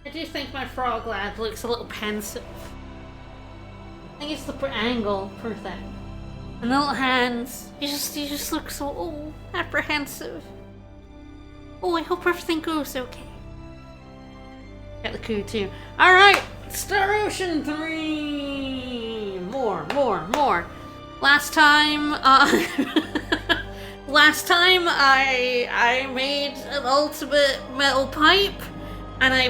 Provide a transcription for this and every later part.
I do think my frog lad looks a little pensive. I think it's the angle for that. And the little hands. He just looks so apprehensive. Oh, I hope everything goes okay. Got the coup too. Alright! Star Ocean 3! More. Last time, last time I made an ultimate metal pipe, and I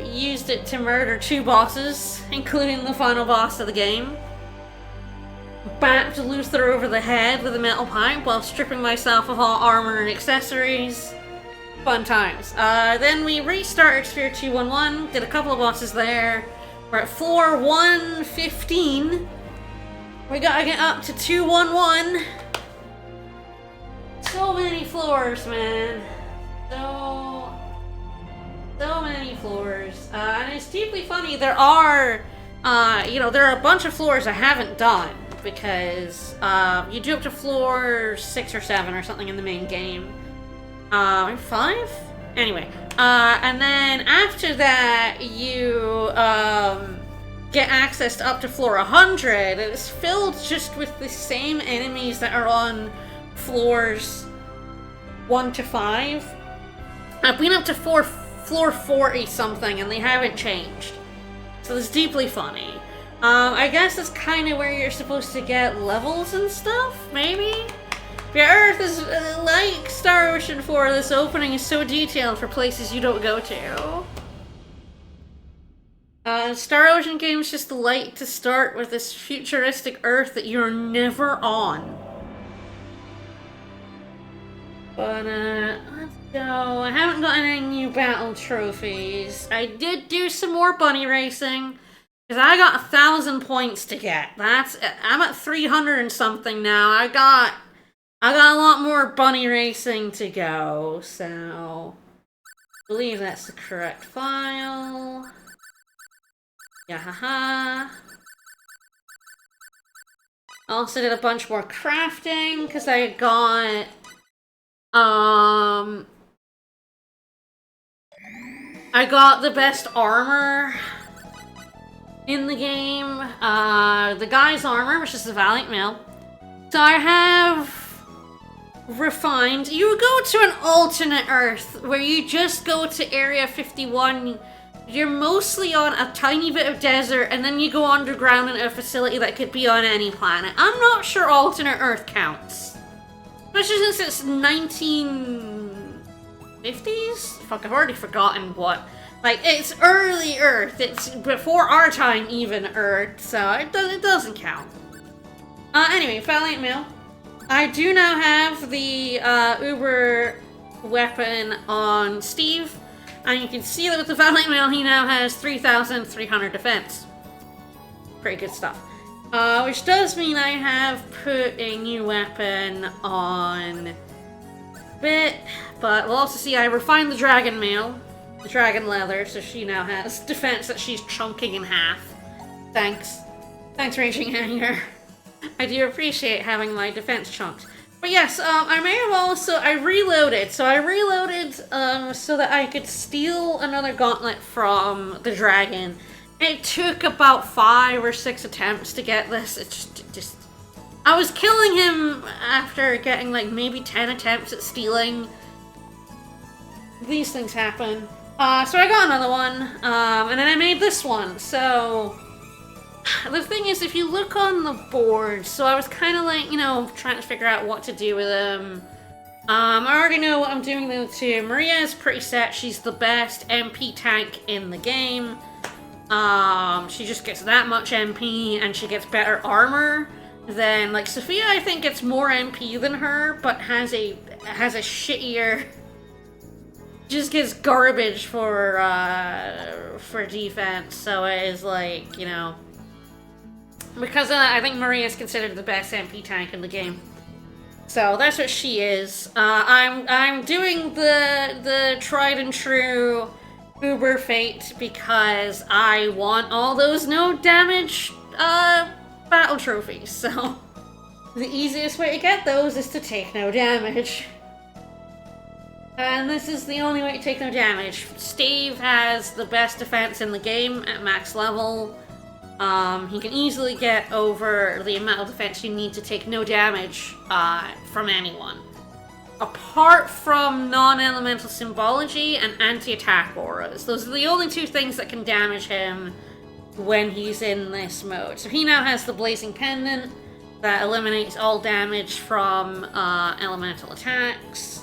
used it to murder 2 bosses, including the final boss of the game. Bapped Luther over the head with a metal pipe while stripping myself of all armor and accessories. Fun times. Then we restarted Sphere 211, did a couple of bosses there. We're at floor 115. We gotta get up to 211. So many floors, man. So many floors. And it's deeply funny, there are a bunch of floors I haven't done, because you do up to floor 6 or 7 or something in the main game. 5? Anyway, and then after that, you get access to up to floor 100, and it's filled just with the same enemies that are on floors 1 to 5. I've been up to floor 40 something, and they haven't changed. So it's deeply funny. I guess that's kind of where you're supposed to get levels and stuff, maybe? Yeah, Earth is like Star Ocean 4. This opening is so detailed for places you don't go to. Star Ocean games just like to start with this futuristic Earth that you're never on. But, let's go. I haven't gotten any new battle trophies. I did do some more bunny racing, because I got 1,000 points to get. I'm at 300 and something now. I got a lot more bunny racing to go, so I believe that's the correct file. Yeah, haha. I also did a bunch more crafting, because I got, I got the best armor in the game. The guy's armor, which is the Valiant Male. So I have refined. You go to an alternate Earth where you just go to Area 51. You're mostly on a tiny bit of desert, and then you go underground into a facility that could be on any planet. I'm not sure alternate Earth counts. Especially since it's 1950s? Fuck, I've already forgotten what. Like, it's early Earth. It's before our time even Earth, so it doesn't count. Anyway, Valiant Male. I do now have the Uber weapon on Steve, and you can see that with the Valiant Male, he now has 3,300 defense. Pretty good stuff. Which does mean I have put a new weapon on Bit, but we'll also see I refined the Dragon Male, the Dragon Leather, so she now has defense that she's chunking in half. Thanks. Thanks, Raging Anger. I do appreciate having my defense chunked. But yes, I may have also, I reloaded. So I reloaded so that I could steal another gauntlet from the dragon. It took about 5 or 6 attempts to get this. It's just I was killing him after getting like maybe 10 attempts at stealing. These things happen. So I got another one, and then I made this one. So the thing is, if you look on the board, so I was kind of like, you know, trying to figure out what to do with them. I already know what I'm doing though too. Maria is pretty set. She's the best MP tank in the game. She just gets that much MP, and she gets better armor than, like, Sophia I think gets more MP than her, but has a shittier, just gets garbage for defense. So it is like, you know, because of that, I think Maria is considered the best MP tank in the game. So that's what she is. I'm doing the tried and true Uber Fate because I want all those no damage battle trophies. So the easiest way to get those is to take no damage. And this is the only way to take no damage. Steve has the best defense in the game at max level. He can easily get over the amount of defense you need to take no damage from anyone. Apart from non-elemental symbology and anti-attack auras. Those are the only two things that can damage him when he's in this mode. So he now has the Blazing Pendant that eliminates all damage from elemental attacks.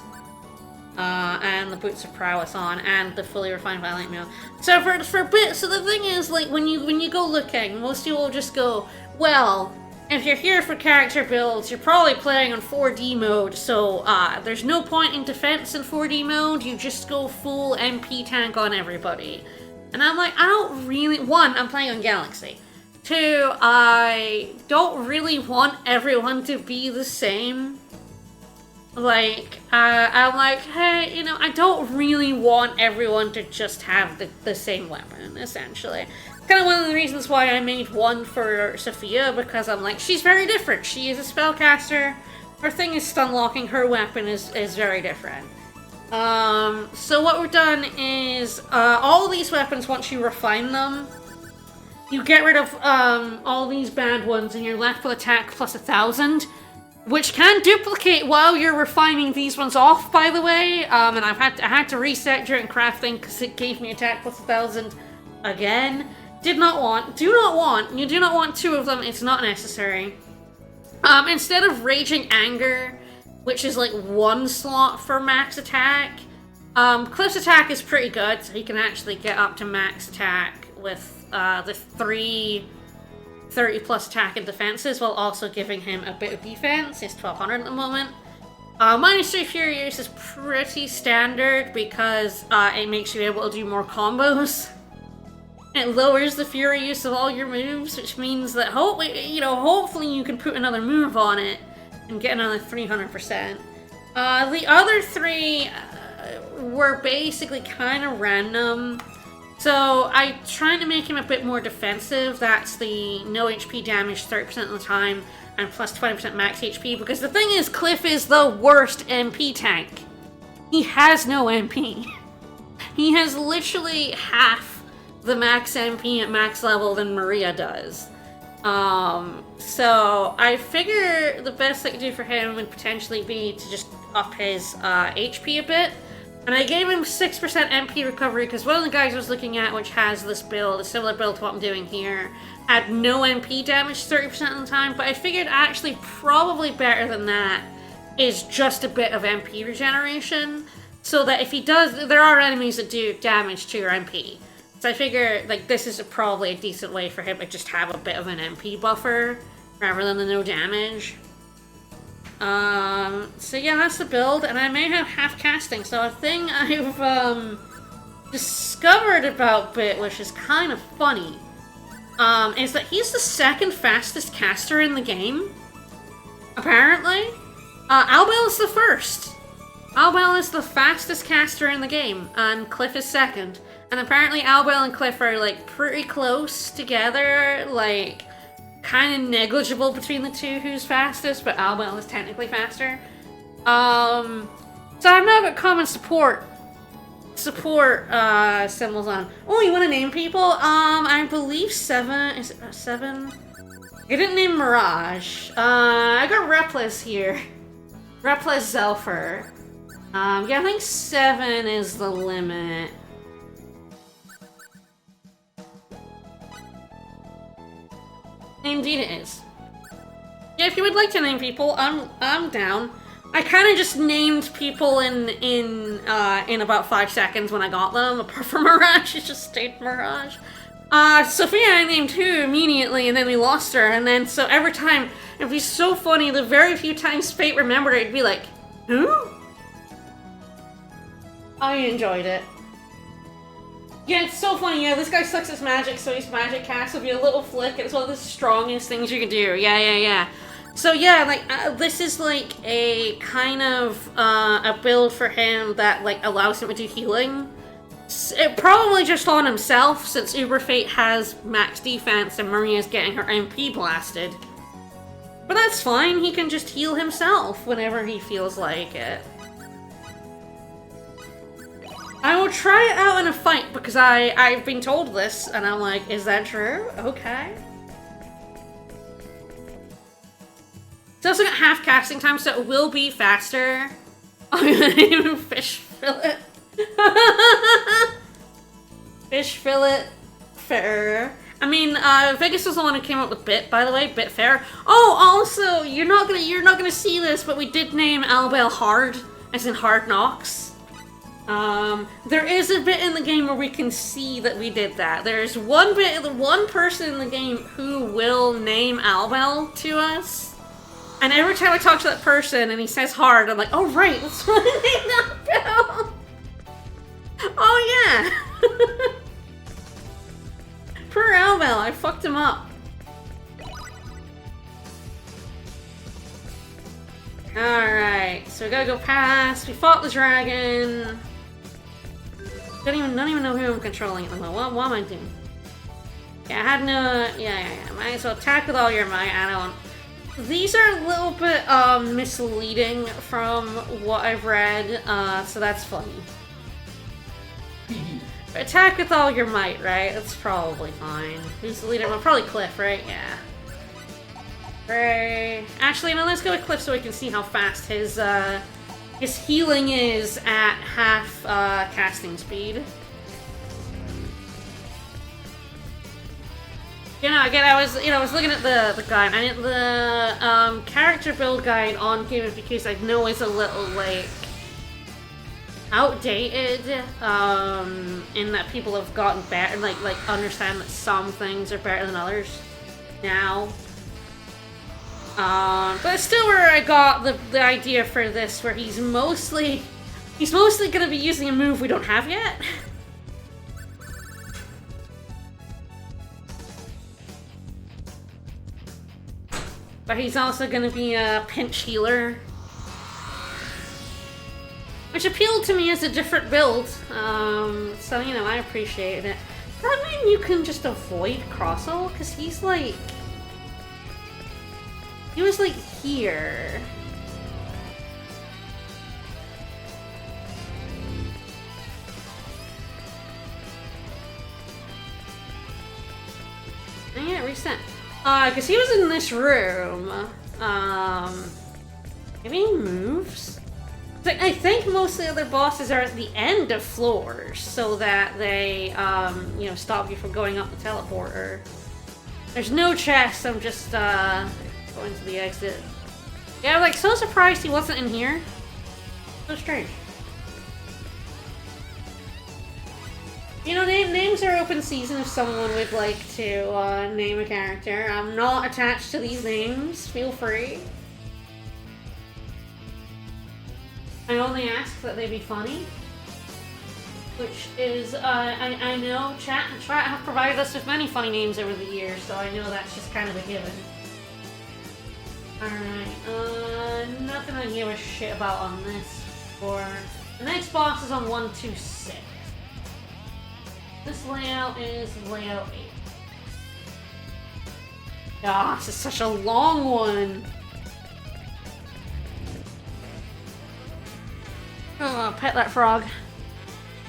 And the Boots of Prowess on, and the fully refined Valiant Male. So for a bit, so the thing is, like, when you go looking, most people will just go, well, if you're here for character builds, you're probably playing on 4D mode, so there's no point in defense in 4D mode, you just go full MP tank on everybody. And I'm like, I don't really, one, I'm playing on Galaxy. Two, I don't really want everyone to be the same. Like, I'm like, hey, you know, I don't really want everyone to just have the same weapon, essentially. Kind of one of the reasons why I made one for Sophia, because I'm like, she's very different. She is a spellcaster. Her thing is stun locking. Her weapon is very different. So what we've done is, all these weapons, once you refine them, you get rid of all these bad ones, and you're left with attack plus 1,000. Which can duplicate while you're refining these ones off, by the way. And I had to reset during crafting because it gave me attack plus 1,000 again. Do not want 2 of them, it's not necessary. Instead of Raging Anger, which is like 1 slot for max attack, Cliff's attack is pretty good, so he can actually get up to max attack with the 3 30 plus attack and defenses, while also giving him a bit of defense. He's 1,200 at the moment. -3 Fury use is pretty standard because it makes you able to do more combos. It lowers the Fury use of all your moves, which means that hopefully you can put another move on it and get another 300%. The other 3 were basically kind of random. So I'm trying to make him a bit more defensive. That's the no HP damage 30% of the time. and plus 20% max HP, because the thing is, Cliff is the worst MP tank. He has no MP. He has literally half the max MP at max level than Maria does. So I figure the best I could do for him would potentially be to just up his HP a bit. And I gave him 6% MP recovery because one of the guys I was looking at, which has this build, a similar build to what I'm doing here, had no MP damage 30% of the time, but I figured actually probably better than that is just a bit of MP regeneration, so that if he does, there are enemies that do damage to your MP. So I figure, like, this is probably a decent way for him to just have a bit of an MP buffer, rather than the no damage. So yeah, that's the build, and I may have half casting. So a thing I've, discovered about Bit, which is kind of funny, is that he's the second fastest caster in the game, apparently. Albel is the first. Albel is the fastest caster in the game, and Cliff is second. And apparently Albel and Cliff are, like, pretty close together, like, kind of negligible between the two who's fastest, but Albel is technically faster. So I've now got common support symbols on. Oh, you want to name people? I believe 7. Is it 7? I didn't name Mirage. I got Repless here. Repless Zelfer. Yeah, I think 7 is the limit. Indeed it is. Yeah, if you would like to name people, I'm down. I kind of just named people in about 5 seconds when I got them, apart from Mirage. It just stayed Mirage. Sophia I named who immediately, and then we lost her, and then so every time, it'd be so funny, the very few times Fate remembered it, it'd be like, who? I enjoyed it. Yeah, it's so funny. Yeah, this guy sucks his magic, so his magic cast will be a little flick. It's one of the strongest things you can do. Yeah. So yeah, like, this is like a kind of a build for him that like allows him to do healing. It probably just on himself, since Uber Fate has max defense and Maria's getting her MP blasted. But that's fine. He can just heal himself whenever he feels like it. I will try it out in a fight, because I've been told this, and I'm like, is that true? Okay. It's also got half casting time, so it will be faster. I'm gonna name him Fish Fillet. Fish Fillet Fair. I mean, Vegas was the one who came up with Bit, by the way, Bit Fair. Oh, also, you're not gonna see this, but we did name Albel Hard, as in Hard Knocks. There is a bit in the game where we can see that we did that. There's one person in the game who will name Albel to us. And every time I talk to that person and he says hard, I'm like, oh right, that's what I named Albel. Oh yeah. Poor Albel, I fucked him up. Alright, so we gotta go past. We fought the dragon. Don't even know who I'm controlling at the moment. What am I doing? Yeah, I had no... Yeah. Might as well attack with all your might. I don't... These are a little bit misleading from what I've read, so that's funny. Attack with all your might, right? That's probably fine. Who's the leader? Well, probably Cliff, right? Yeah. Right. Actually, no, let's go with Cliff so we can see how fast his healing is at half casting speed. You know, again, I was looking at the guide. The character build guide on Game because I know it's a little like outdated. In that people have gotten better, like understand that some things are better than others now. But it's still where I got the idea for this, where he's mostly gonna be using a move we don't have yet. But he's also gonna be a pinch healer. Which appealed to me as a different build. So, you know, I appreciated it. Does that mean you can just avoid Crossel? Because he's like... He was like here. And yeah, reset. Cause he was in this room. Maybe he moves? I think most of the other bosses are at the end of floors so that they, you know, stop you from going up the teleporter. There's no chest, I'm just, going to the exit. Yeah, I'm like so surprised he wasn't in here. So strange. You know, names are open season if someone would like to, name a character. I'm not attached to these names, feel free. I only ask that they be funny. Which is, I know chat have provided us with many funny names over the years, so I know that's just kind of a given. Alright, nothing I give a shit about on this floor. The next boss is on 126. This layout is layout 8. Ah, this is such a long one! Oh, pet that frog.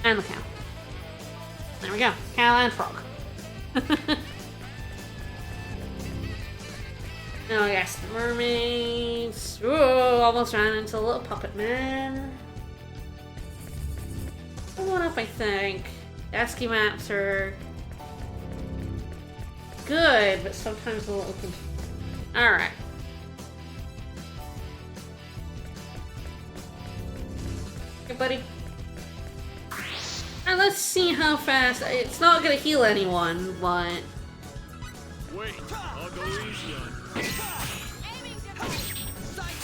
And the cow. There we go. Cow and frog. Oh yes, the mermaids. Ooh, almost ran into a little puppet man. One up, I think. The ASCII maps are good, but sometimes a little confusing. Alright. Hey, buddy. And let's see how fast. It's not gonna heal anyone, but. Wait, I'll go easy on you.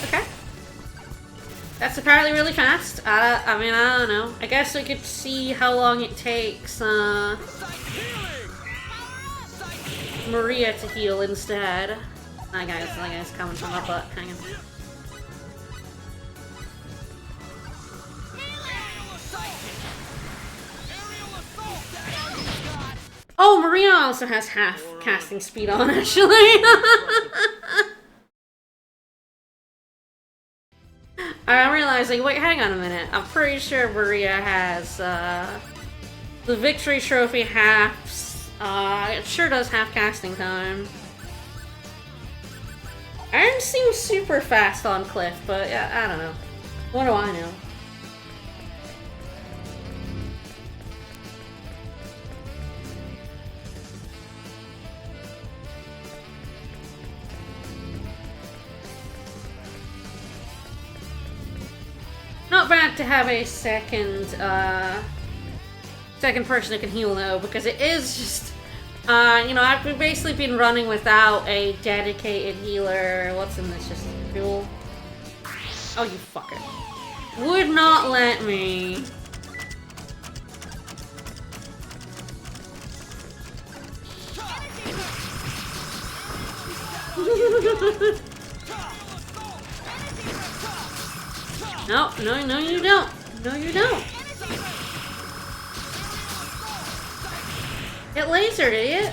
Okay. That's apparently really fast. I mean, I don't know. I guess we could see how long it takes Maria to heal instead. That guy's coming from our butt. Hang on. Oh, Maria also has half casting speed on, actually. I'm realizing, wait, hang on a minute. I'm pretty sure Maria has, the victory trophy halves. It sure does have casting time. I didn't seem super fast on Cliff, but yeah, I don't know. What do I know? Not bad to have a second person that can heal though, because it is just, you know, I've basically been running without a dedicated healer. What's in this? Just fuel? Oh, you fucker. Would not let me. No, you don't. No, you don't. Get lasered, idiot.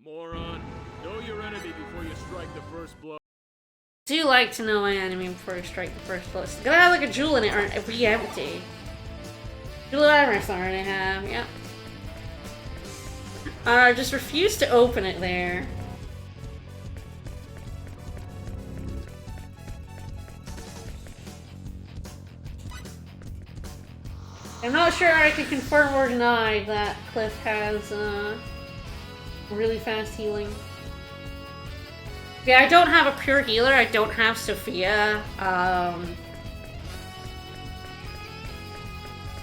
Moron, know your enemy before you strike the first blow. Do you like to know my enemy before you strike the first blow? It's gonna have like a jewel in it or it'll be empty. Jewel of Avarice I already have, yep. Just refuse to open it there. I'm not sure I can confirm or deny that Cliff has really fast healing. Yeah, I don't have a pure healer. I don't have Sophia.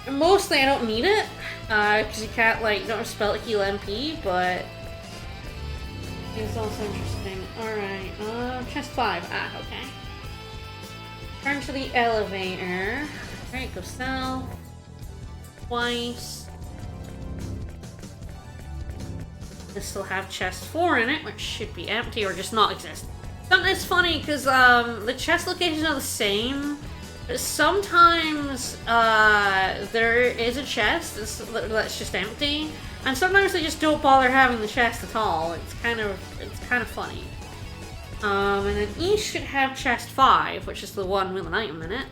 Mostly I don't need it, because you can't, like, you don't spell heal MP, but it's also interesting. Alright, chest 5. Ah, okay. Turn to the elevator. Alright, go south. Twice. This still have chest 4 in it, which should be empty or just not exist. Something that's funny because the chest locations are the same, but sometimes there is a chest that's just empty. And sometimes they just don't bother having the chest at all. It's kind of funny. And then each should have chest 5, which is the one with an item in it.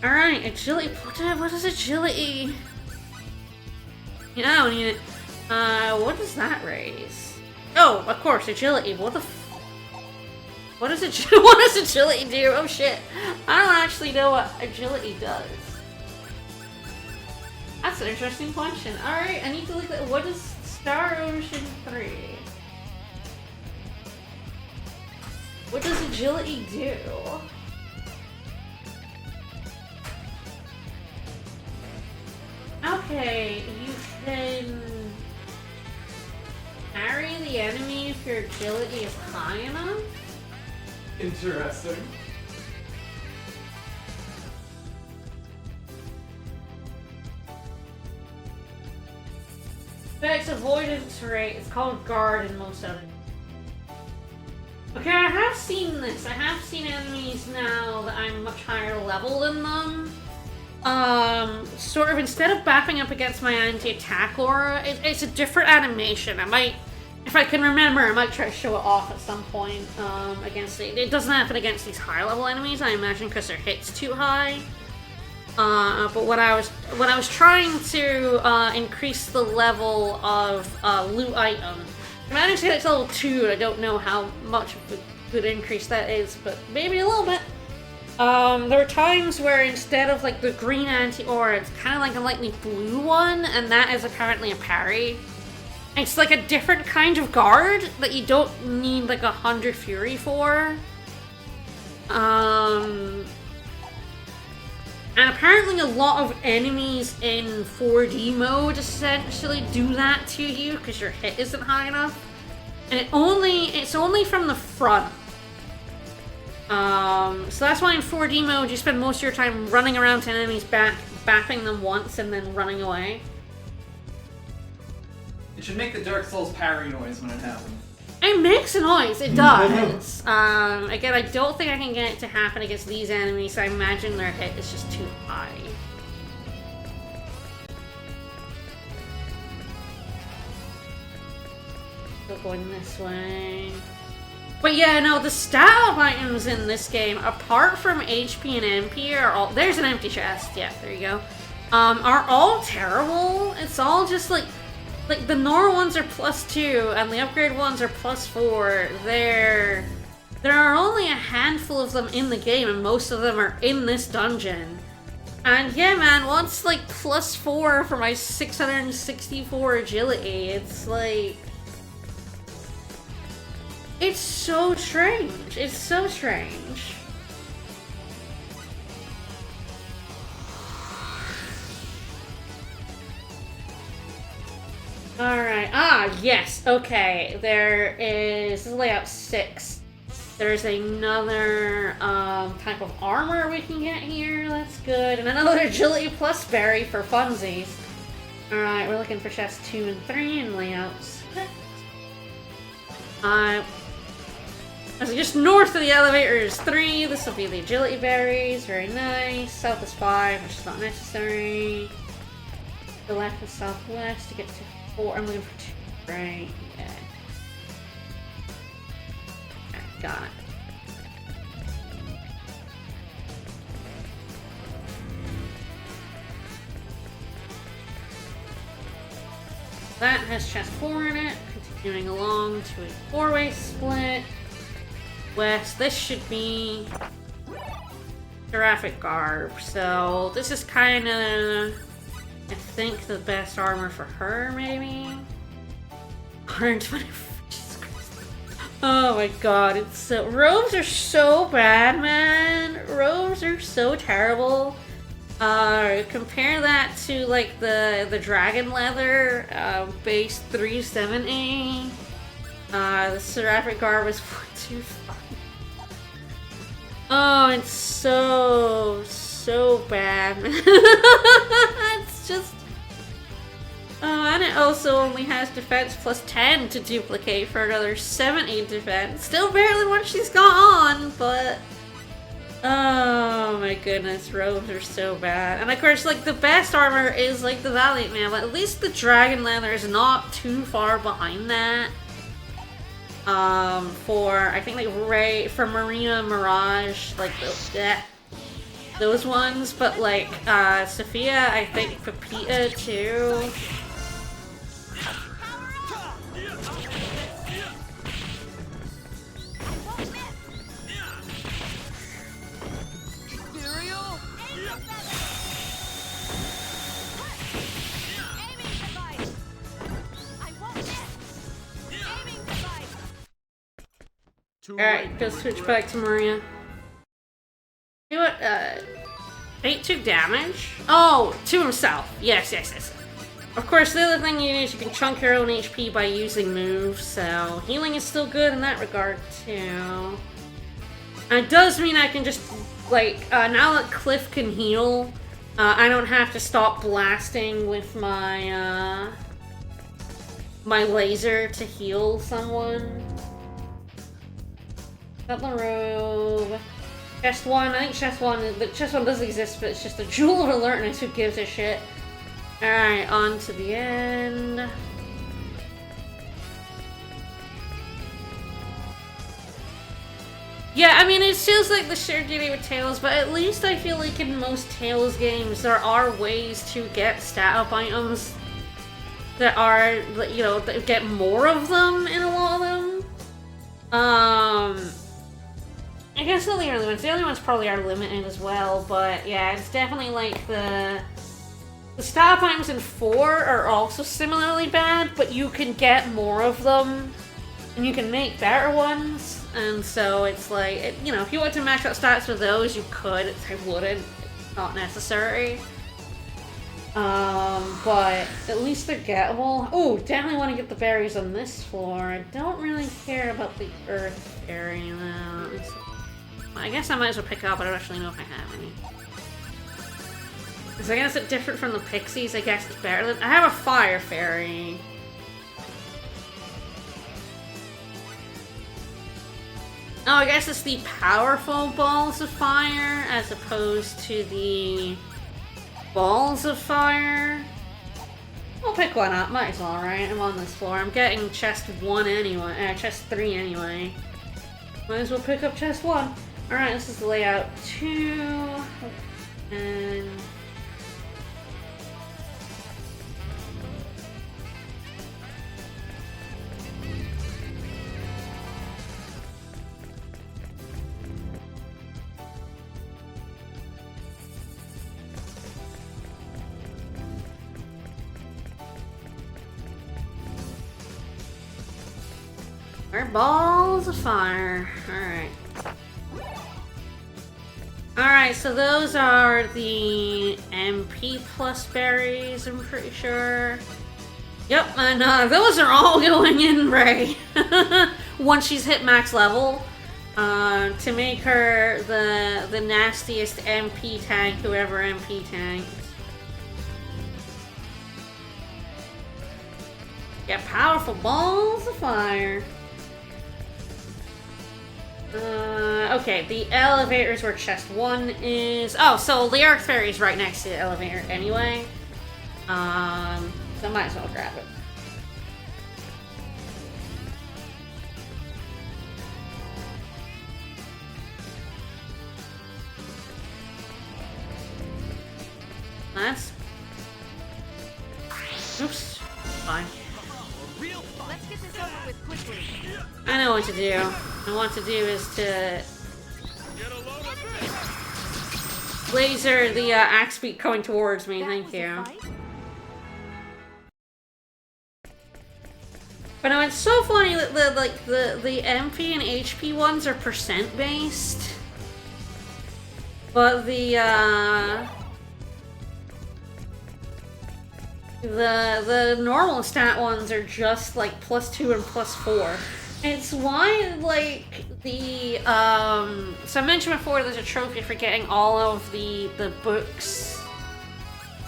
Alright, agility. What is agility? I don't need it. What does that raise? Oh, of course, agility. What the what does agility do? Oh shit. I don't actually know what agility does. That's an interesting question. Alright, I need to look at what is Star Ocean 3? What does agility do? Okay, you can parry the enemy if your agility is high enough? Interesting. Affects avoidance rate. It's called guard in most of it. Okay, I have seen this. I have seen enemies now that I'm much higher level than them. Sort of instead of bapping up against my anti-attack aura, it's a different animation. I might, if I can remember, I might try to show it off at some point, against it. It doesn't happen against these high level enemies, I imagine, because their hit's too high. But when I was trying to, increase the level of, loot item, I managed to get it to level 2, I don't know how much of a good increase that is, but maybe a little bit. There were times where instead of like the green anti-aura, it's kind of like a lightly blue one, and that is apparently a parry. It's like a different kind of guard that you don't need like 100 fury for. And apparently a lot of enemies in 4D mode essentially do that to you because your hit isn't high enough. And it's only from the front. So that's why in 4D mode you spend most of your time running around to enemies' back, bapping them once, and then running away. It should make the Dark Souls parry noise when it happens. It makes a noise, it does. Again, I don't think I can get it to happen against these enemies, so I imagine their hit is just too high. Still going this way. But yeah, no, the stat items in this game, apart from HP and MP, are all... There's an empty chest. Yeah, there you go. Are all terrible. It's all just like the normal ones are +2, and the upgrade ones are +4. There are only a handful of them in the game, and most of them are in this dungeon. And yeah, man, once like +4 for my 664 agility, it's like... It's so strange. It's so strange. Alright. Ah, yes. Okay. There is... This is layout 6. There's another type of armor we can get here. That's good. And another agility plus berry for funsies. Alright, we're looking for chests 2 and 3 in layout 6. So just north of the elevator is 3. This will be the agility berries. Very nice. South is 5, which is not necessary. The left is southwest to get to 4. I'm looking for 2. Right. Yeah. Okay, got it. That has chest 4 in it. Continuing along to a 4-way split. West, this should be Seraphic Garb, so this is kind of, I think, the best armor for her, maybe? 120, Jesus Christ. Oh my god, it's so, robes are so bad, man. Robes are so terrible. Compare that to, like, the dragon leather, base 370. The Seraphic Garb is 425. Oh, it's so bad. It's just... Oh, and it also only has defense plus 10 to duplicate for another 70 defense. Still barely what she's got on, but... Oh my goodness, robes are so bad. And of course, like, the best armor is, like, the Valiant Man, but at least the Dragon Leather is not too far behind that. For, I think, like, for Marina, Mirage, like, those ones, but, like, Sophia, I think Pepita, too. Alright, go switch back to Maria. You know what, 8-2 damage? Oh, to himself. Yes. Of course, the other thing you do is you can chunk your own HP by using moves, so healing is still good in that regard, too. And it does mean I can just, like, now that Cliff can heal, I don't have to stop blasting with my, my laser to heal someone. Got the robe. Chest 1, I think chest 1 does exist, but it's just a jewel of alertness, who gives a shit. Alright, on to the end. Yeah, I mean, it feels like the shared duty with Tales, but at least I feel like in most Tales games, there are ways to get stat-up items that are, you know, that get more of them in a lot of them. I guess the early ones. The early ones probably are limited as well, but yeah, it's definitely like the stat items in 4 are also similarly bad, but you can get more of them, and you can make better ones, and so it's like, you know, if you want to max out stats with those, you could. I wouldn't. It's not necessary. But at least they're gettable. Oh, definitely want to get the berries on this floor. I don't really care about the earth area, though. I guess I might as well pick up, but I don't actually know if I have any. Because I guess it's different from the pixies. I guess it's better than... I have a fire fairy. Oh, I guess it's the powerful balls of fire as opposed to the balls of fire. I'll pick one up. Might as well, right? I'm on this floor. I'm getting chest 1 anyway. Chest 3 anyway. Might as well pick up chest 1. Alright, this is the layout 2. And... our balls of fire. Alright. Alright, so those are the MP plus berries, I'm pretty sure. Yep, and those are all going in Ray. Once she's hit max level. To make her the nastiest MP tank who ever MP tanked. Yeah, powerful balls of fire. Okay, the elevator's where chest 1 is. Oh, so the Earth Fairy's right next to the elevator anyway. So I might as well grab it. That's... Oops. Fine. Let's get this over with quickly. I know what to do. What I want to do is to laser the axe beak coming towards me. Thank you. But no, it's so funny that the MP and HP ones are percent based, but the normal stat ones are just like +2 and +4. It's why, like, the, so I mentioned before there's a trophy for getting all of the books,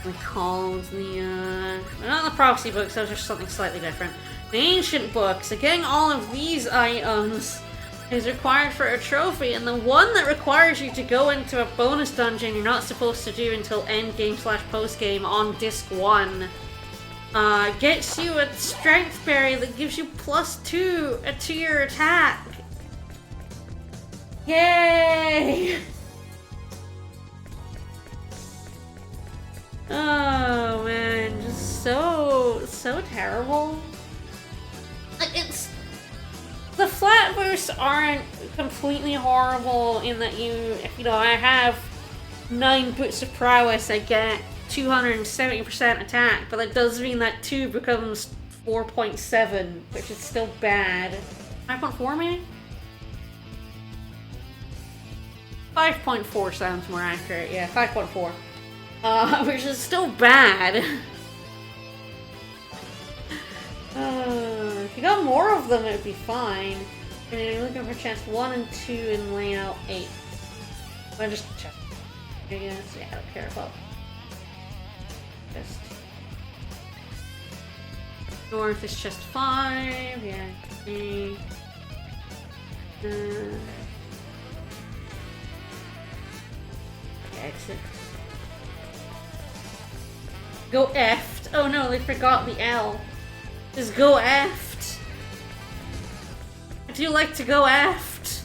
they're called not the proxy books, those are something slightly different. The ancient books, so getting all of these items is required for a trophy, and the one that requires you to go into a bonus dungeon you're not supposed to do until endgame / postgame on disc 1 gets you a strength berry that gives you +2 to your attack. Yay! Oh man, just so terrible. Like, it's... The flat boosts aren't completely horrible in that you know, I have 9 boots of prowess, I get 270% attack, but that does mean that 2 becomes 4.7, which is still bad. 5.4 maybe? 5.4 sounds more accurate, yeah, 5.4. Which is still bad. If you got more of them, it would be fine. And then you're looking for chest 1 and 2 in layout 8. I just check. I guess. Yeah, I don't care about chest. North is chest 5. Yeah. Okay. Exit. Go effed. Oh no, they forgot the L. Just go effed. I do like to go effed.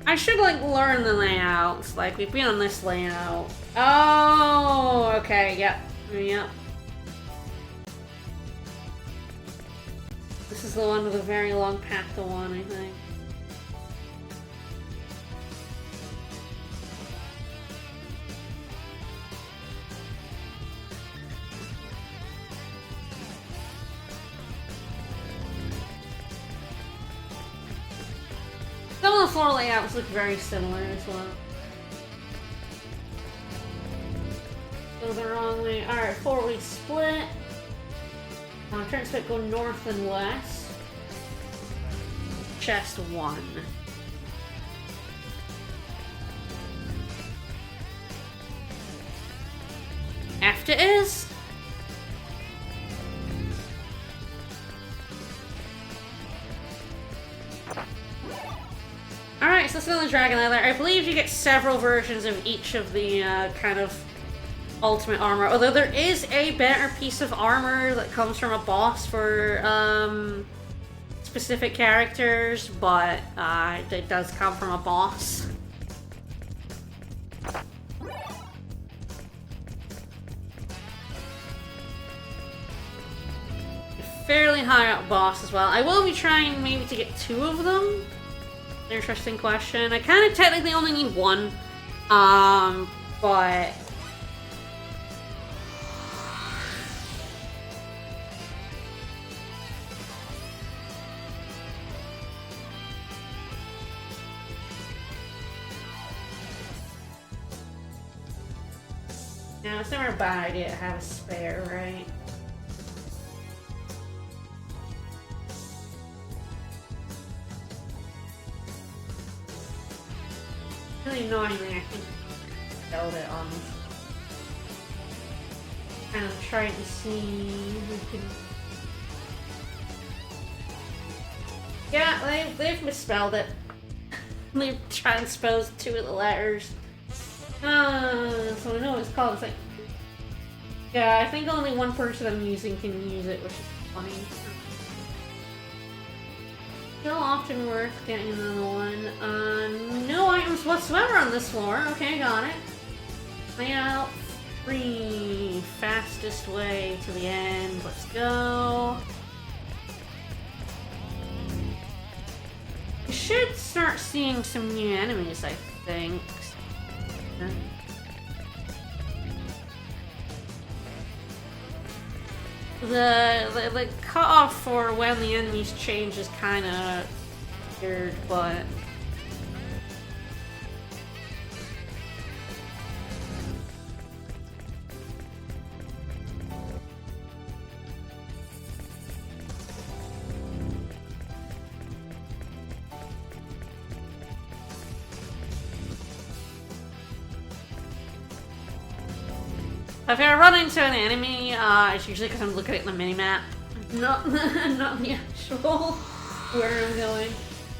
I should like learn the layouts. Like we've been on this layout. Oh, okay. Yep. Yep. This is the one with a very long path to 1, I think. Some of the floor layouts look very similar as well. Go the wrong way. Alright, 4-way split. Turn split, go north and west. Chest 1. After is? Alright, so that's another dragon leather. I believe you get several versions of each of the kind of ultimate armor. Although there is a better piece of armor that comes from a boss for specific characters, but it does come from a boss. Fairly high up boss as well. I will be trying maybe to get 2 of them. Interesting question. I kind of technically only need 1, but no, it's never a bad idea to have a spare, right? Really annoyingly, I think I spelled it on. Kind of trying to see if we can. Yeah, they've misspelled it. They've transposed 2 of the letters. So I know what it's called. It's like, yeah, I think only one person I'm using can use it, which is funny. Still often worth getting another one. No items whatsoever on this floor. Okay, got it. Layout 3. Fastest way to the end. Let's go. We should start seeing some new enemies, I think. The cutoff for when the enemies change is kind of weird, but If I run into an enemy, it's usually because I'm looking at the mini-map. Not the actual where I'm going.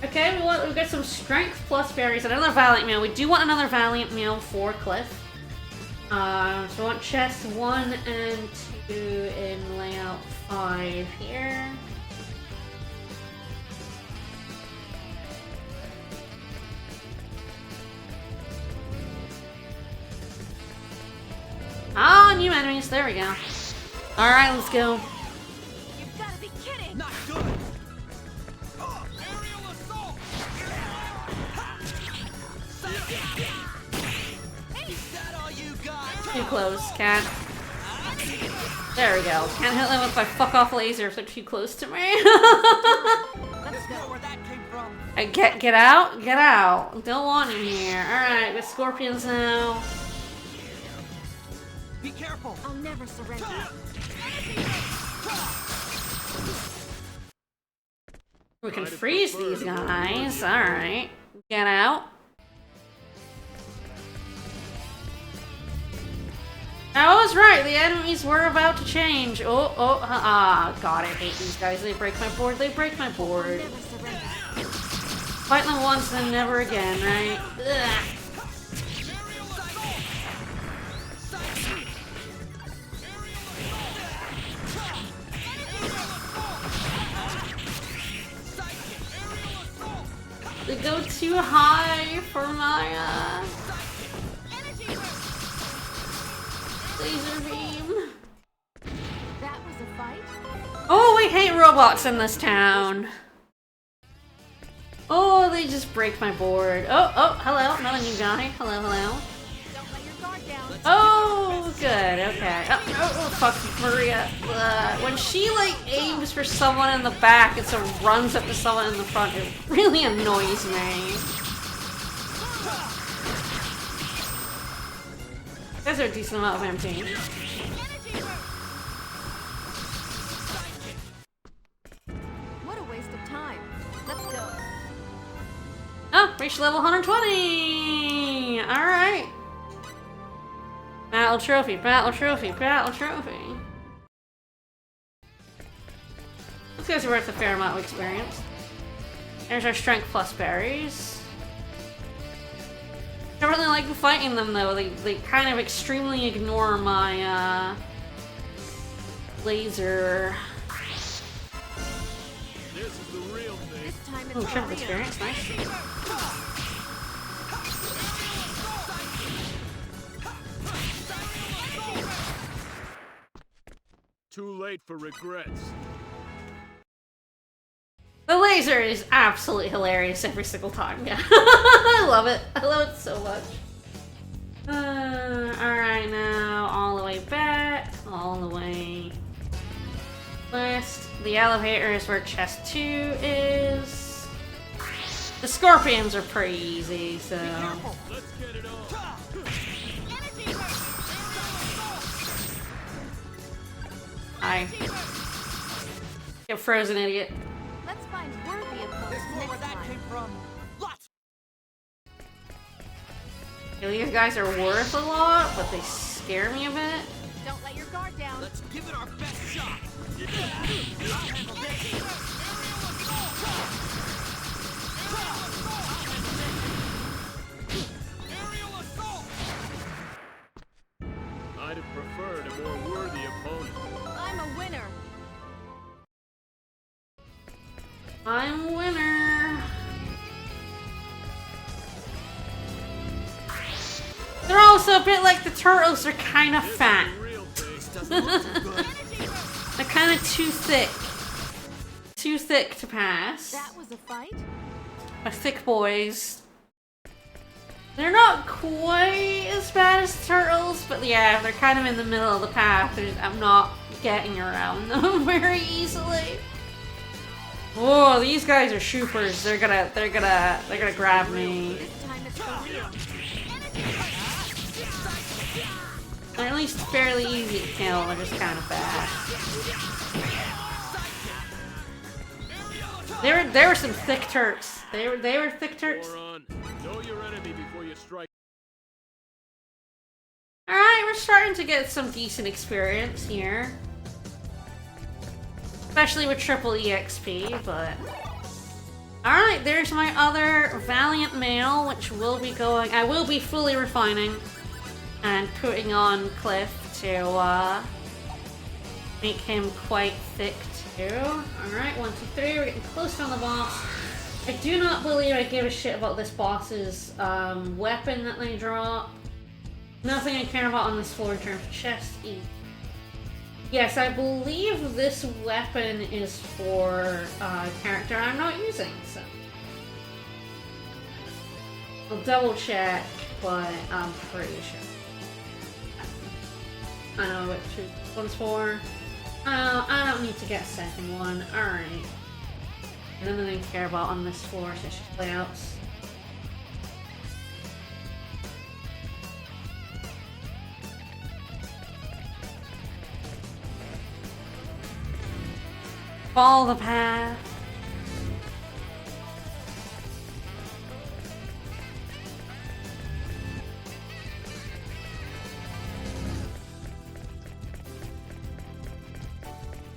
Okay, we've got some strength plus berries, another Valiant meal. We do want another Valiant meal for Cliff. So we want chest 1 and 2 in layout 5 here. Ah, new enemies. There we go. All right, let's go. You've got to be kidding! Not good. Aerial assault. Is that all you got? Too close, cat. There we go. Can't hit them with my fuck off laser if they're too close to me. Let's Know go. where that came from? Get out, get out. Don't want him here. All right, the scorpions now. Be careful. I'll never surrender. We can freeze these guys. All right, get out. I was right. The enemies were about to change. Oh, God, I hate these guys. They break my board. They break my board. Never surrender. Fight them once, then never again, right? Ugh. They go too high for my laser beam. That was a fight? Oh, we hate robots in this town. Oh, they just break my board. Oh, hello, another new guy. Hello. Don't let your guard down. Oh, good, okay. Oh, fuck, Maria. When she, like, aims for someone in the back and so runs up to someone in the front, it really annoys me. Those are a decent amount of MP. What a waste of time. Let's go. Oh, reached level 120! Alright. Battle trophy, battle trophy, battle trophy. These guys are worth a fair amount of experience. There's our strength plus berries. I don't really like fighting them though. They kind of extremely ignore my laser. This is the real thing. This time it's Oh, for strength real. experience, nice. Too late for regrets. The laser is absolutely hilarious every single time. Yeah, I love it. I love it so much. Alright, now all the way back, all the way west. The elevator is where chest 2 is. The scorpions are pretty easy, so. Let's get it on. Hi. Get frozen, idiot. Let's find worthy opponents There's more where next that time. came from. Lots. These guys are worth a lot, but they scare me a bit. Don't let your guard down. Let's give it our best shot. I'll handle this. Aerial assault. I'd have preferred a more worthy opponent. I'm a winner. I'm a winner. They're also a bit like the turtles. They're kind of fat. The real thing. This doesn't look too good. They're kind of too thick. Too thick to pass. That was a fight? My thick boys. They're not quite as bad as turtles, but yeah, they're kind of in the middle of the path. I'm not getting around them very easily. Whoa, these guys are shoopers. They're gonna grab me. This time it's for real. They're at least fairly easy to kill. They're just kind of bad. There were some thick turks. They were thick turks. Moron. Know your enemy before you strike. Alright, we're starting to get some decent experience here. Especially with triple EXP, but... Alright, there's my other Valiant Male, which will be going... I will be fully refining and putting on Cliff to, make him quite thick, too. Alright, 1, 2, 3, we're getting close on the boss. I do not believe I give a shit about this boss's, weapon that they drop. Nothing I care about on this floor in terms of chest E. Yes, I believe this weapon is for a character I'm not using, so... I'll double check, but I'm pretty sure. I know what this one's for. I don't need to get a second one. Alright. Nothing to care about on this floor, so it's just layouts. Follow the path.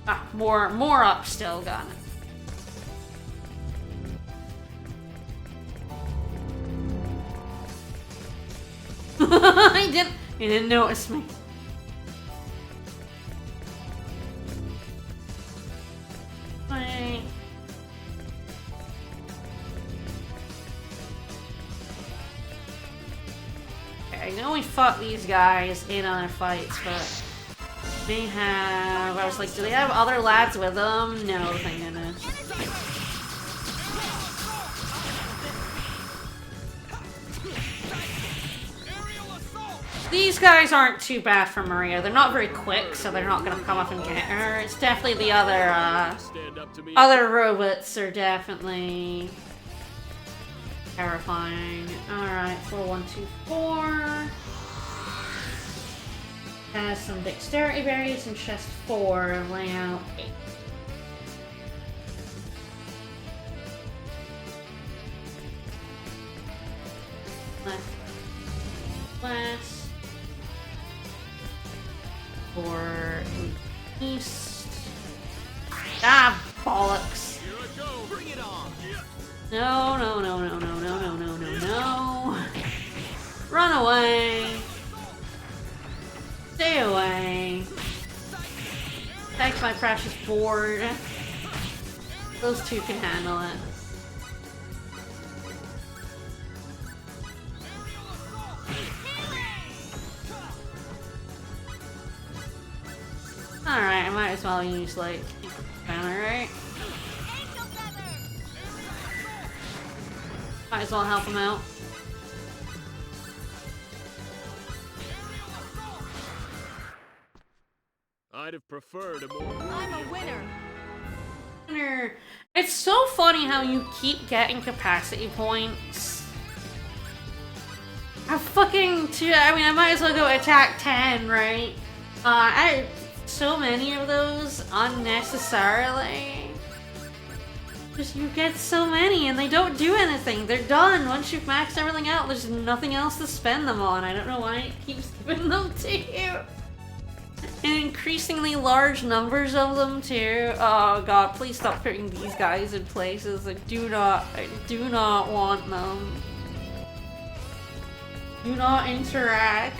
Ah, more up still, got it. He didn't notice me. Wait. Okay, I know we fought these guys in other fights, but they have... I was like, do they have other lads with them? No, thank goodness. These guys aren't too bad for Maria. They're not very quick, so they're not gonna come up and get her. It's definitely the other robots are definitely terrifying. Alright, 4, 1, 2, 4. Has some dexterity berries in chest 4, layout 8. Left. West. For east. Ah, bollocks. Here I go. Bring it on. No, no, no, no, no, no, no, no, no, no. Run away. Stay away. Thanks, my precious board. Those two can handle it. Alright, I might as well use, like, banner, right? Might as well help him out. I'd have preferred a more... I'm a winner. It's so funny how you keep getting capacity points. I mean, I might as well go attack 10, right? So many of those unnecessarily. Just you get so many and they don't do anything. They're done. Once you've maxed everything out, there's nothing else to spend them on. I don't know why it keeps giving them to you. And increasingly large numbers of them too. Oh god, please stop putting these guys in places. I do not want them. Do not interact.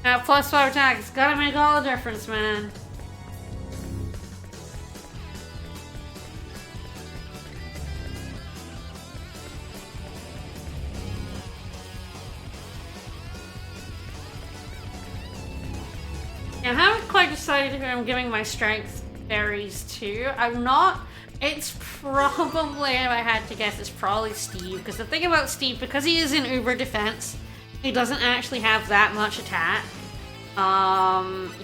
That +5 attack, it's gotta make all the difference, man. Yeah, I haven't quite decided who I'm giving my strength berries to. I'm not. It's probably, if I had to guess, it's probably Steve. Because the thing about Steve, because he is in Uber defense, he doesn't actually have that much attack.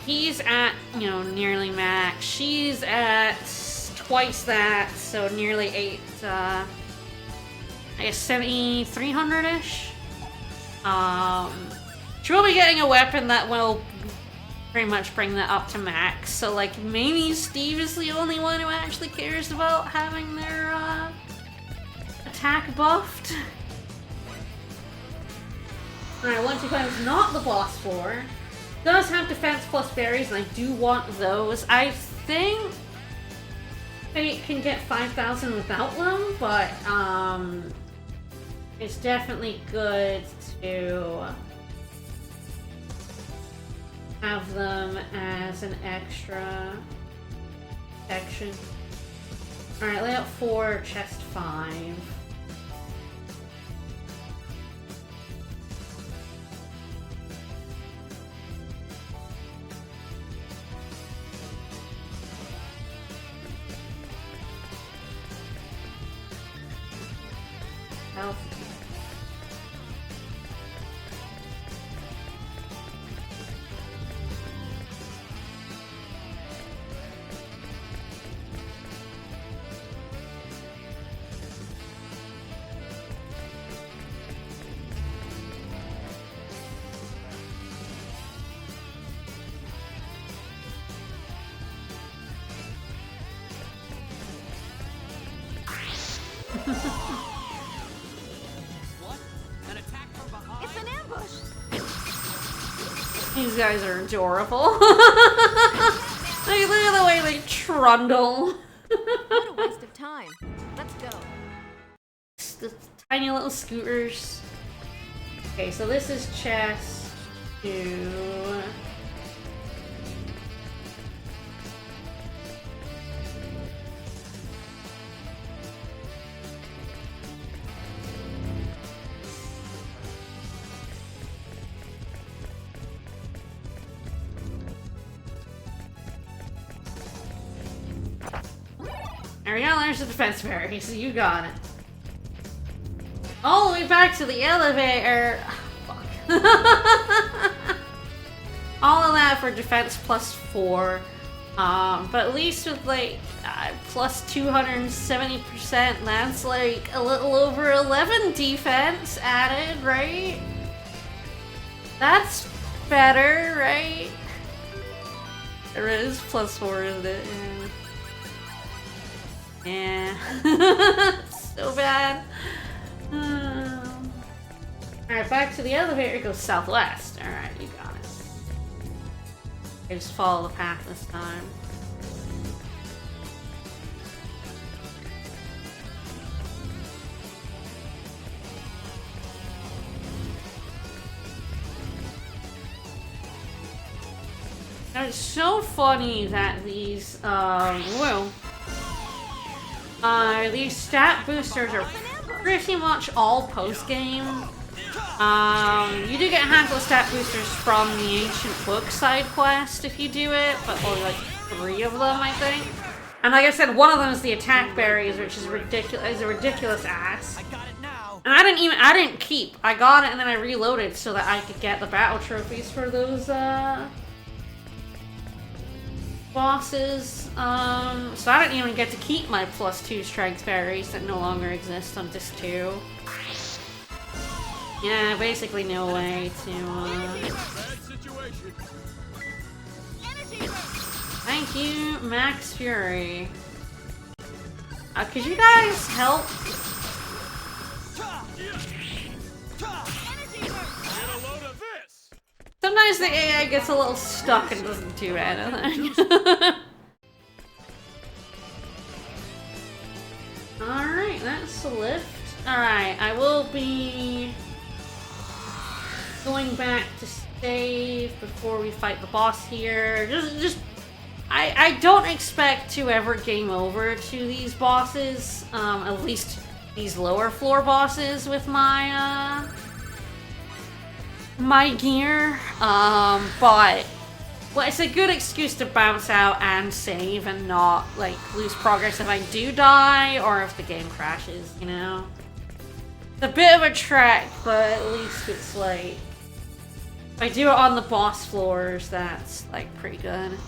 He's at, nearly max. She's at twice that, so nearly 8, I guess 7,300-ish. She will be getting a weapon that will pretty much bring that up to max, so like maybe Steve is the only one who actually cares about having their attack buffed. Alright, 125 is not the boss floor. Does have defense plus berries, and I do want those. I think Fate can get 5,000 without them, but it's definitely good to have them as an extra section. Alright, layout 4, chest 5. Health. What? An attack from behind? It's an ambush. These guys are adorable. Like, look at the way they trundle. What a waste of time. Let's go. The tiny little scooters. Okay, so this is chest 2. There we go, there's the defense barrier, so you got it. All the way back to the elevator. Fuck. All of that for defense plus 4. But at least with like plus 270%, that's like a little over 11 defense added, right? That's better, right? There is plus 4, isn't it? Yeah. So bad. Alright, back to the elevator. It goes southwest. Alright, you got it. I just follow the path this time. Now, it's so funny that these, these stat boosters are pretty much all post-game. You do get a handful of stat boosters from the Ancient Book side quest if you do it, but only like 3 of them, I think. And like I said, one of them is the attack berries, which is ridiculous, a ridiculous ass. I got it now. And I didn't keep. I got it and then I reloaded so that I could get the battle trophies for those, bosses. So I didn't even get to keep my plus 2 strength berries that no longer exist on disc 2. Yeah, basically no way to, Bad situation. Thank you, Max Fury. Could you guys help? Get a load of this. Sometimes the AI gets a little stuck and doesn't do anything. Alright, that's the lift. Alright, I will be going back to save before we fight the boss here. I don't expect to ever game over to these bosses, at least these lower floor bosses with my, my gear, but well, it's a good excuse to bounce out and save and not, like, lose progress if I do die or if the game crashes, you know? It's a bit of a trek, but at least it's, like, If I do it on the boss floors, that's like pretty good.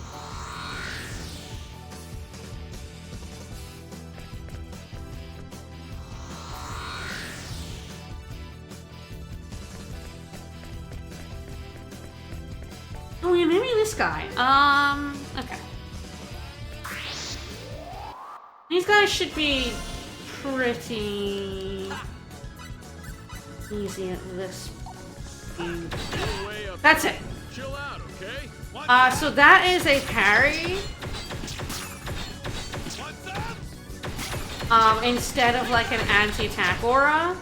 Oh yeah, maybe this guy. Okay. These guys should be pretty easy at this point. That's it. Chill out, okay? So that is a parry. Instead of like an anti-attack aura.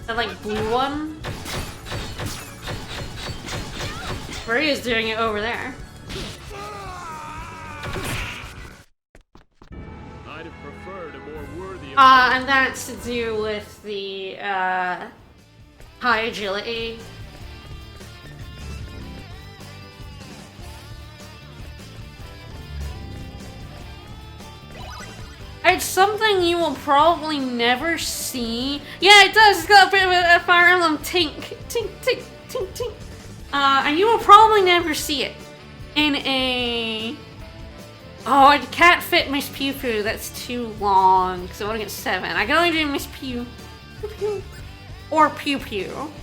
That like blue one. Ray is doing it over there. I'd have preferred a more worthy And that's to do with the high agility. It's something you will probably never see. Yeah, it does. It's got a bit of a Fire Emblem tink, tink, tink, tink, tink. And you will probably never see it in a... Oh, I can't fit Miss Pew Pew. That's too long. So I want to get 7. I can only do Miss Pew. Pew Pew. Or Pew Pew.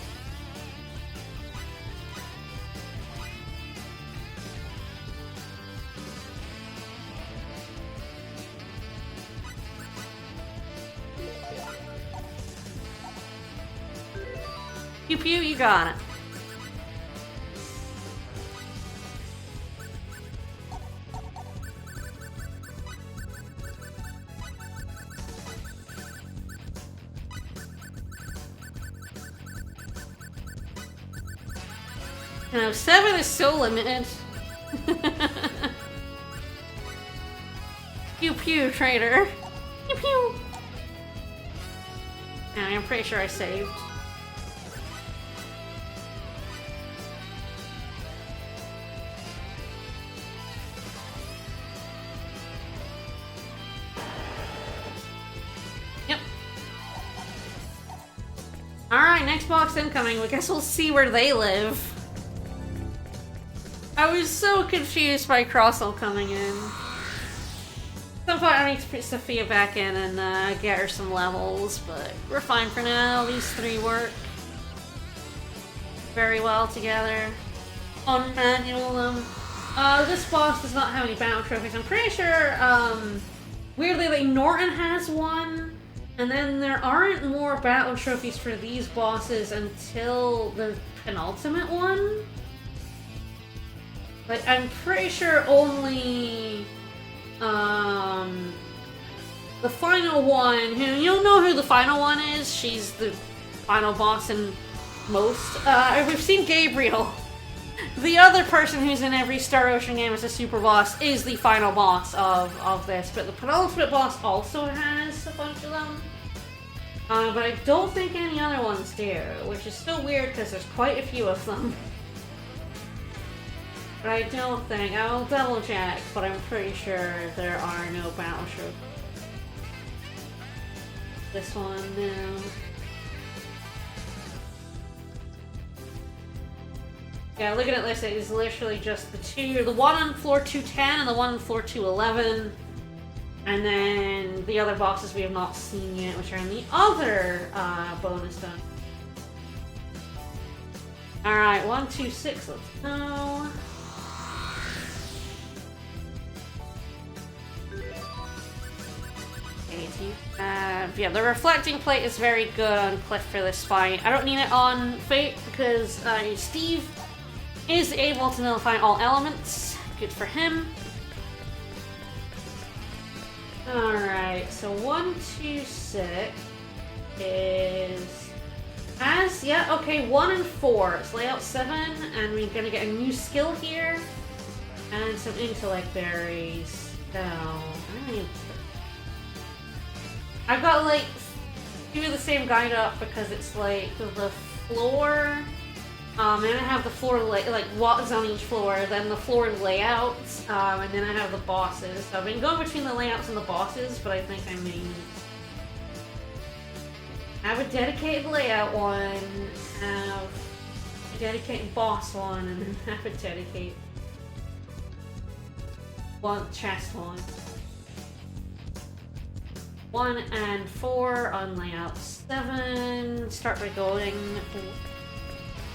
Pew Pew, you got it. You know, 7 is so limited. Pew pew, traitor. Pew pew. And I'm pretty sure I saved. Yep. Alright, next box incoming. I guess we'll see where they live. I was so confused by Crossell coming in. Some point I need to put Sophia back in and get her some levels, but we're fine for now. These 3 work very well together. Unmanual them. This boss does not have any battle trophies. I'm pretty sure, weirdly, like, Norton has one, and then there aren't more battle trophies for these bosses until the penultimate one. Like, I'm pretty sure only, the final one, you'll know who the final one is. She's the final boss in most. We've seen Gabriel. The other person who's in every Star Ocean game as a super boss is the final boss of this, but the penultimate boss also has a bunch of them. But I don't think any other ones do, which is still weird because there's quite a few of them. But I don't think, I'll double check, but I'm pretty sure there are no battle trophies. This one, no. Yeah, looking at this, it is literally just the one on floor 210 and the one on floor 211. And then the other bosses we have not seen yet, which are in the other bonus done. Alright, 1, 2, 6, let's go. Yeah, the reflecting plate is very good on Cliff for this fight. I don't need it on Fate because Steve is able to nullify all elements. Good for him. Alright, so 1, 2, 6 is... yeah, okay, 1 and 4. It's layout 7, and we're gonna get a new skill here. And some intellect berries. So, I need... I've got, like, 2 of the same guide up because it's, like, the floor, and I have the floor, like, what's on each floor, then the floor layouts, and then I have the bosses. So I've been going between the layouts and the bosses, but I think I may have a dedicated layout one, have Dedicate boss one and then have it dedicate one chest one. 1 and 4 on layout 7. Start by going.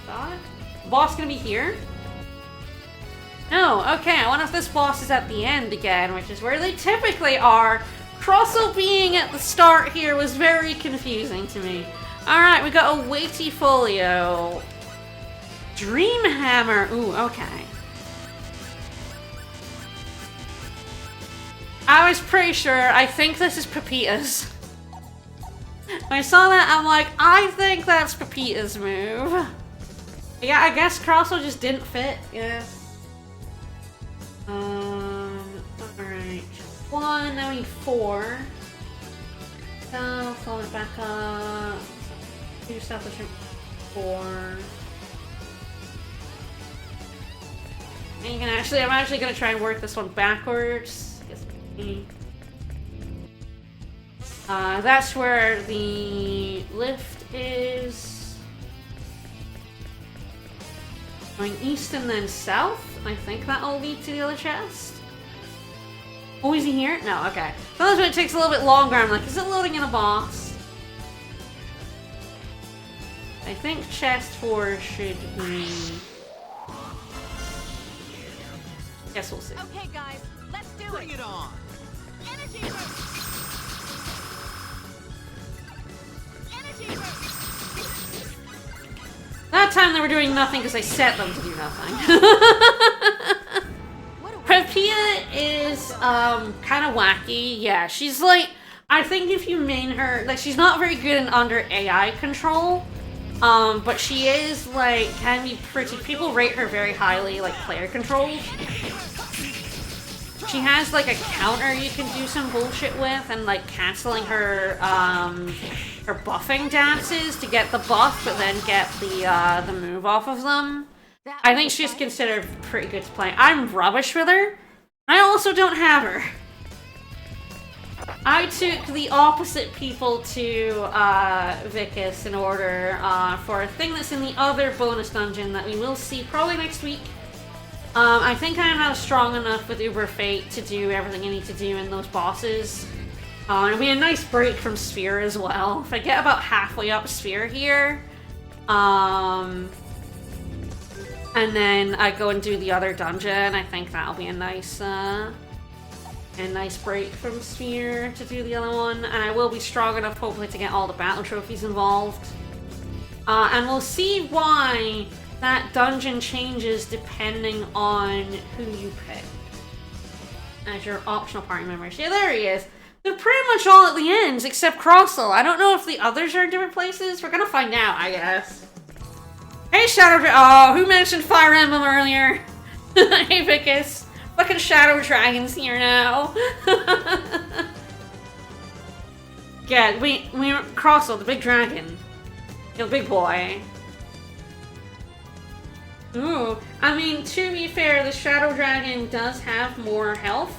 God? Boss gonna be here? No, okay, I wonder if this boss is at the end again, which is where they typically are. Crossel being at the start here was very confusing to me. Alright, we got a weighty folio. Dream Hammer. Ooh, okay. I was pretty sure. I think this is Pepita's. When I saw that, I'm like, I think that's Pepita's move. Yeah, I guess Crossel just didn't fit. Yeah. Alright. 1, now we need 4. So, fold it back up. 2 establishment 4. And you can actually, I'm actually gonna try and work this one backwards. That's where the lift is. Going east and then south. I think that'll lead to the other chest. Oh, is he here? No, okay. Sometimes when it takes a little bit longer, I'm like, is it loading in a box? I think chest 4 should be... Guess we'll see. Okay, guys, let's do it. Bring it on. Energy boost. Energy boost. That time they were doing nothing because I set them to do nothing. What a waste of Pepita is kind of wacky. Yeah, she's like, I think if you main her, like, she's not very good in under AI control. But she is like, can be pretty, people rate her very highly, like player control. She has like a counter you can do some bullshit with, and like canceling her her buffing dances to get the buff, but then get the move off of them. I think she's considered pretty good to play. I'm rubbish with her. I also don't have her. I took the opposite people to Vicus in order for a thing that's in the other bonus dungeon that we will see probably next week. I think I am now strong enough with Uber Fate to do everything I need to do in those bosses. It'll be a nice break from Sphere as well. If I get about halfway up Sphere here, and then I go and do the other dungeon, I think that'll be a nice break from Sphere to do the other one. And I will be strong enough, hopefully, to get all the battle trophies involved. And we'll see why that dungeon changes depending on who you pick as your optional party members. Yeah, there he is. They're pretty much all at the ends, except Crossel. I don't know if the others are in different places. We're gonna find out, I guess. Hey, oh, who mentioned Fire Emblem earlier? Hey, Vicus. Fucking Shadow Dragon's here now. Yeah, we Crossel, the big dragon. The big boy. Ooh, I mean, to be fair, the Shadow Dragon does have more health.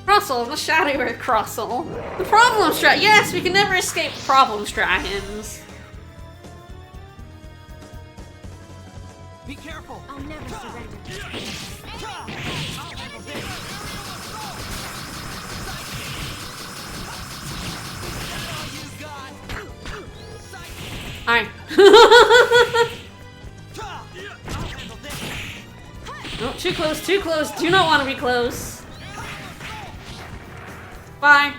Crossel, the Shadow Crossel. The Problems Dragon. Yes, we can never escape Problems Dragons. Be careful. I'll never surrender. Hi. No, too close, too close. Do not want to be close. Bye.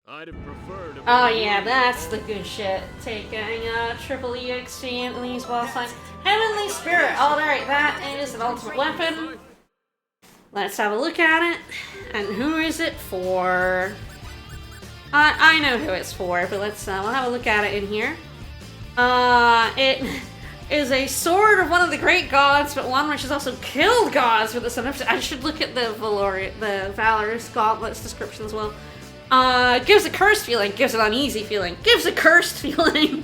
I'd have preferred. Oh yeah, that's the good shit. Taking triple EXP into these boss fights. Heavenly Spirit. Alright, that is an ultimate weapon. Let's have a look at it. And who is it for? I know who it's for, but let's we'll have a look at it in here. It is a sword of one of the great gods, but one which has also killed gods with this. I should look at the Valorous Gauntlet's description as well. Gives a cursed feeling, gives an uneasy feeling, gives a cursed feeling.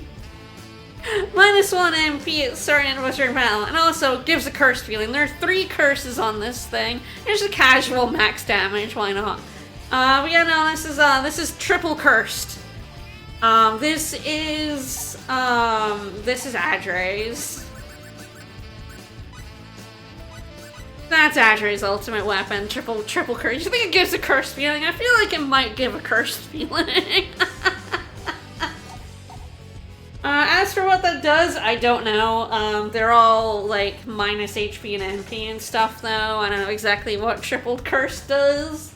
My minus 1 MP at starting and during battle, and also gives a cursed feeling. There are 3 curses on this thing. Here's a casual max damage, why not? But yeah, no, this is triple cursed. This is Adre's. That's Adre's ultimate weapon, triple curse. You think it gives a cursed feeling? I feel like it might give a cursed feeling. As for what that does, I don't know. They're all like minus HP and MP and stuff though. I don't know exactly what triple curse does.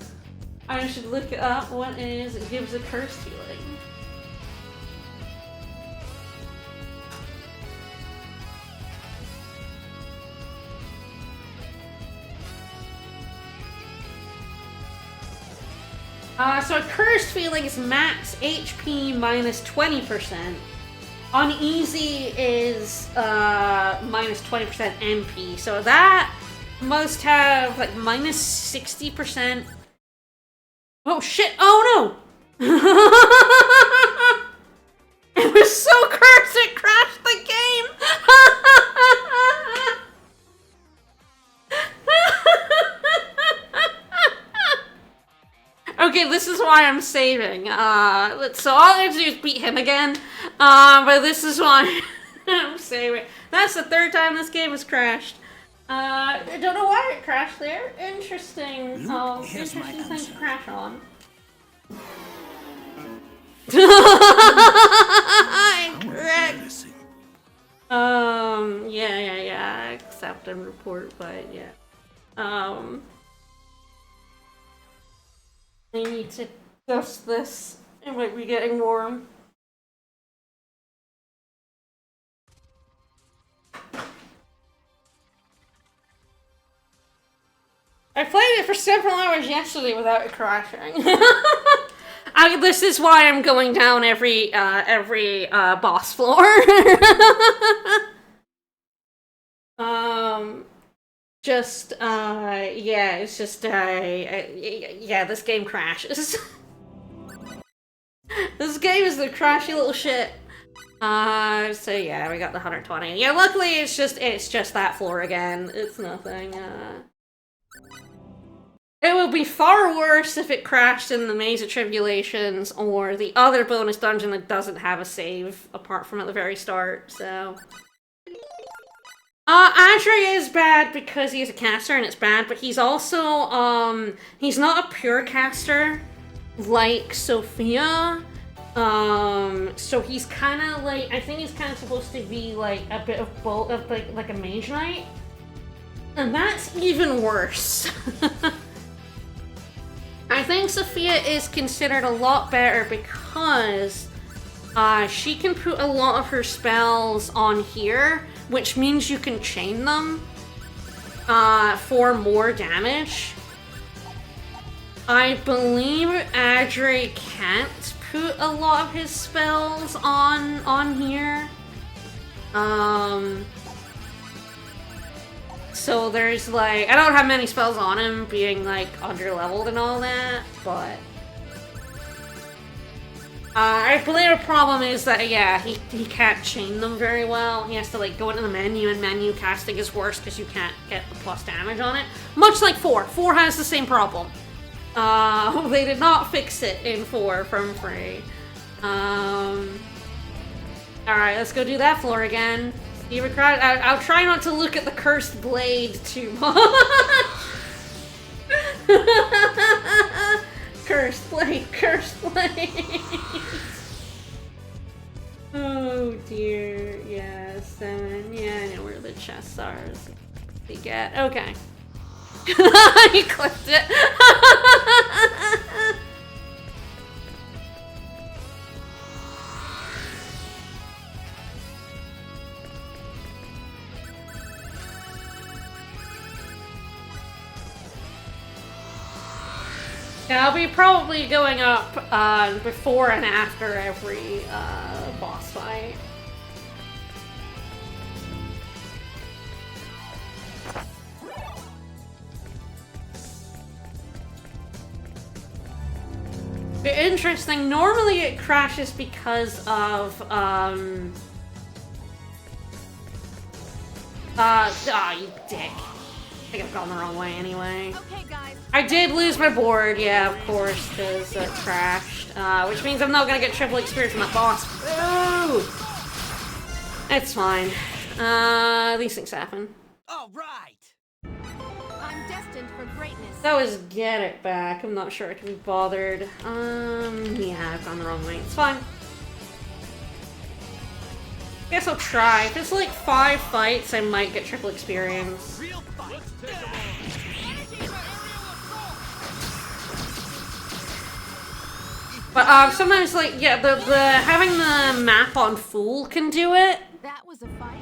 I should look it up. What is it gives a cursed feeling? So a cursed feeling is max HP minus 20%. On easy is minus 20% MP. So that must have like minus 60%. Oh shit! Oh no! It was so cursed it crashed the game! Okay, this is why I'm saving. So all I have to do is beat him again. But this is why I'm saving. That's the 3rd time this game has crashed. I don't know why it crashed there. Interesting. Interesting thing to crash on. Correct. Yeah. Accept and report, but yeah. I need to adjust this. It might be getting warm. I played it for several hours yesterday without it crashing. This is why I'm going down every boss floor. Yeah, it's just, yeah, this game crashes. This game is the crashy little shit. So yeah, we got the 120. Yeah, luckily it's just that floor again. It's nothing, It would be far worse if it crashed in the Maze of Tribulations or the other bonus dungeon that doesn't have a save apart from at the very start, so... Andre is bad because he's a caster and it's bad, but he's also, he's not a pure caster like Sophia. So he's kinda like, I think he's kinda supposed to be like a bit of both, of like a mage knight. And that's even worse. I think Sophia is considered a lot better because she can put a lot of her spells on here, which means you can chain them for more damage. I believe Adre can't put a lot of his spells on here. So there's like, I don't have many spells on him being like under-leveled and all that, but I believe the problem is that, yeah, he can't chain them very well. He has to like go into the menu, and menu casting is worse because you can't get the plus damage on it. Much like 4. 4 has the same problem. They did not fix it in 4 from free. Alright, let's go do that floor again. I'll try not to look at the cursed blade too much. Cursed blade, cursed blade. Oh dear, yeah, 7. Yeah, I know where the chests are. We get okay. He clicked it. Yeah, I'll be probably going up before and after every boss fight. Interesting. Normally it crashes because of You dick. I think I've gone the wrong way anyway. Okay, guys. I did lose my board, yeah, of course, because it crashed. Which means I'm not gonna get triple experience from that boss. Ooh! It's fine. These things happen. All right. I'm destined for greatness. That was get it back. I'm not sure I can be bothered. Yeah, I've gone the wrong way. It's fine. Guess I'll try. If it's like 5 fights, I might get triple experience. Real fight. Let's take 'em on. Energy for aerial assault. But sometimes like yeah, the having the map on full can do it. That was a fight.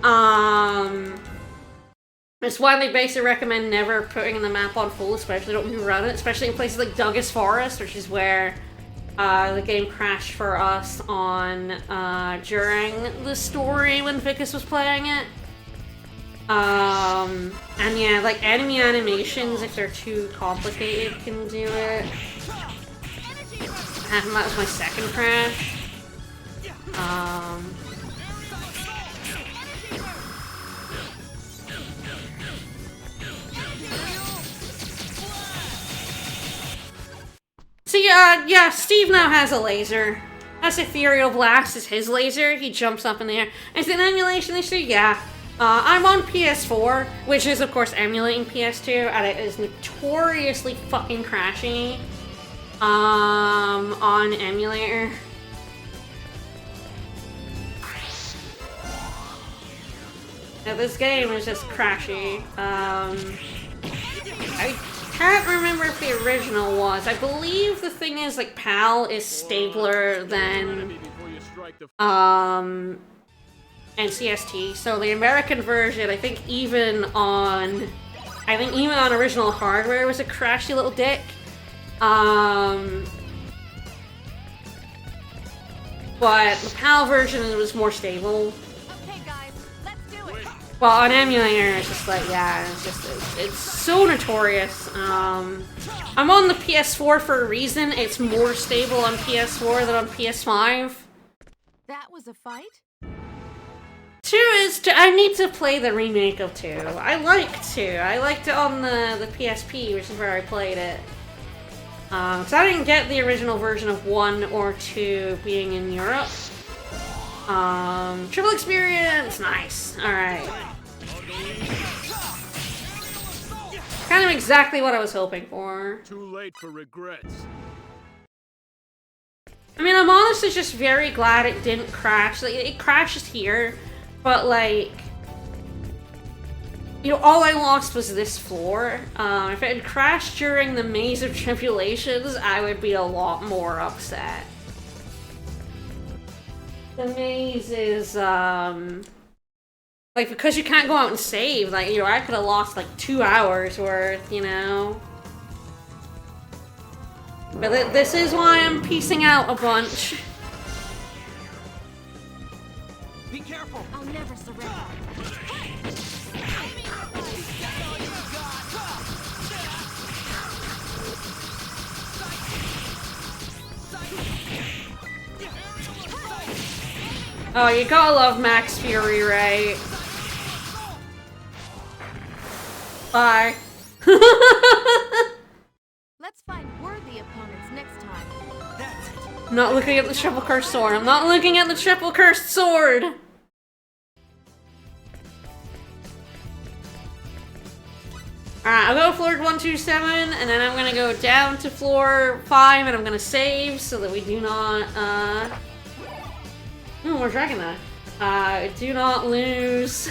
It's why they basically recommend never putting the map on full, especially don't rerun it, especially in places like Douglas Forest, which is where the game crashed for us on during the story when Vicus was playing it. And yeah, like enemy animations, if they're too complicated, can do it. That was my second crash. So yeah, Steve now has a laser. That's Ethereal Blast is his laser. He jumps up in the air. Is it an emulation issue? Yeah. I'm on PS4, which is of course emulating PS2, and it is notoriously fucking crashy. On emulator. Now this game is just crashy. I can't remember if the original was. I believe the thing is, like, PAL is stabler than, NCST. So the American version, I think even on original hardware was a crashy little dick. But the PAL version was more stable. Okay, guys, let's do it. Well, on emulator, it's just like, yeah, it's so notorious. I'm on the PS4 for a reason. It's more stable on PS4 than on PS5. That was a fight? 2 is, I need to play the remake of 2. I like 2. I liked it on the PSP, which is where I played it. So I didn't get the original version of 1 or 2 being in Europe. Triple experience! Nice. Alright. Kind of exactly what I was hoping for. Too late for regrets. I mean, I'm honestly just very glad it didn't crash. Like, it crashed here, but like, you know, all I lost was this floor. If it had crashed during the Maze of Tribulations, I would be a lot more upset. The maze is, like, because you can't go out and save, like, you know, I could have lost, like, 2 hours worth, you know? But this is why I'm piecing out a bunch. Be careful. I'll never surrender. Oh, you gotta love Max Fury, right? Bye. Let's find worthy opponents next time. That's it. I'm not looking at the triple cursed sword. I'm not looking at the triple cursed sword! Alright, I'll go floor 127, and then I'm gonna go down to floor 5, and I'm gonna save so that we do not, more Dragonite. Do not lose.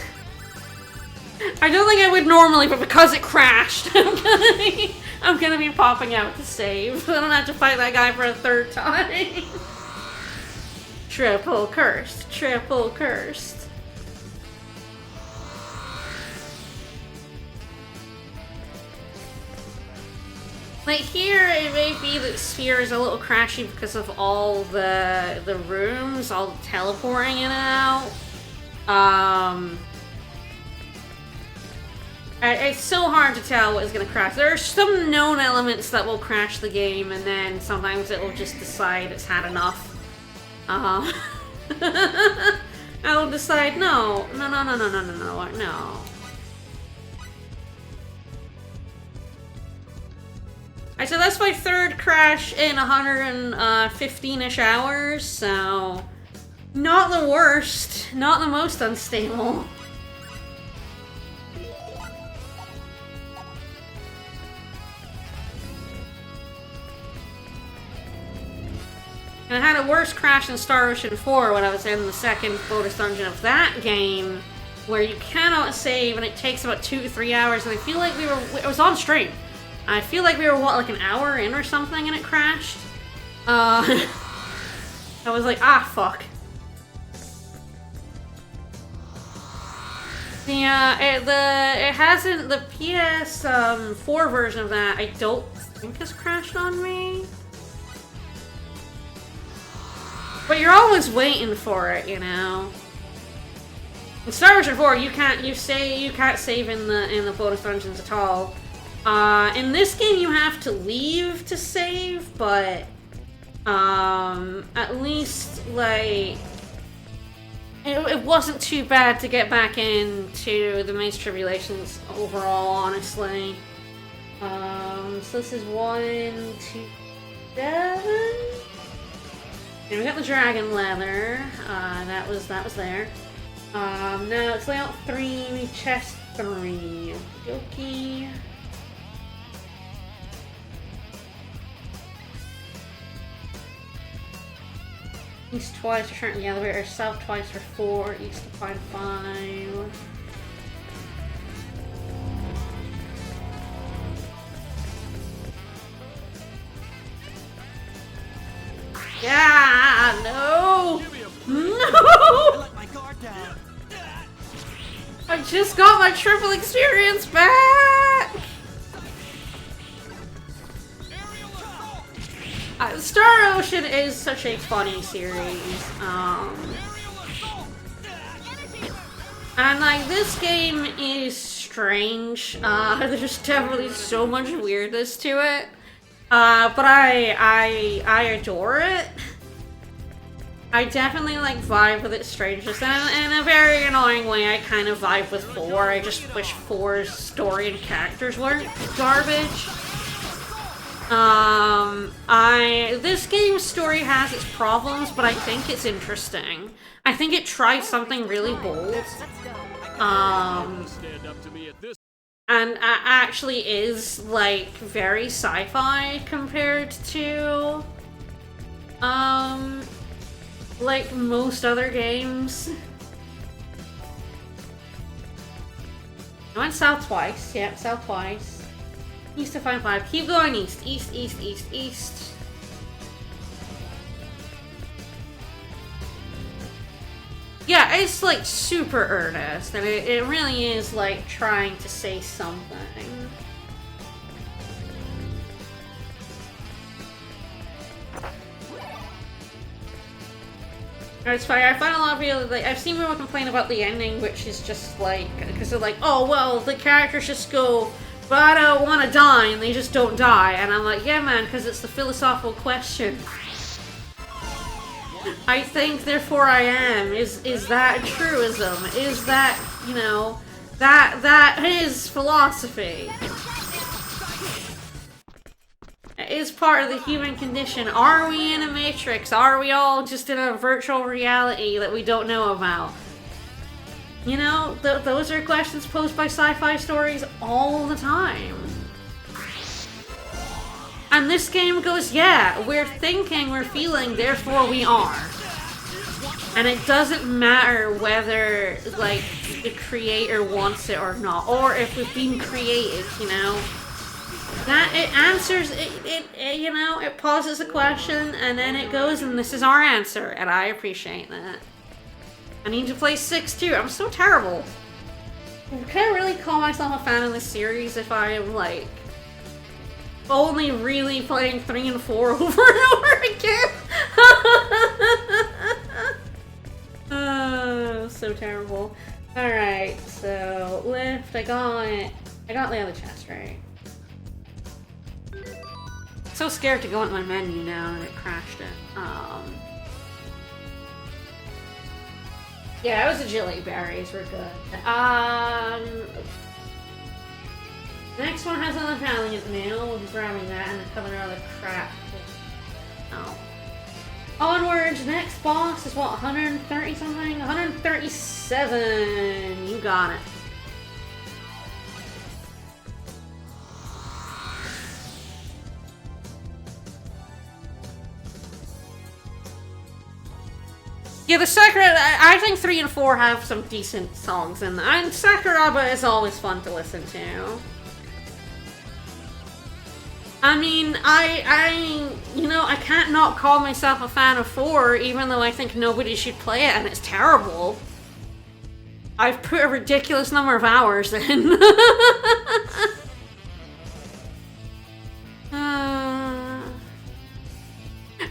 I don't think I would normally, but because it crashed, I'm gonna be popping out to save. I don't have to fight that guy for a 3rd time. Triple cursed. Triple cursed. Like here, it may be that Sphere is a little crashy because of all the rooms, all teleporting in and out. It's so hard to tell what is going to crash. There are some known elements that will crash the game, and then sometimes it will just decide it's had enough. I'll decide, no. I said that's my third crash in 115-ish hours, so not the worst, not the most unstable. And I had a worse crash in Star Ocean 4 when I was in the second bonus dungeon of that game, where you cannot save and it takes about 2 to 3 hours, and I feel like it was on stream. I feel like we were, what, like an hour in or something and it crashed? I was like, ah, fuck. It hasn't, the PS4 version of that, I don't think has crashed on me. But you're always waiting for it, you know. In Star Ocean 4, you can't save in the bonus dungeons at all. In this game, you have to leave to save, but at least like it wasn't too bad to get back into the Maze Tribulations overall, honestly. So this is 1, 2, 7. And we got the dragon leather. That was there. Now it's layout 3, chest 3. Okie. East twice, return to the elevator. South twice for 4. East to find 5. Yeah, no! No! Let my guard down. I just got my triple experience back! Star Ocean is such a funny series. And like, this game is strange. There's definitely so much weirdness to it. But I adore it. I definitely like vibe with its strangeness, and in a very annoying way, I kind of vibe with 4. I just wish 4's story and characters weren't garbage. This game's story has its problems, but I think it's interesting. I think it tries something really bold. Stand up to me at this. And actually is, like, very sci-fi compared to, like, most other games. I went south twice. Yep, south twice. East to find 5. Keep going east. East, east, east, east. Yeah, it's like super earnest, and it really is like trying to say something. It's funny, I find a lot of people, like, I've seen people complain about the ending, which is just like, because they're like, oh, well, the characters just go, but I don't want to die, and they just don't die. And I'm like, yeah, man, because it's the philosophical question. I think, therefore I am. Is that a truism? Is that, you know, that is philosophy? It is part of the human condition. Are we in a matrix? Are we all just in a virtual reality that we don't know about? You know, those are questions posed by sci-fi stories all the time. And this game goes, yeah, we're thinking, we're feeling, therefore we are. And it doesn't matter whether, like, the creator wants it or not, or if we've been created, you know. That, it answers, you know, it pauses the question, and then it goes, and this is our answer, and I appreciate that. I need to play 6 too. I'm so terrible. Can I really call myself a fan of this series if I am, like, only really playing 3 and 4 over and over again? Oh, so terrible. Alright, so lift, I got the other chest, right? So scared to go into my menu now and it crashed it. Yeah, it was agility berries were good. Next one has an Italian nail. We'll be grabbing that and a couple other crap. Oh. Onwards, next boss is what, 130 something? 137! You got it. Yeah, the Sakura, I think 3 and 4 have some decent songs in them. And Sakuraba is always fun to listen to. I mean, you know, I can't not call myself a fan of 4, even though I think nobody should play it and it's terrible. I've put a ridiculous number of hours in.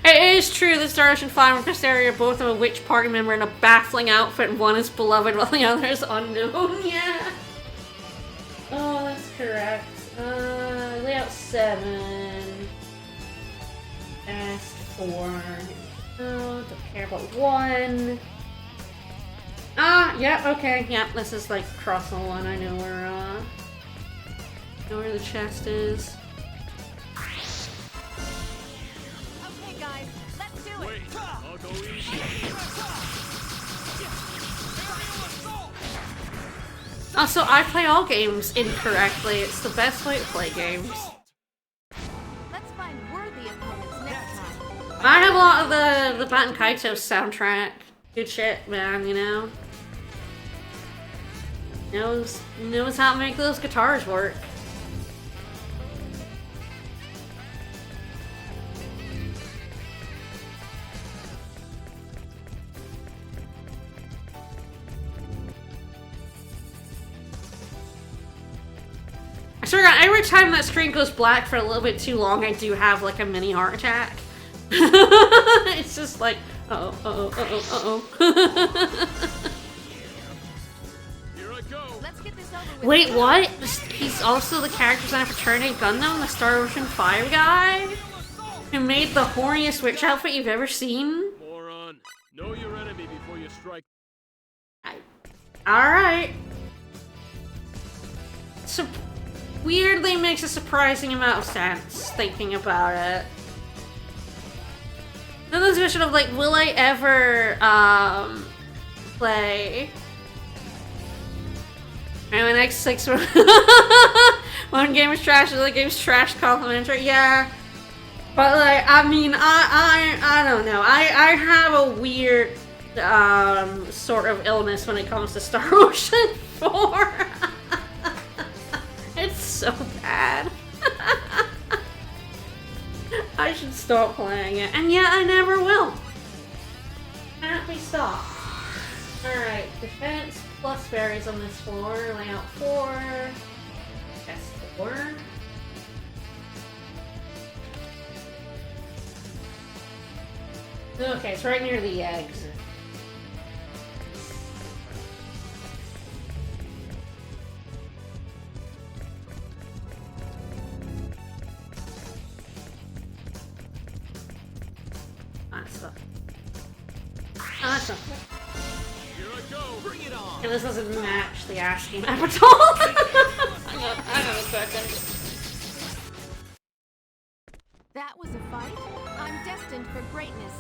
It is true that Star Ocean 5 and Mysteria both have a witch party member in a baffling outfit and one is beloved while the other is unknown. Yeah. Oh, that's correct. Layout 7. Fast 4. Oh, don't care about 1. Ah, yeah, okay. Yeah, this is like cross on 1. I know where the chest is. Okay, guys, let's do it. Wait, I'll go easy. Also, I play all games incorrectly. It's the best way to play games. Let's find worthy opponents next time. I have a lot of the Baten Kaito soundtrack. Good shit, man, you know? Knows how to make those guitars work. I swear to God, every time that screen goes black for a little bit too long, I do have like a mini heart attack. It's just like, uh-oh. Here I go. Let's get this over with. Wait, what? He's also the character designer for Turning Gundam, the Star Ocean 5 guy? Who made the horniest witch outfit you've ever seen? Moron. Know your enemy before you strike. Alright. So, weirdly makes a surprising amount of sense, thinking about it. Then there's a question of, like, will I ever, play... And my next 6 one game is trash, the other game's trash complimentary. Yeah. But, like, I mean, I don't know. I have a weird, sort of illness when it comes to Star Ocean 4. It's so bad. I should stop playing it. And yet I never will. Can't be stopped. Alright, defense plus berries on this floor. Layout 4. Chest 4. Okay, it's right near the eggs. Awesome. Here I go. Bring it on. And this doesn't match the ASCII map at all. Hang on a second. That was a fight. I'm destined for greatness.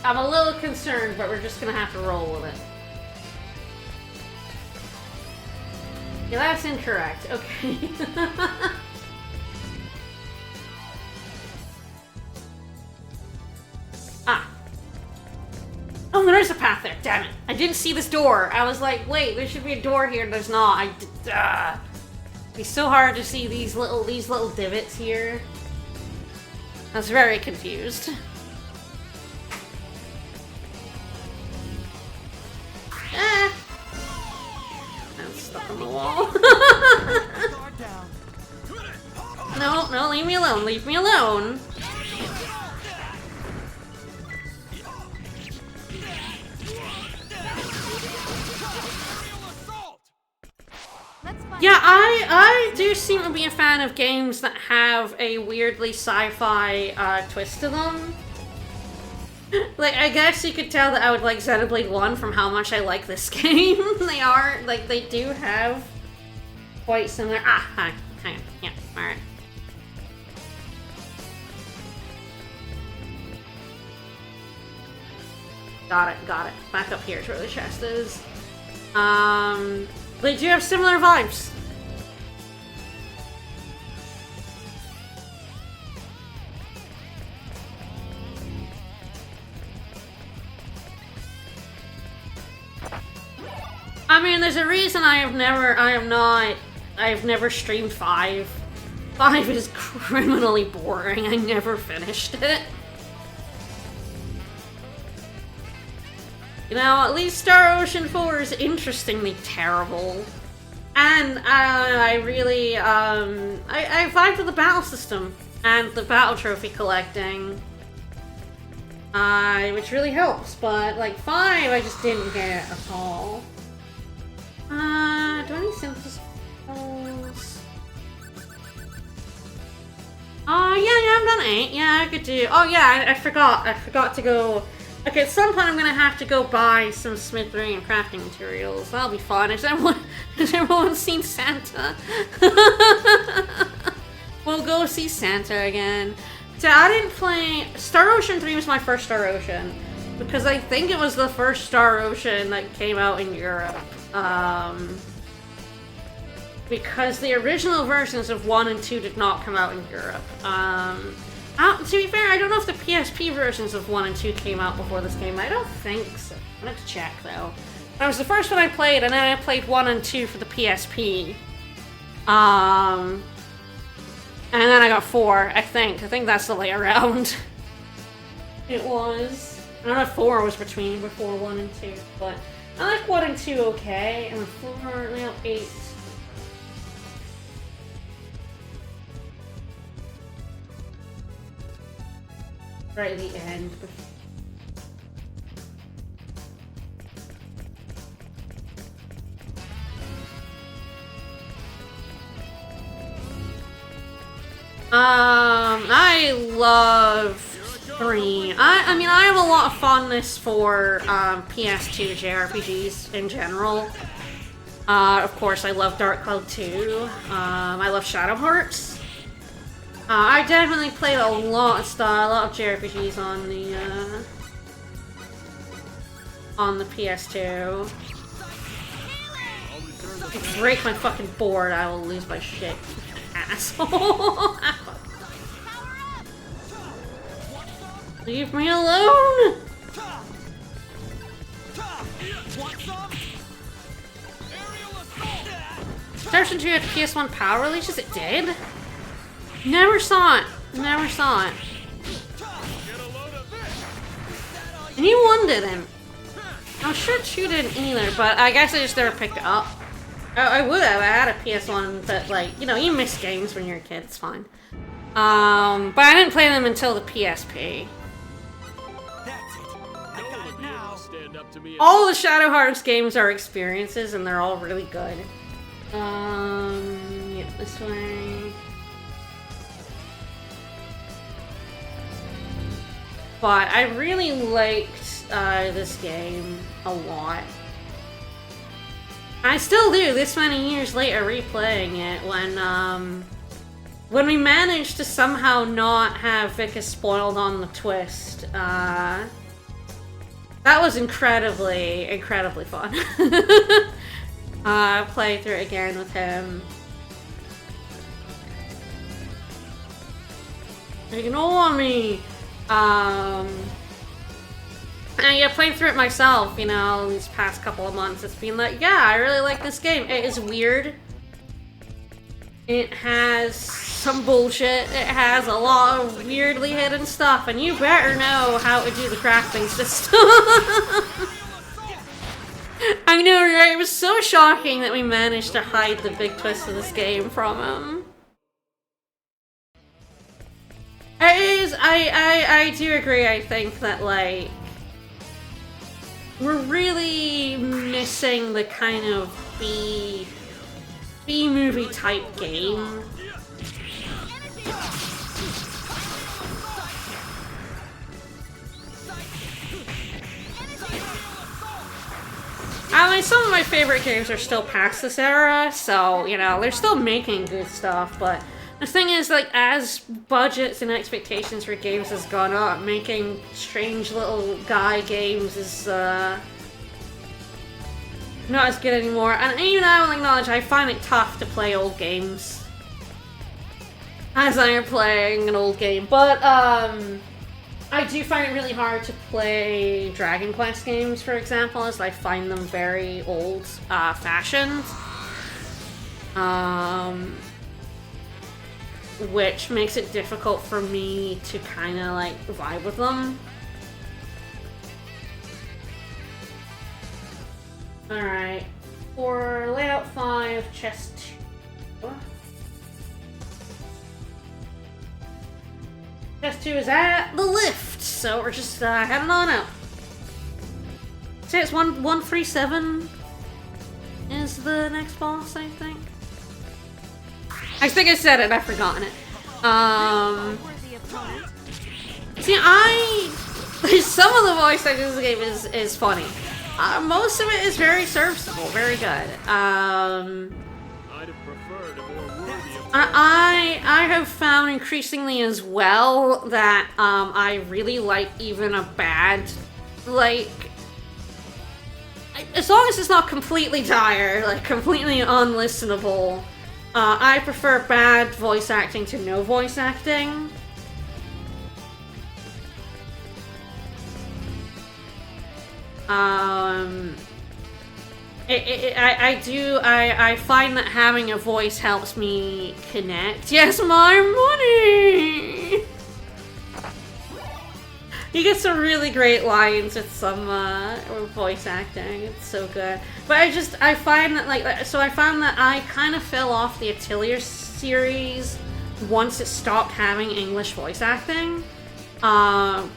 I'm a little concerned, but we're just gonna have to roll with it. Yeah, that's incorrect. Okay. Ah. Oh, there is a path there. Damn it. I didn't see this door. I was like, wait, there should be a door here. There's not. It's so hard to see these little divots here. I was very confused. Ah. I'm stuck on the wall. No, leave me alone. Leave me alone. Let's find Yeah, I do seem to be a fan of games that have a weirdly sci-fi twist to them. Like, I guess you could tell that I would like Xenoblade 1 from how much I like this game. They do have quite similar. Ah, hi. Hang on. Yeah, alright. Got it. Back up here is where the chest is. They do have similar vibes. I mean, there's a reason I've never streamed 5. 5 is criminally boring. I never finished it. You know, at least Star Ocean 4 is interestingly terrible. And I really, I vibed with the battle system and the battle trophy collecting. Which really helps, but like 5 I just didn't get at all. Do I need synthesis spells? Oh yeah, I've done 8. Yeah, I could do. Oh yeah, I forgot to go. Okay, at some point I'm gonna have to go buy some smithery and crafting materials. That'll be fun. Has everyone seen Santa? We'll go see Santa again. So I didn't play... Star Ocean 3 was my first Star Ocean. Because I think it was the first Star Ocean that came out in Europe. Because the original versions of 1 and 2 did not come out in Europe. To be fair, I don't know if the PSP versions of 1 and 2 came out before this game. I don't think so. I'm gonna have to check, though. That was the first one I played, and then I played 1 and 2 for the PSP. And then I got 4, I think. I think that's the way around. It was. I don't know if 4 was before 1 and 2, but I like 1 and 2 okay, and 4, now 8. Right at the end. I love 3. I mean, I have a lot of fondness for PS2 JRPGs in general. Of course, I love Dark Cloud 2. I love Shadow Hearts. I definitely played a lot of JRPGs on the PS2. If you break my fucking board, I will lose my shit. Asshole. Leave me alone! Star Ocean 2 had PS1 power releases? It did? Never saw it. Never saw it. And you 1 didn't. I'm sure 2 didn't either, but I guess I just never picked it up. I would have. I had a PS1, but like, you know, you miss games when you're a kid, it's fine. But I didn't play them until the PSP. All the Shadow Hearts games are experiences, and they're all really good. Yeah, this way. But I really liked this game a lot. I still do, this many years later, replaying it when we managed to somehow not have Vicus spoiled on the twist. That was incredibly fun. Play through it again with him. Ignore me! And yeah, playing through it myself, you know, these past couple of months, it's been like, yeah, I really like this game. It is weird. It has some bullshit. It has a lot of weirdly hidden stuff, and you better know how to do the crafting system. I know, right? It was so shocking that we managed to hide the big twist of this game from him. It is, I do agree, I think that, like, we're really missing the kind of B-movie type game. I mean, some of my favorite games are still past this era, so, you know, they're still making good stuff, but the thing is, like, as budgets and expectations for games has gone up, making strange little guy games is, not as good anymore, and even I will acknowledge I find it tough to play old games as I am playing an old game, but, I do find it really hard to play Dragon Quest games, for example, as I find them very old-fashioned. Which makes it difficult for me to kind of, like, vibe with them. Alright. For layout 5, chest 2. Chest 2 is at the lift, so we're just heading on out. Say it's 137 is the next boss, I think. I think I said it, I've forgotten it. See, some of the voice acting in this game is funny. Most of it is very serviceable, very good. I'd have preferred a more worthy of I have found increasingly as well that I really like even a bad, like, as long as it's not completely dire, like completely unlistenable, I prefer bad voice acting to no voice acting. I find that having a voice helps me connect. Yes, my money! You get some really great lines with some voice acting. It's so good. But I find that, like, so I found that I kind of fell off the Atelier series once it stopped having English voice acting.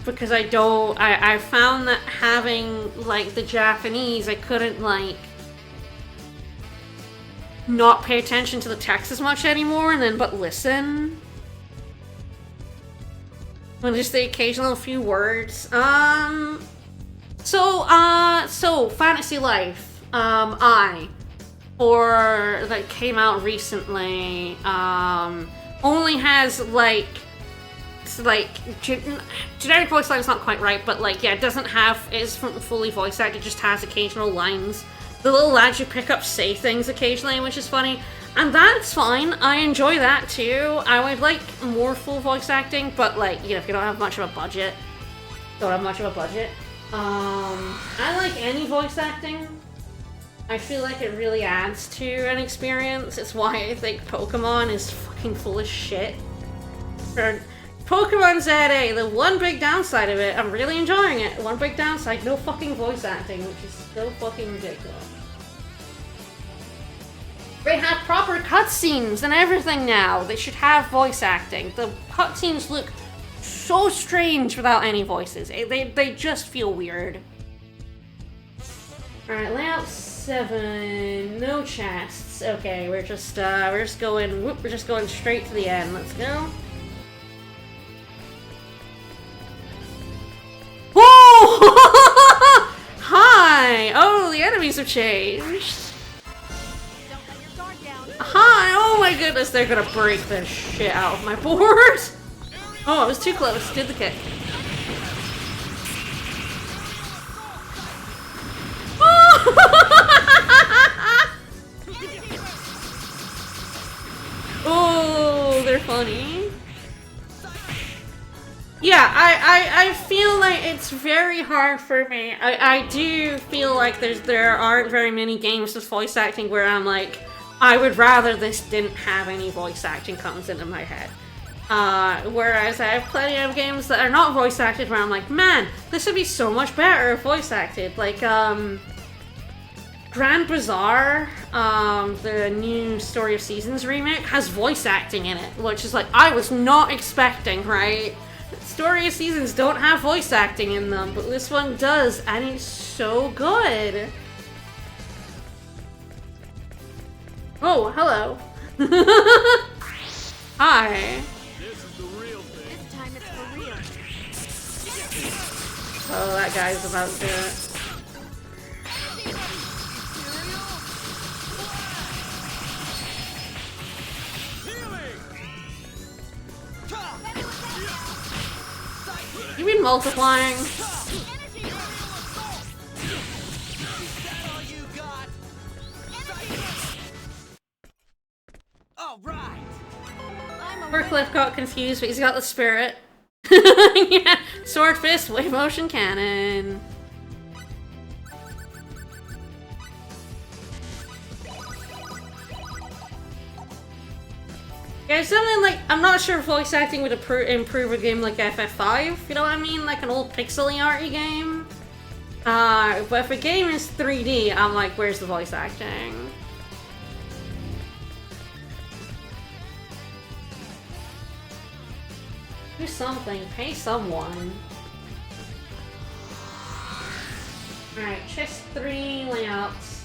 Because I found that having, like, the Japanese, I couldn't, like, not pay attention to the text as much anymore, and then but listen. And just the occasional few words. So Fantasy Life, that came out recently, only has, like, generic voice line is not quite right, but, like, yeah, it doesn't have, it's fully voice acted, it just has occasional lines. The little lads you pick up say things occasionally, which is funny, and that's fine. I enjoy that too. I would like more full voice acting, but, like, you know, if you don't have much of a budget, I like any voice acting. I feel like it really adds to an experience. It's why I think Pokemon is fucking full of shit. Or Pokemon ZA, the one big downside of it, I'm really enjoying it. One big downside, no fucking voice acting, which is so fucking ridiculous. They have proper cutscenes and everything now. They should have voice acting. The cutscenes look so strange without any voices. They just feel weird. Alright, layout 7. No chests. Okay, we're just going straight to the end. Let's go. Whoa! Hi! Oh, the enemies have changed. Hi! Oh my goodness, they're gonna break the shit out of my board! Oh, I was too close. Did the kick. Oh, they're funny. Yeah, I feel like it's very hard for me. I do feel like there aren't very many games with voice acting where I'm like, I would rather this didn't have any voice acting comes into my head. Whereas I have plenty of games that are not voice acted where I'm like, man, this would be so much better if voice acted. Like, Grand Bazaar, the new Story of Seasons remake, has voice acting in it, which is like, I was not expecting, right? Story of Seasons don't have voice acting in them, but this one does, and it's so good. Oh, hello. Hi. This is the real thing. This time it's for real. Oh, that guy's about to do it. You mean multiplying? All right. I'm Cliff got confused, but he's got the spirit. Yeah, sword fist, wave motion cannon. Yeah, something like, I'm not sure if voice acting would improve a game like FF5, you know what I mean? Like an old pixely arty game. But if a game is 3D, I'm like, where's the voice acting? Do something, pay someone. Alright, chest 3 layouts.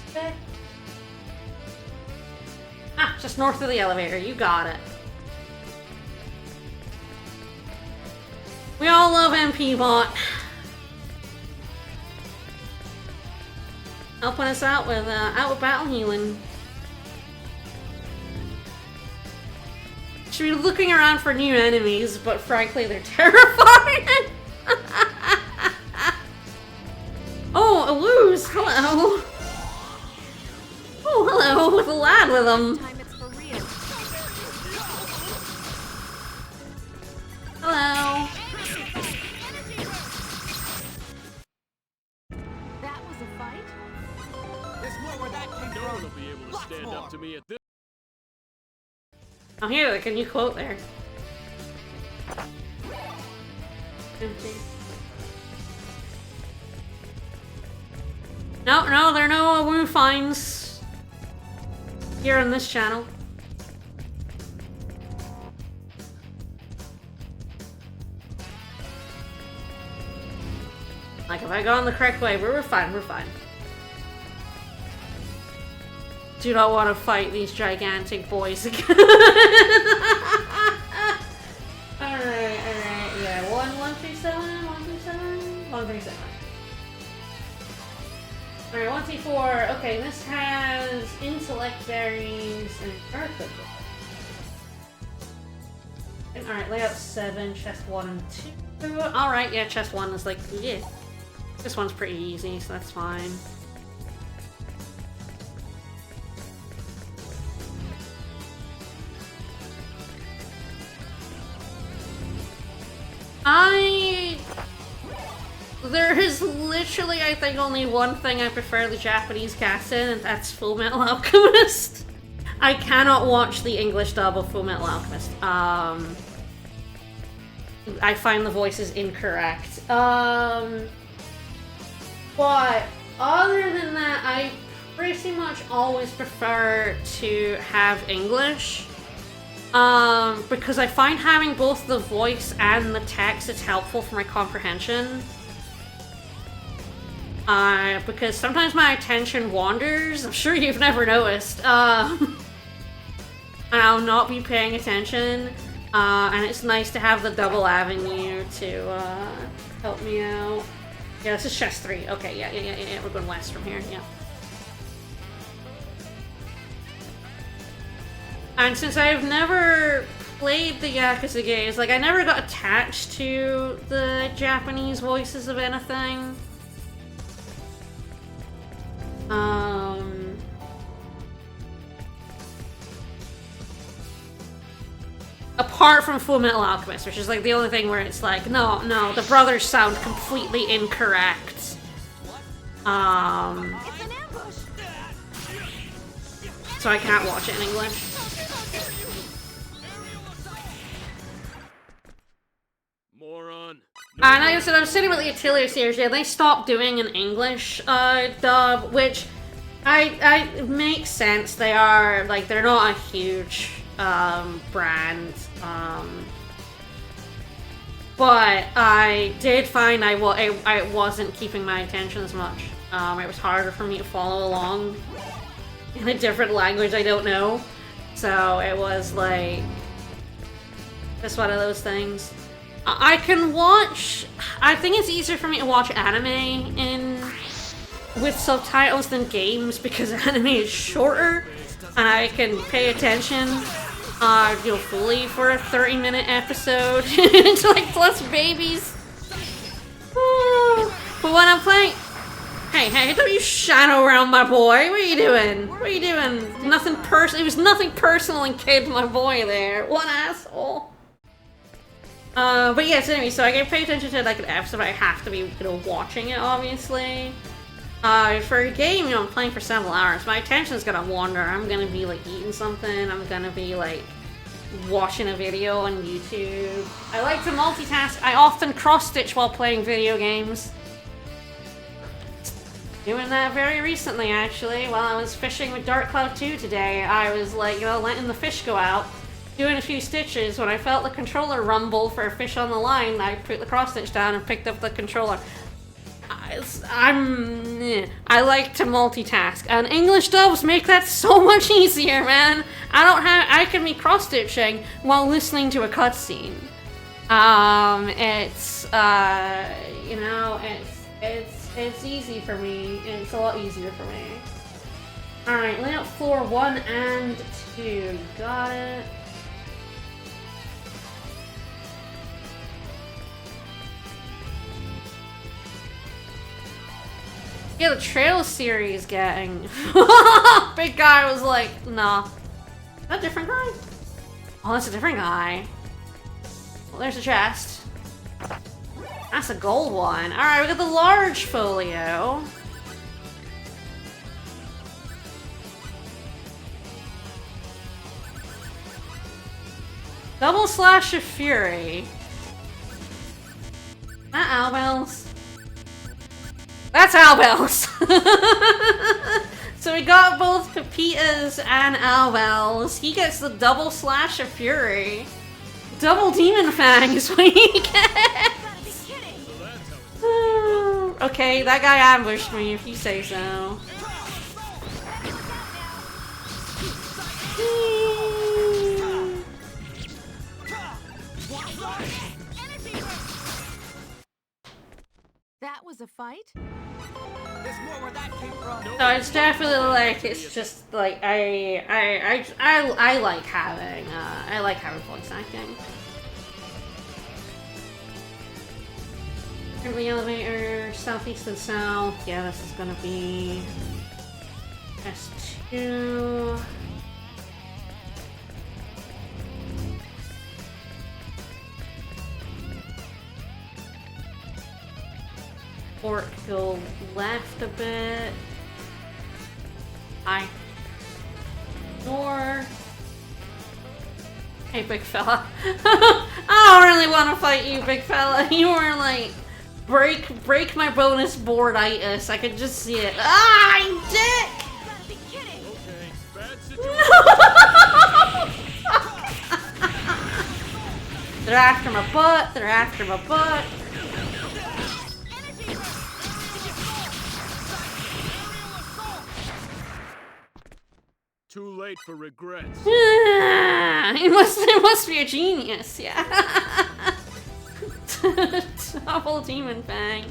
Ah, just north of the elevator, you got it. We all love MP Bot. Helping us out with battle healing. Should be looking around for new enemies, but frankly, they're terrifying. Oh, a Luz! Hello! Oh, hello, with a lad with him. time it's for real. Hello. That was a fight? There's more where that came No from. one will be able to Lots stand more. up to me at this. Oh, here, like a new quote there. Empty. No, there are no woo finds here on this channel. Like, if I go on the correct way, we're fine, we're fine. Do not want to fight these gigantic boys again. Alright, yeah. 137, 137, 137. Alright, 134. Okay, this has intellect berries and earth. Alright, layout 7, chest 1 and 2. Alright, yeah, chest 1 is like, yeah. This one's pretty easy, so that's fine. There is literally, I think, only one thing I prefer the Japanese cast in, and that's Full Metal Alchemist. I cannot watch the English dub of Full Metal Alchemist. I find the voices incorrect. But other than that, I pretty much always prefer to have English. Because I find having both the voice and the text is helpful for my comprehension. Because sometimes my attention wanders. I'm sure you've never noticed. And I'll not be paying attention. And it's nice to have the double avenue to help me out. Yeah, this is chest 3. Okay, yeah. We're going west from here, yeah. And since I've never played the Yakuza games, like, I never got attached to the Japanese voices of anything. Apart from Full Metal Alchemist, which is like the only thing where it's like, no, the brothers sound completely incorrect. It's an ambush! So I can't watch it in English. Moron. And like I said, I was sitting with the Atelier series, yeah, they stopped doing an English dub, which I makes sense. They are, like, they're not a huge brand. But I did find I wasn't keeping my attention as much. It was harder for me to follow along. in a different language I don't know. So it was like just one of those things. I can watch. I think it's easier for me to watch anime with subtitles than games because anime is shorter and I can pay attention, fully for a 30-minute episode. It's like plus babies. But when I'm playing, hey, don't you shadow around my boy. What are you doing? What are you doing? Nothing personal. It was nothing personal and kid my boy there. What an asshole. But yes, anyway, so I can pay attention to like an episode, but I have to be, watching it, obviously. For a game, I'm playing for several hours, my attention's gonna wander. I'm gonna be like eating something, I'm gonna be like watching a video on YouTube. I like to multitask. I often cross-stitch while playing video games. Doing that very recently, actually, while I was fishing with Dark Cloud 2 today. I was like, letting the fish go out, doing a few stitches. When I felt the controller rumble for a fish on the line, I put the cross-stitch down and picked up the controller. I like to multitask, and English dubs make that so much easier, man. I can be cross-stitching while listening to a cutscene. It's easy for me. It's a lot easier for me. Alright, layout floor 1 and 2. Got it. Yeah, the Trail series gang. Big guy was like, nah. Is that a different guy? Oh, that's a different guy. Well, there's a chest. That's a gold one. Alright, we got the large folio. Double slash of fury. That Owlbells. That's Owlbells! So we got both Pepitas and Owlbells. He gets the double slash of fury. Double demon fang is what he gets! Okay, that guy ambushed me if you say so. That was a fight? There's more where that came from. So it's definitely like, it's just like I like having voice acting. Currently elevator, southeast and south. Yeah, this is gonna be S2. Fork, go left a bit. Hi. North. Hey, big fella. I don't really want to fight you, big fella. You were like, break my bonus boarditis. I could just see it. Ah, you dick! Okay, bad situation. They're after my butt. They're after my butt. Too late for regrets. It must be a genius, yeah. Double demon fang.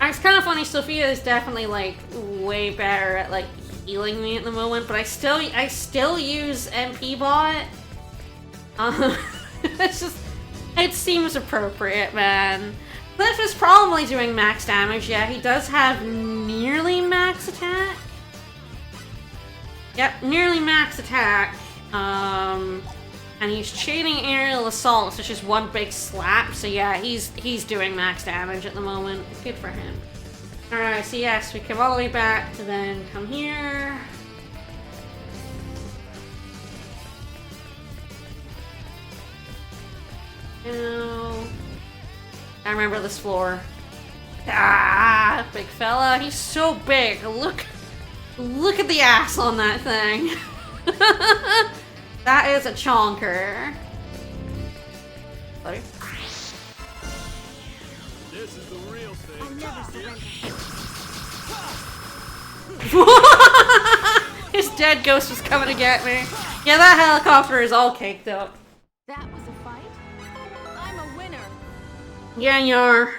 It's kind of funny. Sophia is definitely like way better at like healing me at the moment, but I still use MP bot. It's just, it seems appropriate, man. Cliff is probably doing max damage. Yeah, he does have nearly max attack. Yep, nearly max attack. And he's chaining aerial assault, which is one big slap. So yeah, he's doing max damage at the moment. Good for him. Alright, so yes, we come all the way back to then come here. Now, I remember this floor. Ah, big fella, he's so big. Look at the ass on that thing. That is a chonker. Buddy. This is the real thing. I'll never surrender. His dead ghost was coming to get me. Yeah, that helicopter is all caked up. That was a fight? I'm a winner. Yeah, you are.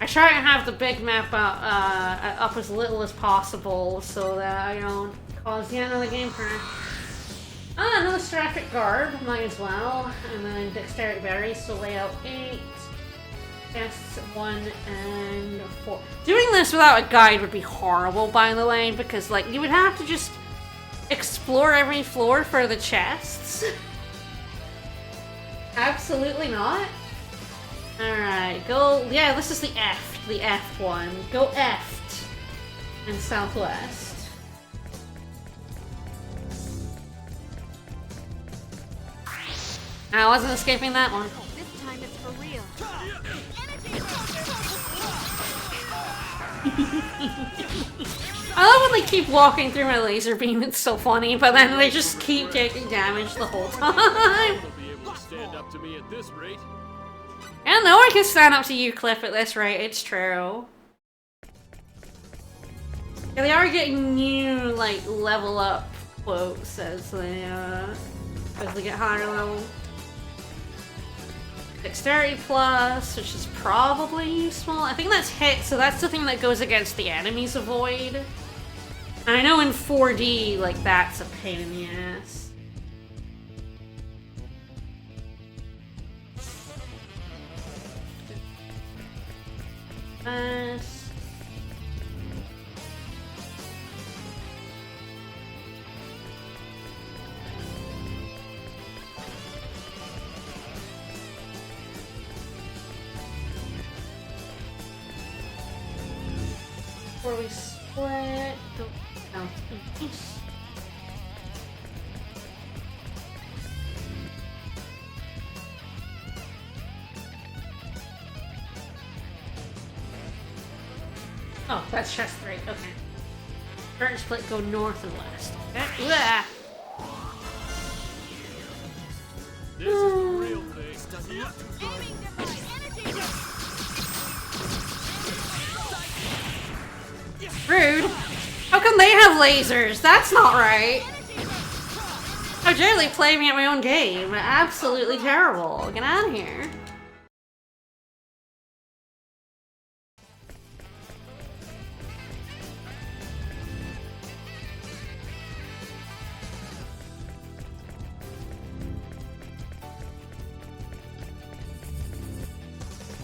I try to have the big map up as little as possible so that I don't cause the end of the game crash. Ah, another Seraphic Garb, might as well. And then Dexterity Berries, so layout 8. Tests 1 and 4. Doing this without a guide would be horrible, by the way, because, like, you would have to just explore every floor for the chests. Absolutely not. Alright, go... Yeah, this is the F one. Go F in Southwest. I wasn't escaping that one. This time it's for real. I love when they keep walking through my laser beam, it's so funny, but then they just keep taking damage the whole time. You'll be able to stand up to me at this rate. And no one can stand up to you, Cliff, at this rate, it's true. Yeah, they are getting new, like, level up quotes as they get higher level. Dexterity plus, which is probably useful. I think that's hit, so that's the thing that goes against the enemies avoid. And I know in 4D, like, that's a pain in the ass. Before we split, go down to east. Oh, that's chest 3, okay. Turn split, go north and west. Okay. Blah. This is the real thing. Rude. How come they have lasers? That's not right. How dare they play me at my own game? Absolutely terrible. Get out of here.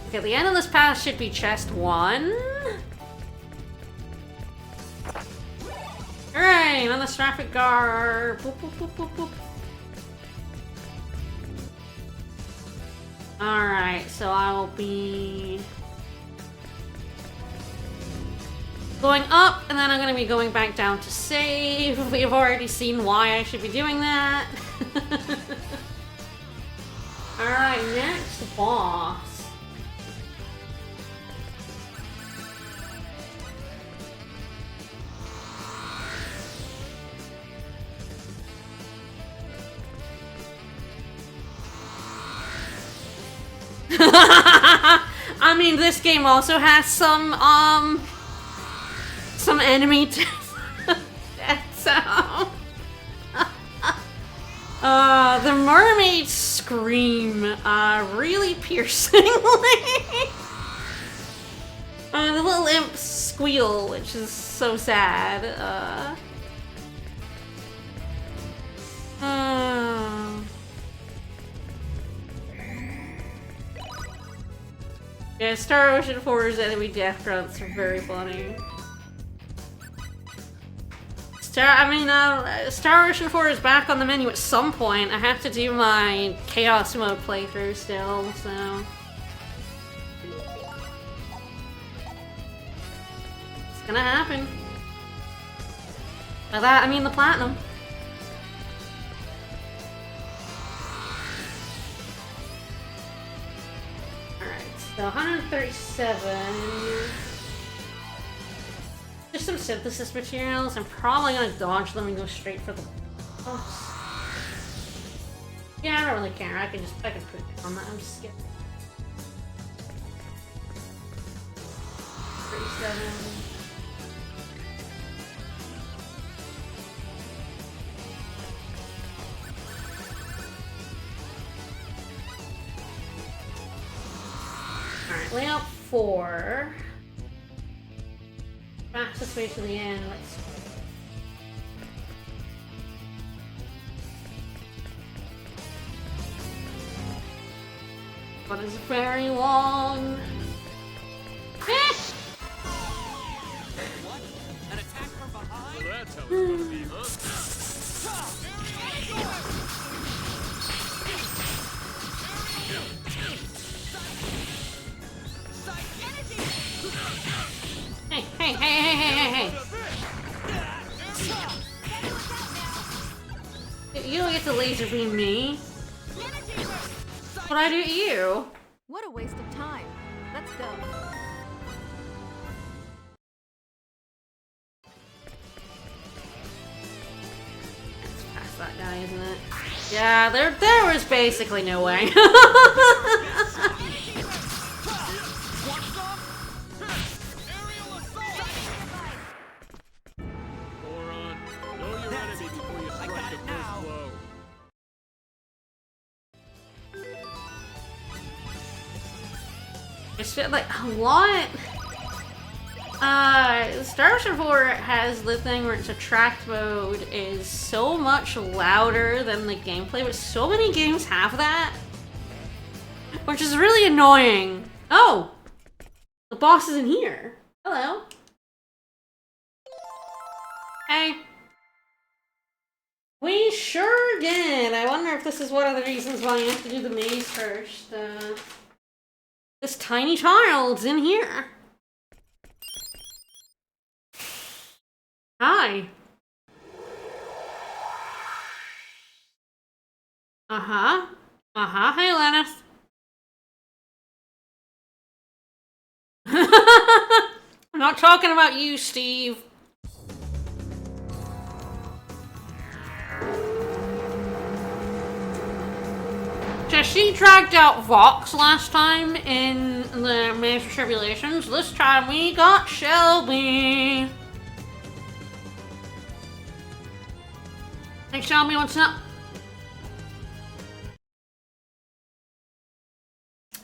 Okay, the end of this path should be chest 1. Alright, on the Seraphic Garb. Boop, boop, boop, boop, boop. Alright, so I will be going up, and then I'm going to be going back down to save. We've already seen why I should be doing that. Alright, next boss. I mean, this game also has some enemy death sound. The mermaids scream, really piercingly. The little imps squeal, which is so sad. Yeah, Star Ocean 4's enemy death grunts are very funny. Star Ocean 4 is back on the menu at some point. I have to do my Chaos Mode playthrough still, so... It's gonna happen. By that, I mean the Platinum. So 137. Just some synthesis materials. I'm probably gonna dodge them and go straight for the. Yeah, I don't really care. I can put it on that. I'm just skipping. 37. Alright, layout 4. Fastest way to the end. Let's. But it's very long. What? An attack from behind? So that's how it's gonna be, huh? Hey. You don't get to laser beam me. What I do to you? What a waste of time. Let's go. It's past that guy, isn't it? Yeah, there was basically no way. Moron, know your enemy before you strike the first blow. It's just like what? Star Wars 4 has the thing where its attract mode is so much louder than the gameplay, but so many games have that, which is really annoying. Oh, the boss is in here. Hello. Hey. We sure did. I wonder if this is one of the reasons why you have to do the maze first. This tiny child's in here. Hi. Hey, Lennis. I'm not talking about you, Steve. So she dragged out Vox last time in the Master Tribulations. This time we got Shelby. Hey Shelby, what's up?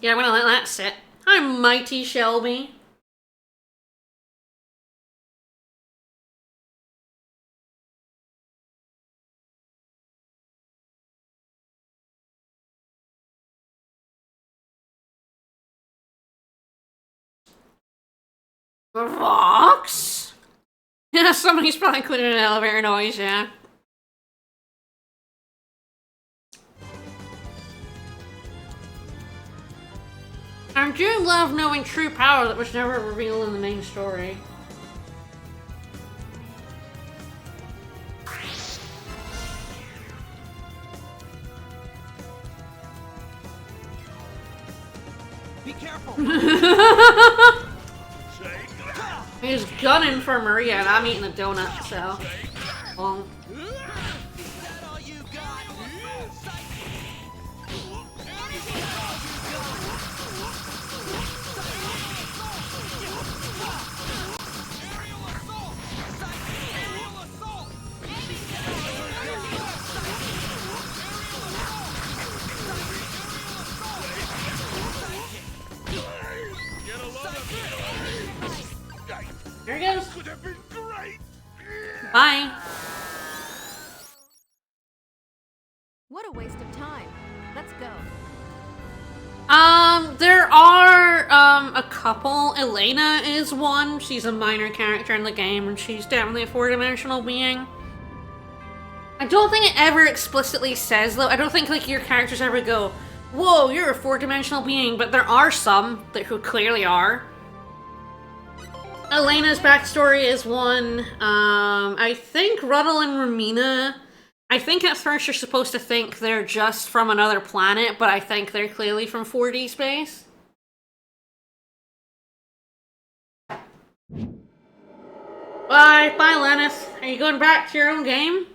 Yeah, I'm gonna let that sit. I'm mighty Shelby. Vox? Yeah, somebody's probably included an elevator noise, yeah. I do love knowing true power that was never revealed in the main story. Be careful. He's gunning for Maria, and I'm eating a donut, so. Well. Is that all you got? There he goes. Would have been great. Bye. What a waste of time. Let's go. There are, a couple. Elena is one. She's a minor character in the game, and she's definitely a four-dimensional being. I don't think it ever explicitly says, though. I don't think, like, your characters ever go, whoa, you're a four-dimensional being, but there are some who clearly are. Elena's backstory is one. I think Ruddle and Romina, I think at first you're supposed to think they're just from another planet, but I think they're clearly from 4D space. – Bye, bye, Lennis. Are you going back to your own game?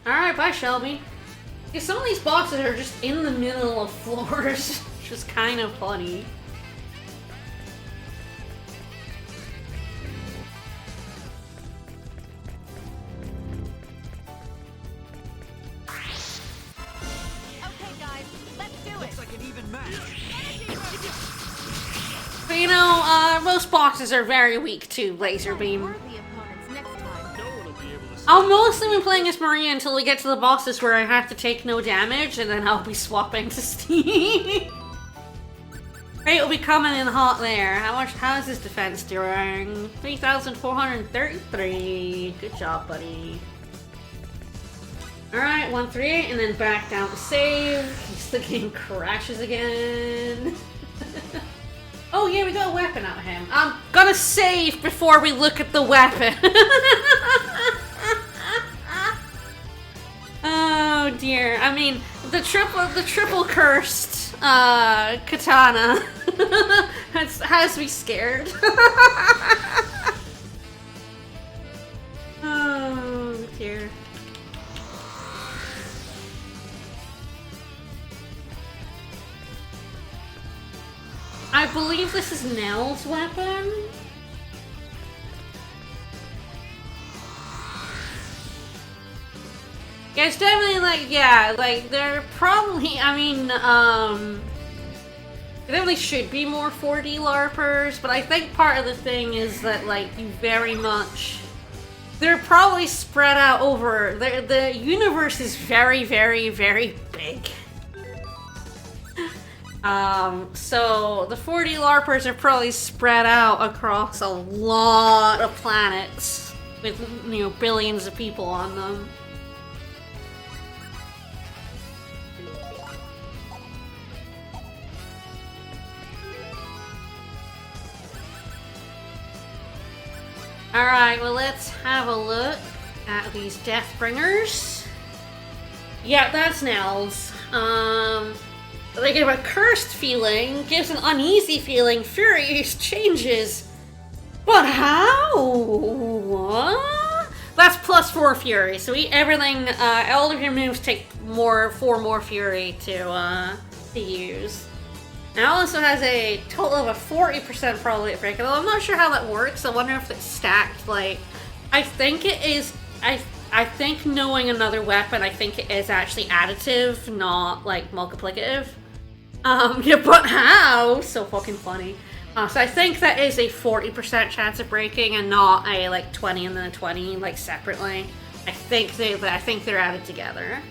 Alright, bye, Shelby. Yeah, some of these bosses are just in the middle of floors, which is kind of funny. Okay, guys, let's do it. Looks like an even match. But you know, most bosses are very weak to laser beam. Worthy opponents next time. No one will be able to see. I'll mostly be playing as Maria until we get to the bosses where I have to take no damage, and then I'll be swapping to Steve. Right, it'll be coming in hot there. How is his defense doing? 3,433. Good job, buddy. Alright, 138, and then back down to save. In case the game crashes again. Oh yeah, we got a weapon out of him. I'm gonna save before we look at the weapon. Oh dear. I mean, the triple cursed katana has me scared. Oh dear. I believe this is Nell's weapon. Yeah, it's definitely like, yeah, like they're probably, I mean, there definitely should be more 4D LARPers, but I think part of the thing is that like you very much, they're probably spread out over, the universe is very, very, very big. So the 4D LARPers are probably spread out across a lot of planets with, you know, billions of people on them. Alright, well let's have a look at these Deathbringers. Yeah, that's Nell's. They give a cursed feeling, gives an uneasy feeling, furious changes. But how? What? That's plus 4 fury, so everything, all of your moves take 4 more fury to use. And it also has a total of a 40% probability of break, although I'm not sure how that works. I wonder if it's stacked, like, I think it is, I think knowing another weapon, I think it is actually additive, not, like, multiplicative. Yeah, but how? So fucking funny. So I think that is a 40% chance of breaking and not a, like, 20 and then a 20, like, separately. I think they're added together.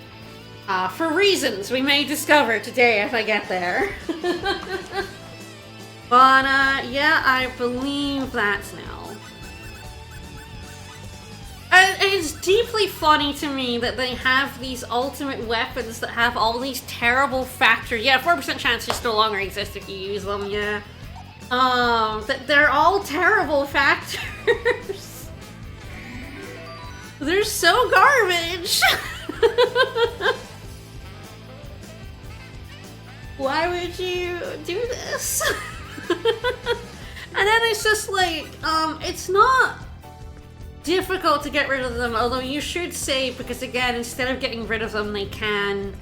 For reasons we may discover today if I get there. But, yeah, I believe that's now. It's deeply funny to me that they have these ultimate weapons that have all these terrible factors. Yeah, 4% chance just no longer exist if you use them, yeah. That they're all terrible factors. They're so garbage. Why would you do this? And then it's just like, it's not difficult to get rid of them, although you should save, because again, instead of getting rid of them, you can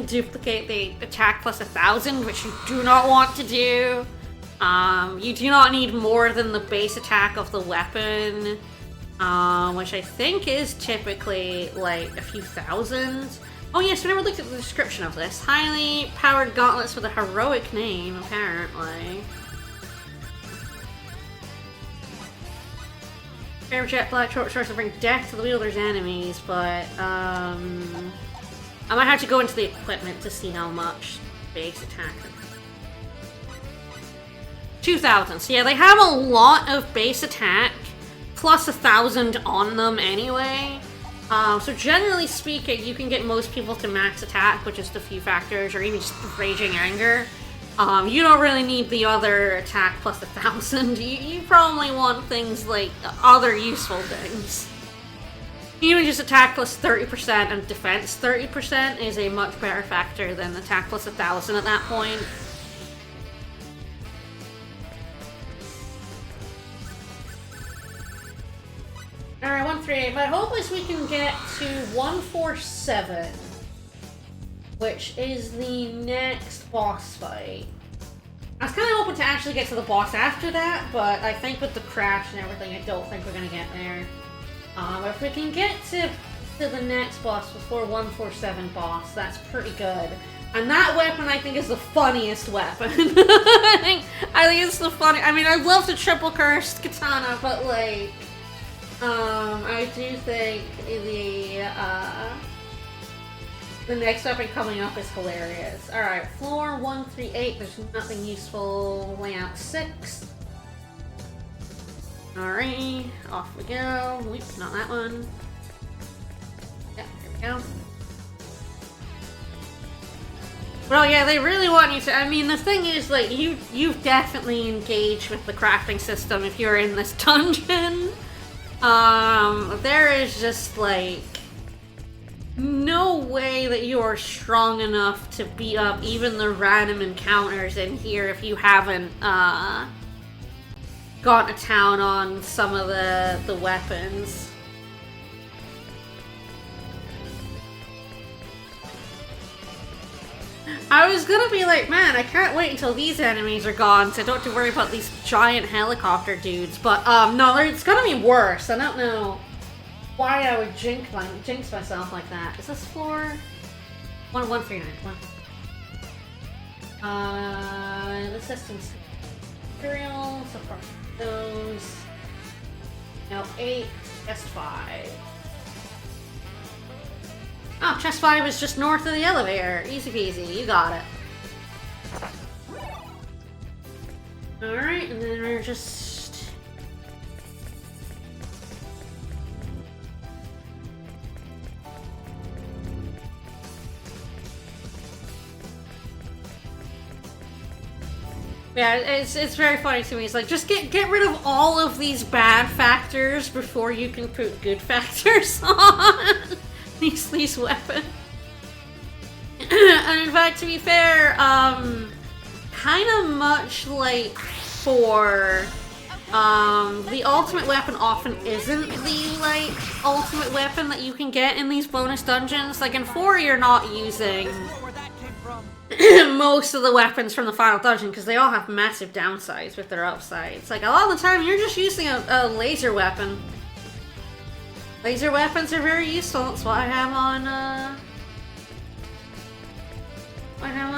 duplicate the attack plus 1,000, which you do not want to do. You do not need more than the base attack of the weapon, which I think is typically like a few thousand. Oh yes, we never looked at the description of this. Highly powered gauntlets with a heroic name, apparently. Air jet black short shorts will bring death to the wielder's enemies, but I might have to go into the equipment to see how much base attack. 2,000. So yeah, they have a lot of base attack, plus 1,000 on them anyway. So generally speaking, you can get most people to max attack, which is the few factors, or even just raging anger. You don't really need the other attack plus 1,000. You probably want things like other useful things. Even just attack plus 30% and defense 30% is a much better factor than attack plus 1,000 at that point. Alright, 138. My hope is we can get to 147, which is the next boss fight. I was kind of hoping to actually get to the boss after that, but I think with the crash and everything, I don't think we're gonna get there. If we can get to the next boss before 147 boss, that's pretty good. And that weapon, I think, is the funniest weapon. I think it's the funny. I mean, I love the triple cursed katana, but like, I do think the next weapon coming up is hilarious. All right, floor 138. There's nothing useful. Layout 6. All right, off we go. Whoops, not that one. Yeah, here we go. Well, yeah, they really want you to. I mean, the thing is, like, you've definitely engaged with the crafting system if you're in this dungeon. There is just, like, no way that you are strong enough to beat up even the random encounters in here if you haven't, gone to town on some of the weapons. I was gonna be like, man, I can't wait until these enemies are gone so I don't have to worry about these giant helicopter dudes. But, no, it's gonna be worse. I don't know why I would jinx myself like that. Is this floor? 1139. The system's materials, so far those. No, 8, chest 5. Oh, chest 5 is just north of the elevator. Easy peasy, you got it. Alright, and then we're just... Yeah, it's very funny to me. It's like, just get rid of all of these bad factors before you can put good factors on these weapons. And in fact, to be fair, kind of much like for the ultimate weapon often isn't the like ultimate weapon that you can get in these bonus dungeons. Like in 4, you're not using most of the weapons from the final dungeon because they all have massive downsides with their upsides. Like a lot of the time, you're just using a laser weapon. Laser weapons are very useful. That's what I have on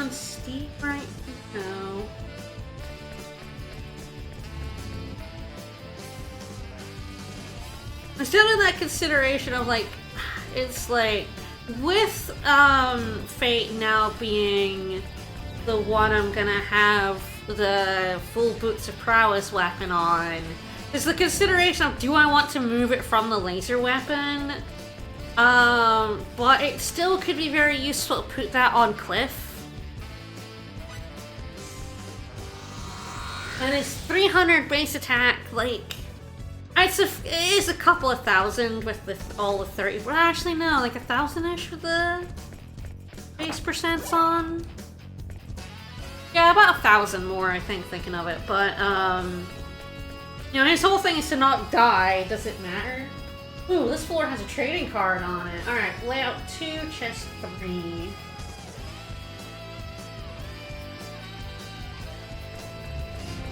Steam right now. I'm still in that consideration of like, it's like, with Fate now being the one I'm gonna have the full Boots of Prowess weapon on, there's the consideration of, do I want to move it from the laser weapon? But it still could be very useful to put that on Cliff. And it's 300 base attack, like, it is a couple of thousand with all the 30, well actually no, like 1,000-ish with the base percents on. Yeah, about 1,000 more, I think, thinking of it, but, you know, his whole thing is to not die. Does it matter? Ooh, this floor has a trading card on it. Alright, layout 2, chest 3.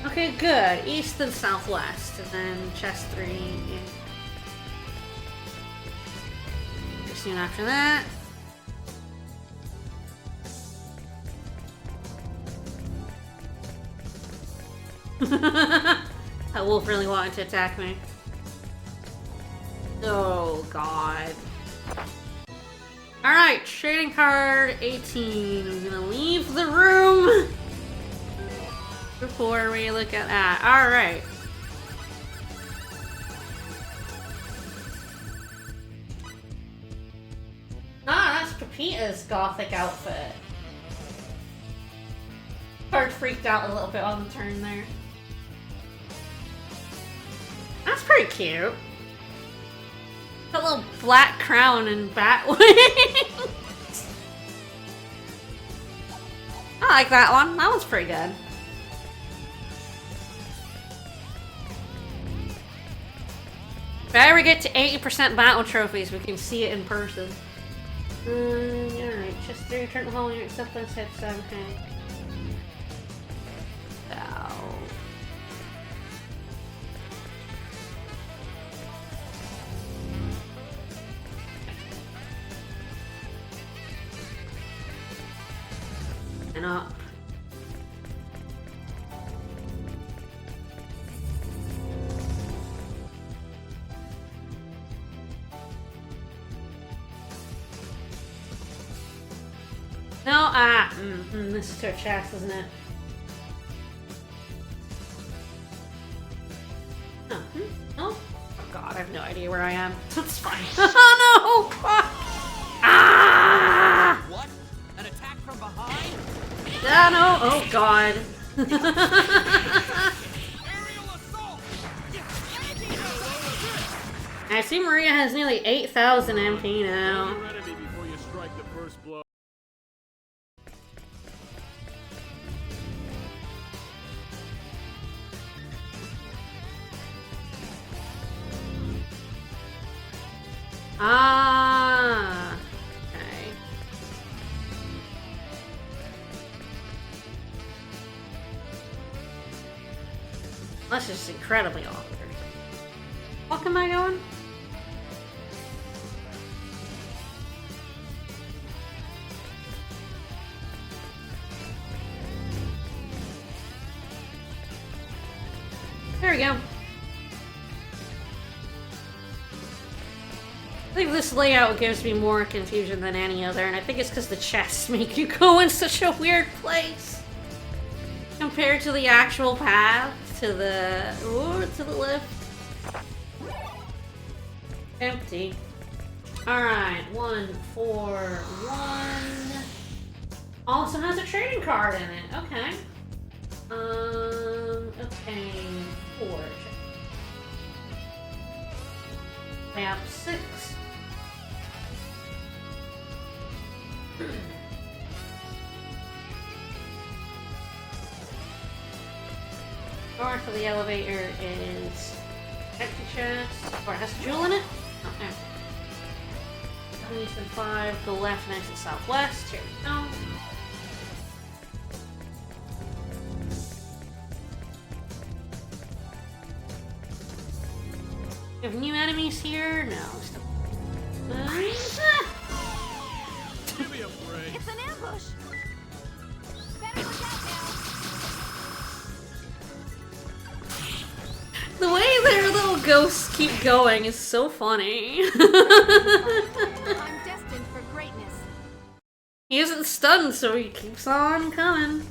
Okay, good. East and southwest. And then chest 3. Soon after that. That wolf really wanted to attack me. Oh, God. Alright, trading card 18. I'm gonna leave the room before we look at that. Alright. Ah, that's Pepita's gothic outfit. Card freaked out a little bit on the turn there. That's pretty cute. That little black crown and bat wings. I like that one. That one's pretty good. I ever get to 80% battle trophies, we can see it in person. Alright, just 3 return the whole unit, something said 7. Ow. And up. No, this is to a chest, isn't it? Oh, oh god, I have no idea where I am. That's fine. Oh no! Ah! What? An attack from behind? Ah, no! Oh god. Aerial assault! I see Maria has nearly 8,000 MP now. Know your enemy before you strike the first blow. Ah. Okay. That's just incredibly awkward. What am I going? There we go. I think this layout gives me more confusion than any other, and I think it's because the chests make you go in such a weird place compared to the actual path to the left. Empty. Alright, 1, 4, 1. Also has a trading card in it. Okay. Okay, 4. Map 6. North of the elevator is empty chest. Or it has a jewel in it? Okay. East and 5, go left next to southwest. Here we go. We have new enemies here? No. Give me a break. It's an ambush. Better look out now. The way their little ghosts keep going is so funny. I'm destined for greatness. He isn't stunned, so he keeps on coming.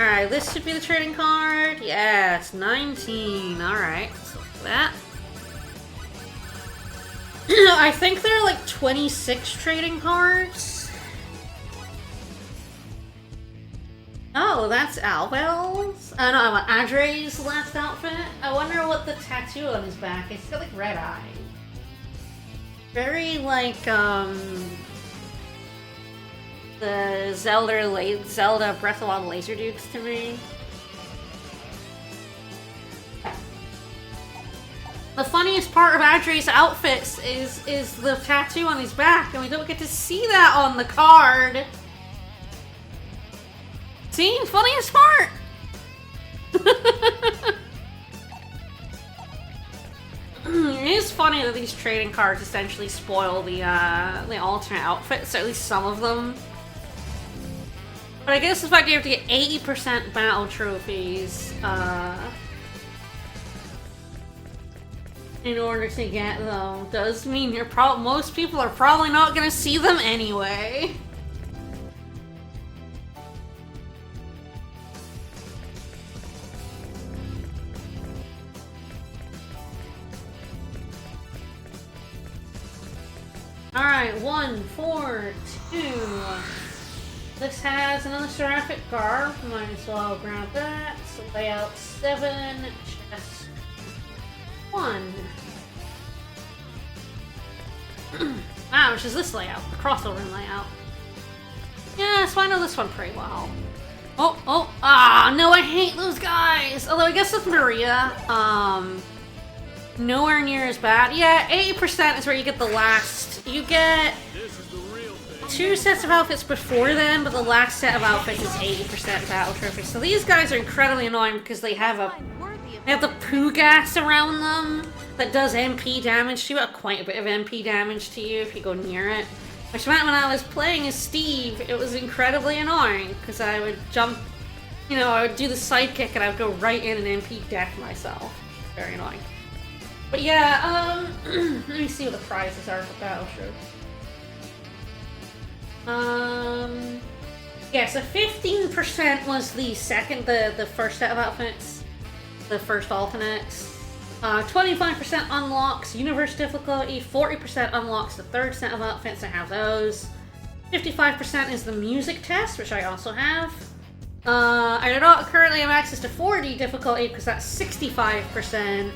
Alright, this should be the trading card. Yes, 19. Alright, so that. I think there are like 26 trading cards. Oh, that's Albel's? Oh no, Adre's last outfit. I wonder what the tattoo on his back is. It's got like red eye. Very like, the Zelda Breath of the Wild laser dudes to me. The funniest part of Adre's outfits is the tattoo on his back, and we don't get to see that on the card. See? Funniest part! It is funny that these trading cards essentially spoil the alternate outfits, or at least some of them. But I guess the fact you have to get 80% battle trophies, in order to get them does mean most people are probably not gonna see them anyway. Alright, 1, 4, 2. This has another seraphic garb. Might as well grab that. So layout 7, chest 1. Wow, which is this layout, the crossover layout. Yeah, so I know this one pretty well. No, I hate those guys! Although I guess with Maria, nowhere near as bad. Yeah, 80% is where you get the last. You get This is the real thing. 2 sets of outfits before then, but the last set of outfits is 80% battle trophies. So these guys are incredibly annoying because they have Find worthy of they have the poo gas around them that does MP damage to you, quite a bit of MP damage to you if you go near it. Which meant when I was playing as Steve, it was incredibly annoying because I would jump, you know, I would do the sidekick and I would go right in and MP deck myself. Very annoying. But yeah, let me see what the prizes are for Battle Trophy. Yeah, so 15% was the first set of outfits, the first alternates. 25% unlocks Universe difficulty, 40% unlocks the third set of outfits, I have those. 55% is the music test, which I also have. I do not currently have access to 4D difficulty because that's 65%.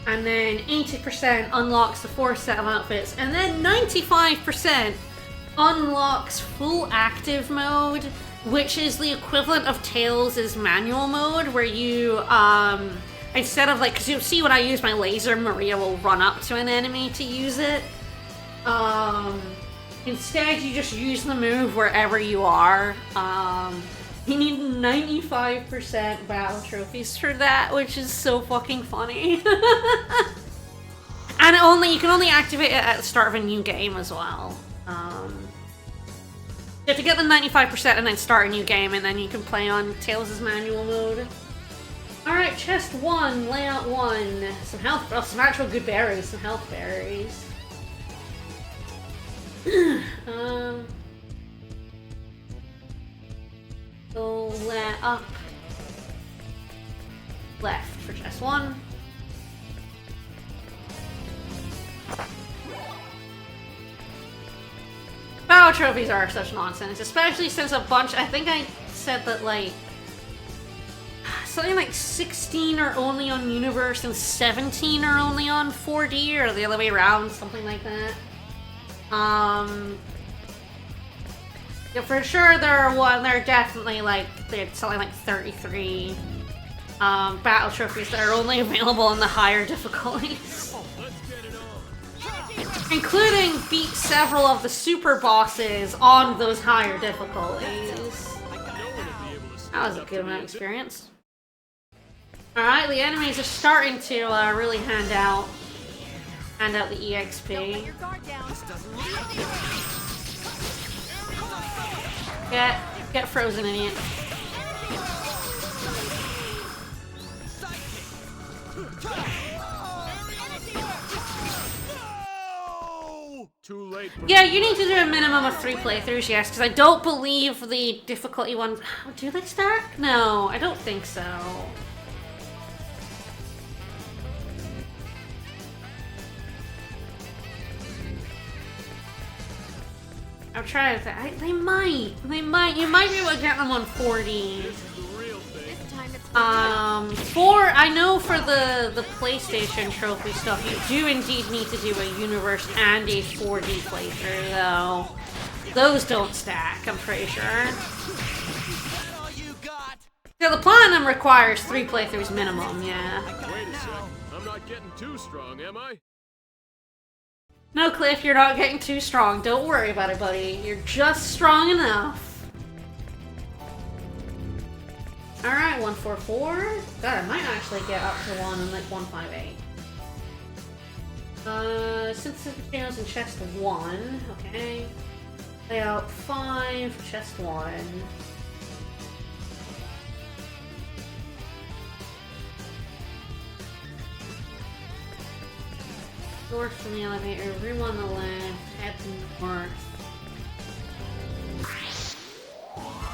And then 80% unlocks the fourth set of outfits. And then 95% unlocks full active mode, which is the equivalent of Tails' manual mode, where you, instead of, like, because you'll see when I use my laser, Maria will run up to an enemy to use it. Instead, you just use the move wherever you are. You need 95% battle trophies for that, which is so fucking funny. And you can only activate it at the start of a new game as well. You have to get the 95% and then start a new game, and then you can play on Tails' manual mode. Alright, chest 1, layout 1. Some health, some actual good berries, some health berries. Go up. Left for chest 1. Battle trophies are such nonsense, especially since a bunch, I think I said that, like, something like 16 are only on Universe and 17 are only on 4D, or the other way around, something like that. Yeah, for sure there are definitely, like, there's something like 33 battle trophies that are only available in the higher difficulties. Including beat several of the super bosses on those higher difficulties. That was a good amount of experience. Alright, the enemies are starting to really hand out the EXP. your guard down. Get frozen, idiot. Too late. Yeah, you need to do a minimum of 3 playthroughs, yes, because I don't believe the difficulty one... Do they start? No, I don't think so. I'm trying to think. They might. You might be able to get them on 4D. This time it's I know for the PlayStation trophy stuff, you do indeed need to do a Universe and a 4D playthrough, though. Those don't stack, I'm pretty sure. Yeah, the Platinum requires 3 playthroughs minimum, yeah. Wait a sec. I'm not getting too strong, am I? No, Cliff, you're not getting too strong. Don't worry about it, buddy. You're just strong enough. Alright, 144. God, I might actually get up to 1 in like 158. Synthesis materials in chest 1. Okay. Layout 5, chest 1. North from the elevator, room on the left, head north.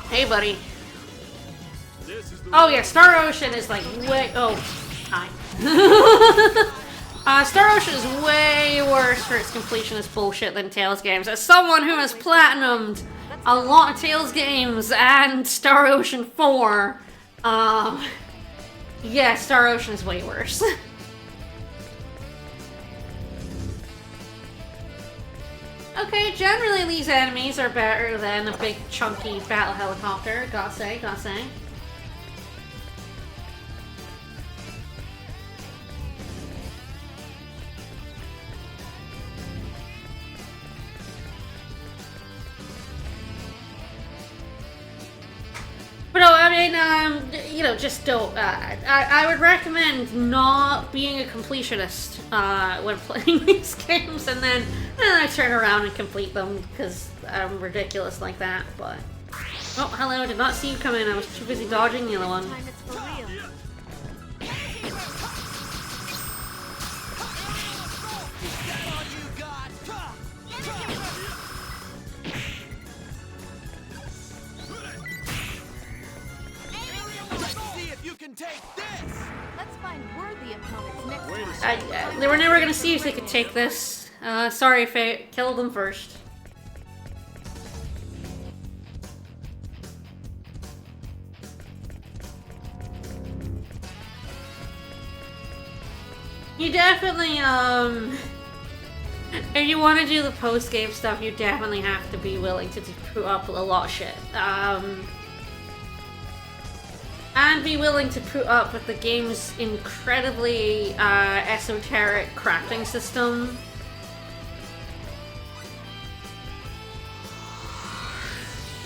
Hey, buddy. This is the Oh yeah, Star Ocean is like way. Oh, hi. Star Ocean is way worse for its completionist bullshit than Tails games. As someone who has platinumed a lot of Tails games and Star Ocean 4, yeah, Star Ocean is way worse. Okay, generally these enemies are better than a big chunky battle helicopter, gotta say. you know, just don't. I would recommend not being a completionist when playing these games, and then I turn around and complete them because I'm ridiculous like that. But oh, hello! I did not see you come in. I was too busy dodging the other one. Time it's for real. Let's find worthy opponents next time. They were never gonna see if they could take this. Sorry if I killed them first. You definitely, if you want to do the post-game stuff, you definitely have to be willing to put up a lot of shit. And be willing to put up with the game's incredibly esoteric crafting system.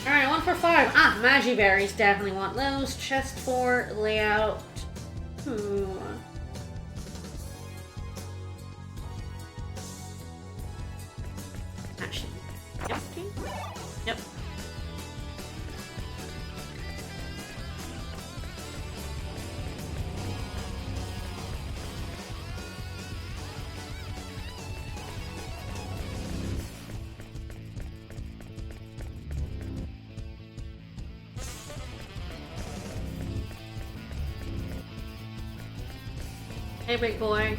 Alright, 1 for 5. Ah, Magi Berries, definitely want those. Chest 4, layout. Actually, yep. Yep. Hey, big boy.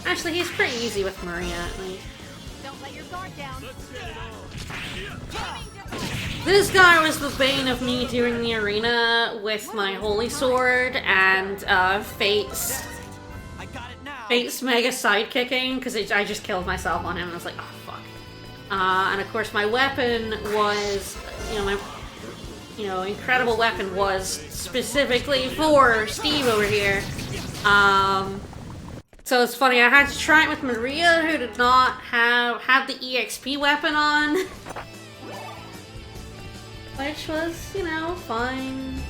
Actually, he's pretty easy with Maria, at least. Don't let your guard down. This guy was the bane of me during the arena with my holy sword and Fate's mega sidekicking, because I just killed myself on him and I was like, oh fuck. And of course my weapon was, my incredible weapon was specifically for Steve over here. So it's funny, I had to try it with Maria, who did not have the EXP weapon on. Which was, fine.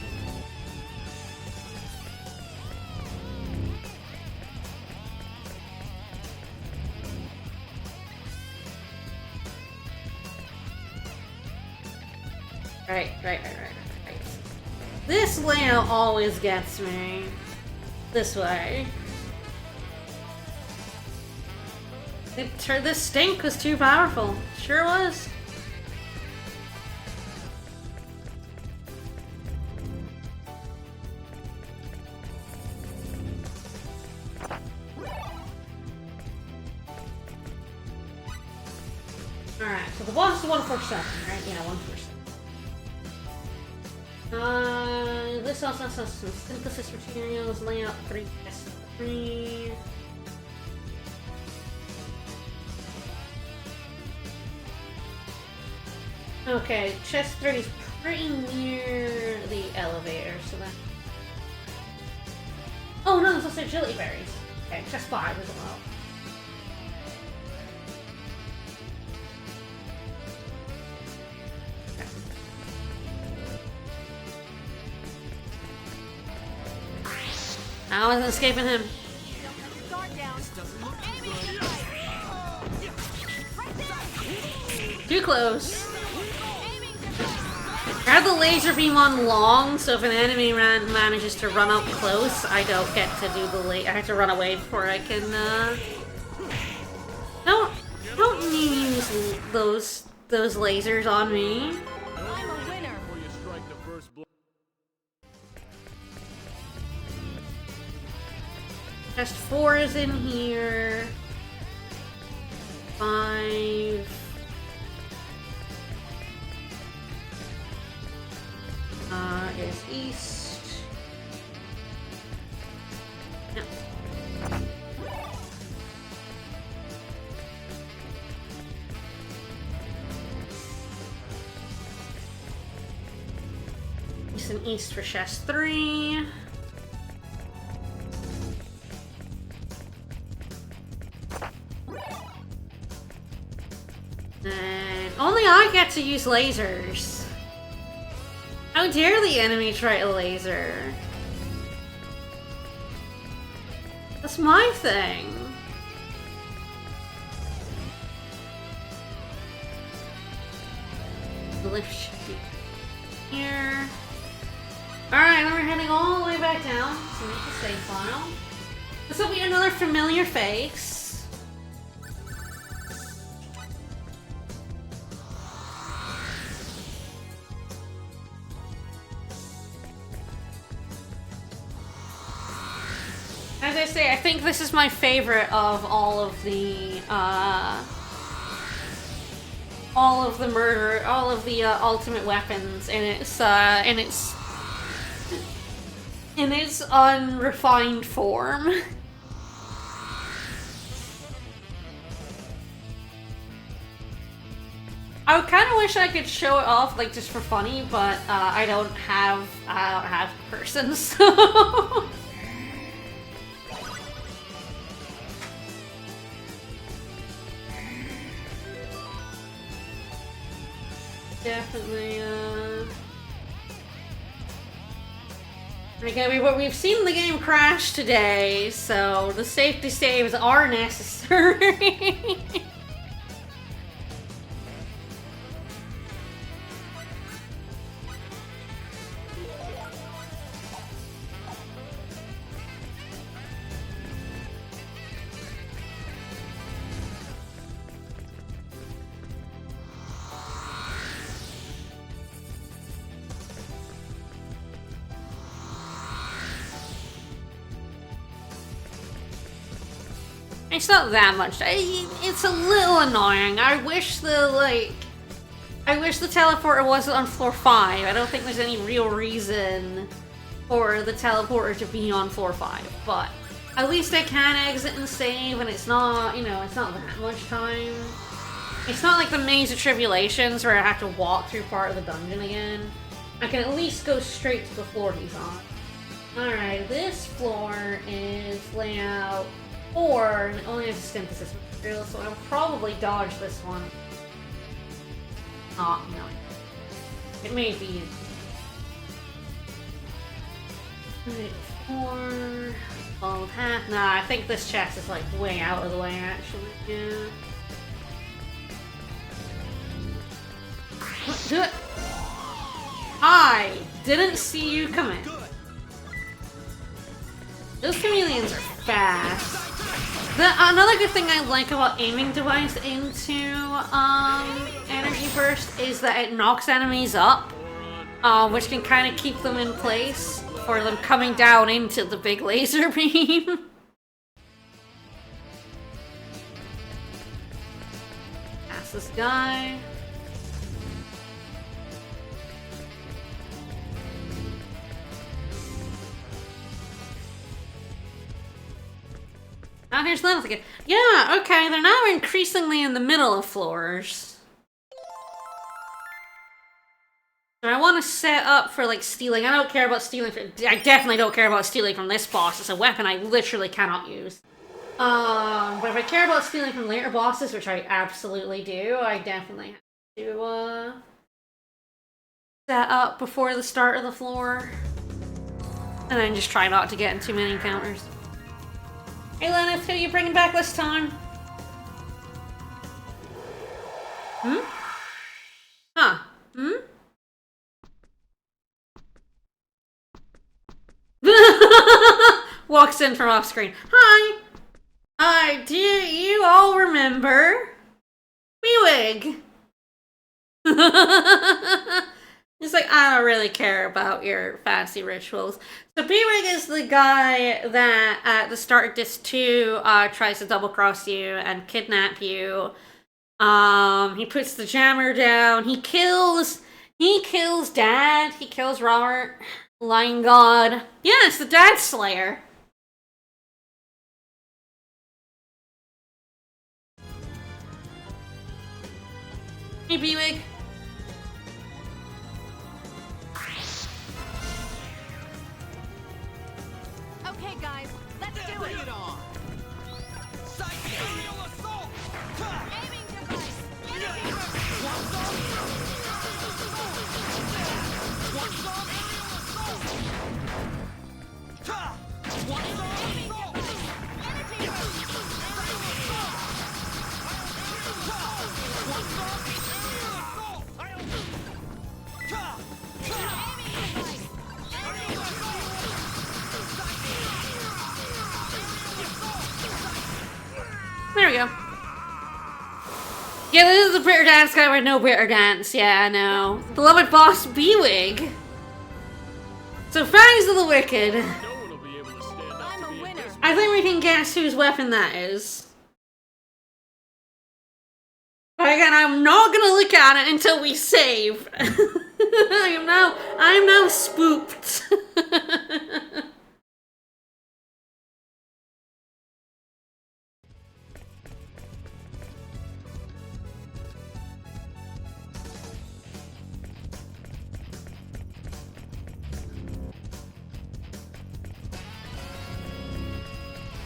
Right. This layout always gets me. This way. This stink was too powerful. Sure was. Alright, so the boss is 147, right? Yeah, 147. This also has some synthesis materials, layout 3. Okay, chest 3 is pretty near the elevator, so that... Oh no, there's also agility berries. Okay, chest 5 as well. I wasn't escaping him. Too close. I have the laser beam on long, so if an enemy manages to run up close, I don't get to do the I have to run away before I can, Don't use those lasers on me. I'm a winner. Before you strike the first blow. Chest 4 is in here. 5. Is east. No. East and east for chest 3. And only I get to use lasers. How dare the enemy try a laser? That's my thing. The lift should be here. Alright, then we're heading all the way back down to make the save file. This will be another familiar face. As I say, I think this is my favorite of all of the ultimate weapons, and in its unrefined form. I kind of wish I could show it off, like, just for funny, but I don't have a person, so. Definitely, again, we've seen the game crash today, so the safety saves are necessary. It's not that much. It's a little annoying. I wish the teleporter wasn't on floor 5. I don't think there's any real reason for the teleporter to be on floor 5, but at least I can exit and save, and it's not, it's not that much time. It's not like the Maze of Tribulations where I have to walk through part of the dungeon again. I can at least go straight to the floor he's on. Alright, this floor is layout 4, and it only has a synthesis material, so I'll probably dodge this one. Oh, no. It may be. Alright, 4. Fold half. Nah, I think this chest is like way out of the way, actually. Yeah. Do it! I didn't see you coming. Those chameleons are fast. Another good thing I like about aiming device into energy burst is that it knocks enemies up, which can kind of keep them in place for them coming down into the big laser beam. Pass this guy. Oh, here's Lilith again. Yeah, okay, they're now increasingly in the middle of floors. So I want to set up for, like, stealing. I don't care about stealing. I definitely don't care about stealing from this boss. It's a weapon I literally cannot use. But if I care about stealing from later bosses, which I absolutely do, I definitely have to, set up before the start of the floor. And then just try not to get in too many encounters. Hey Lilith, who are you bringing back this time? Hmm? Huh? Hmm? Walks in from off screen. Hi! Do you all remember? Wee-wig! He's like, I don't really care about your fancy rituals. So B-Wig is the guy that at the start of Disc 2 tries to double-cross you and kidnap you. He puts the jammer down. He kills Dad. He kills Robert. Lion God. Yeah, it's the Dad Slayer. Hey, B-Wig. Okay, guys, let's do Bring it. it on! Aerial assault! Aiming device. There we go. Yeah, this is a bitter dance guy with no bitter dance. Yeah, I know. Beloved boss B-Wig. So, Fangs of the Wicked. No one will be able to stand up I'm to a me winner. against I think we can guess whose weapon that is. But again, I'm not gonna look at it until we save. I am now spooked.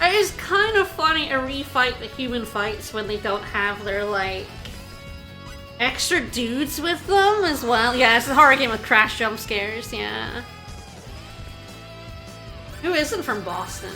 It is kind of funny to refight the human fights when they don't have their, like, extra dudes with them as well. Yeah, it's a horror game with crash jump scares, yeah. Who isn't from Boston?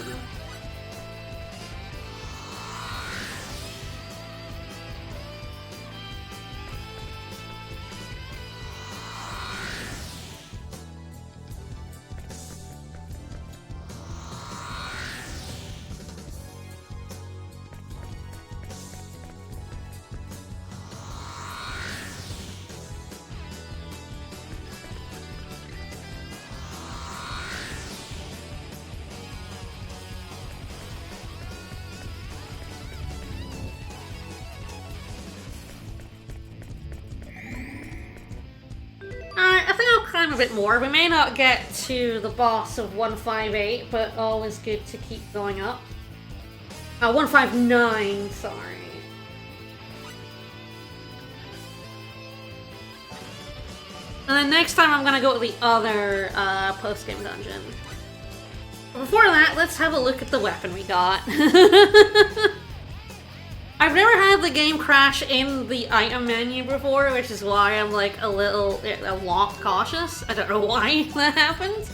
Alright, I think I'll climb a bit more. We may not get to the boss of 158, but always good to keep going up. 159, sorry. And then next time I'm gonna go to the other post-game dungeon. But before that, let's have a look at the weapon we got. I've never had the game crash in the item menu before, which is why I'm like a lot cautious. I don't know why that happened.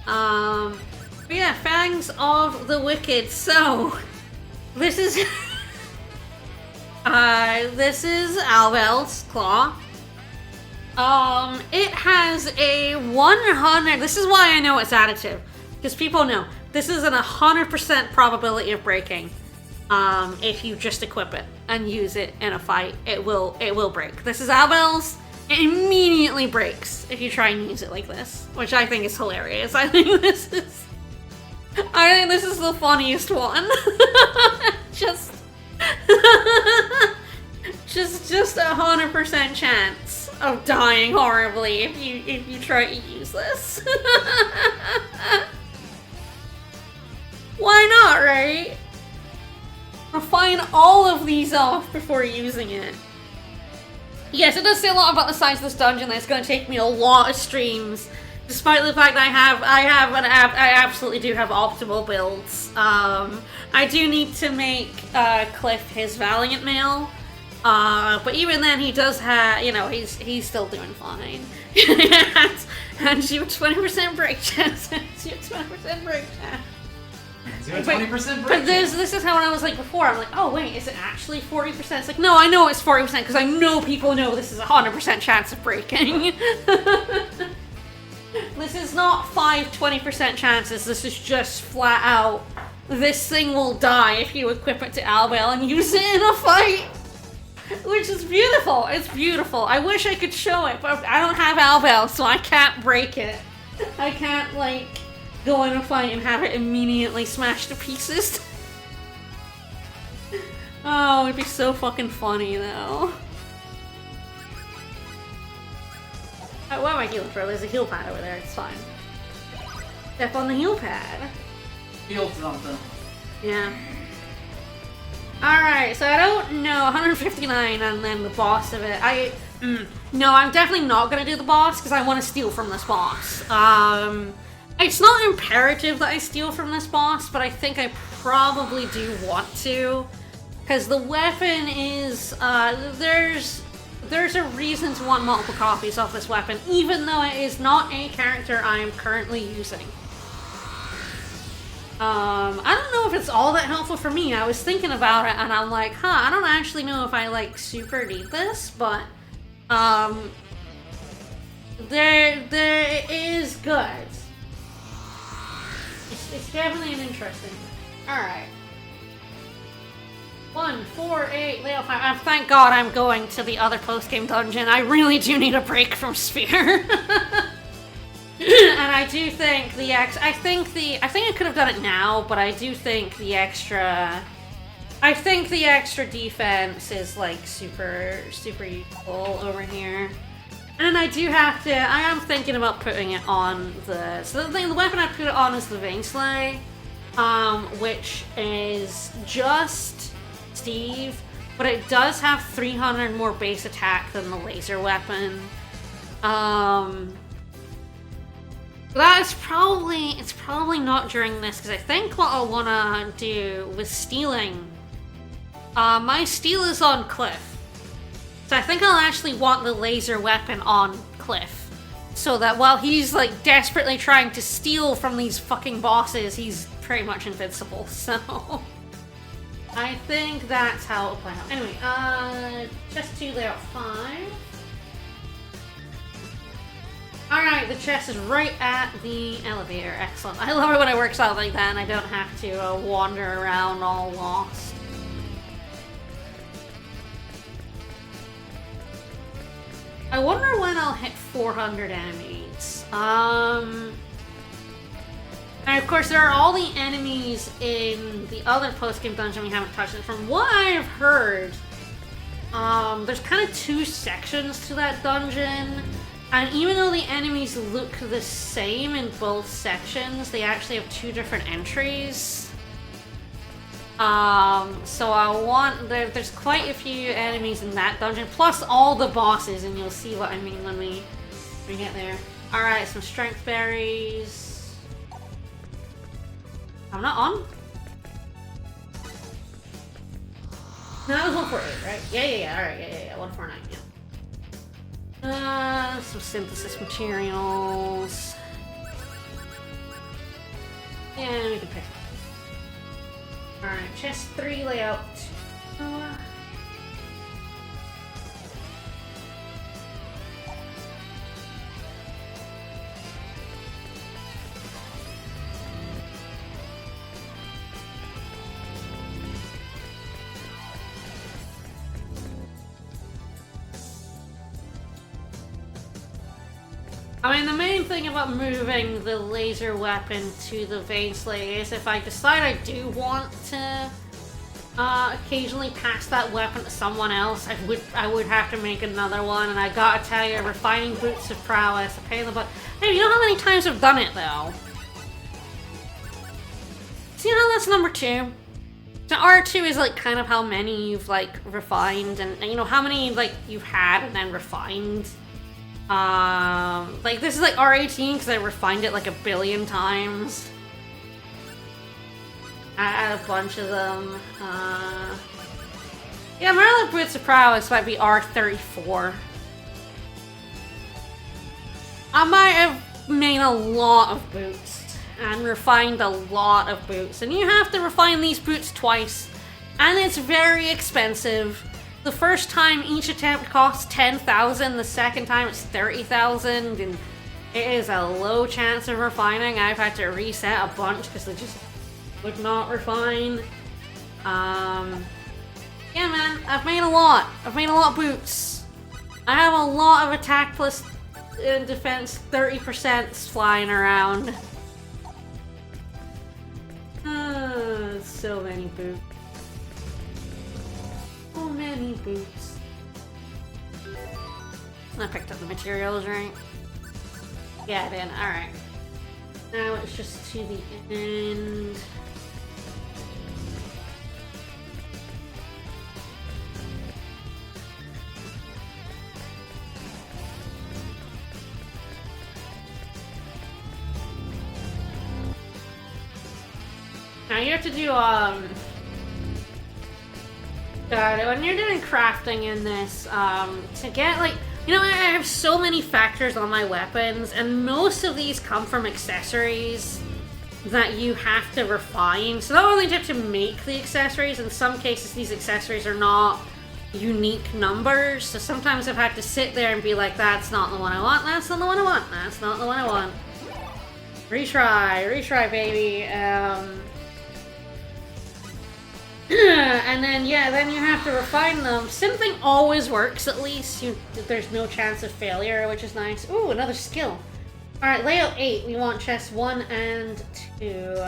But yeah, Fangs of the Wicked. So, this is this is Albel's claw. It has a 100. This is why I know it's additive, because people know this is an 100% probability of breaking. If you just equip it and use it in a fight, it will break. This is Albel's. It immediately breaks if you try and use it like this, which I think is hilarious. I think this is the funniest one. just 100% chance of dying horribly if you try to use this. Why not, right? Refine all of these off before using it. Yes, it does say a lot about the size of this dungeon. That it's going to take me a lot of streams, despite the fact that I absolutely do have optimal builds. I do need to make Cliff his Valiant mail, but even then he does have, he's still doing fine. and you have 20% break chance. You have 20% break chance. But 20% break. But this is how I was like before. I'm like, oh wait, is it actually 40%? It's like, no, I know it's 40% because I know people know this is a 100% chance of breaking. This is not 20% chances. This is just flat out. This thing will die if you equip it to Albel and use it in a fight. Which is beautiful. It's beautiful. I wish I could show it, but I don't have Albel, so I can't break it. I can't, like, go in a fight and have it immediately smashed to pieces. Oh, it'd be so fucking funny, though. Oh, what am I healing for? There's a heal pad over there, it's fine. Step on the heal pad. Heal something. Yeah. Alright, so I don't know, 159 and then the boss of it. No, I'm definitely not gonna do the boss because I want to steal from this boss. It's not imperative that I steal from this boss, but I think I probably do want to. Because the weapon is, there's a reason to want multiple copies of this weapon, even though it is not a character I am currently using. I don't know if it's all that helpful for me. I was thinking about it and I'm like, I don't actually know if I, like, super need this, but, there is good. It's definitely an interesting. Alright. 1, 4, 8, layout 5. Thank God I'm going to the other post-game dungeon. I really do need a break from Sphere. And I do think I think I could have done it now, but I do think the extra defense is like super useful over here. And I am thinking about putting it on the weapon I put it on is the Vainslay, which is just Steve, but it does have 300 more base attack than the laser weapon. It's probably not during this, because I think what I'll wanna do with stealing, my steal is on Cliff. So I think I'll actually want the laser weapon on Cliff. So that while he's like desperately trying to steal from these fucking bosses, he's pretty much invincible, so... I think that's how it'll play out. Anyway, chest 2 layout 5. Alright, the chest is right at the elevator. Excellent. I love it when it works out like that and I don't have to wander around all lost. I wonder when I'll hit 400 enemies. And of course there are all the enemies in the other post-game dungeon we haven't touched. And from what I've heard, there's kind of 2 sections to that dungeon. And even though the enemies look the same in both sections, they actually have 2 different entries. So there's quite a few enemies in that dungeon, plus all the bosses, and you'll see what I mean when we get there. Alright, some strength berries. I'm not on? No, that was 148, right? Yeah, alright, yeah, 149, yeah. Some synthesis materials. And we can pick. Alright, chest 3 layout. I mean, the main thing about moving the laser weapon to the Vainslay is if I decide I do want to occasionally pass that weapon to someone else, I would have to make another one, and I gotta tell you, refining boots of prowess, a pain in the butt. Hey, you know how many times I've done it, though? See how that's number 2? So R2 is like kind of how many you've like refined, and you know how many like you've had and then refined. Like this is like R18 because I refined it like 1 billion times. I had a bunch of them. Yeah, my other boots of prowess might be R34. I might have made a lot of boots and refined a lot of boots, and you have to refine these boots twice, and it's very expensive. The first time each attempt costs 10,000, the second time it's 30,000, and it is a low chance of refining. I've had to reset a bunch because they just would not refine. Yeah, man, I've made a lot. I've made a lot of boots. I have a lot of attack plus defense 30% flying around. So many boots. So many boots. I picked up the materials, right? Yeah, I did. Alright. Now it's just to the end. Now you have to do, when you're doing crafting in this, to get, like, you know, I have so many factors on my weapons, and most of these come from accessories that you have to refine. So not only do you have to make the accessories, in some cases these accessories are not unique numbers, so sometimes I've had to sit there and be like, that's not the one I want, that's not the one I want, that's not the one I want. Retry, baby. And and then, yeah, then you have to refine them. Synthing always works, at least. There's no chance of failure, which is nice. Ooh, another skill. Alright, layout 8. We want chests 1 and 2.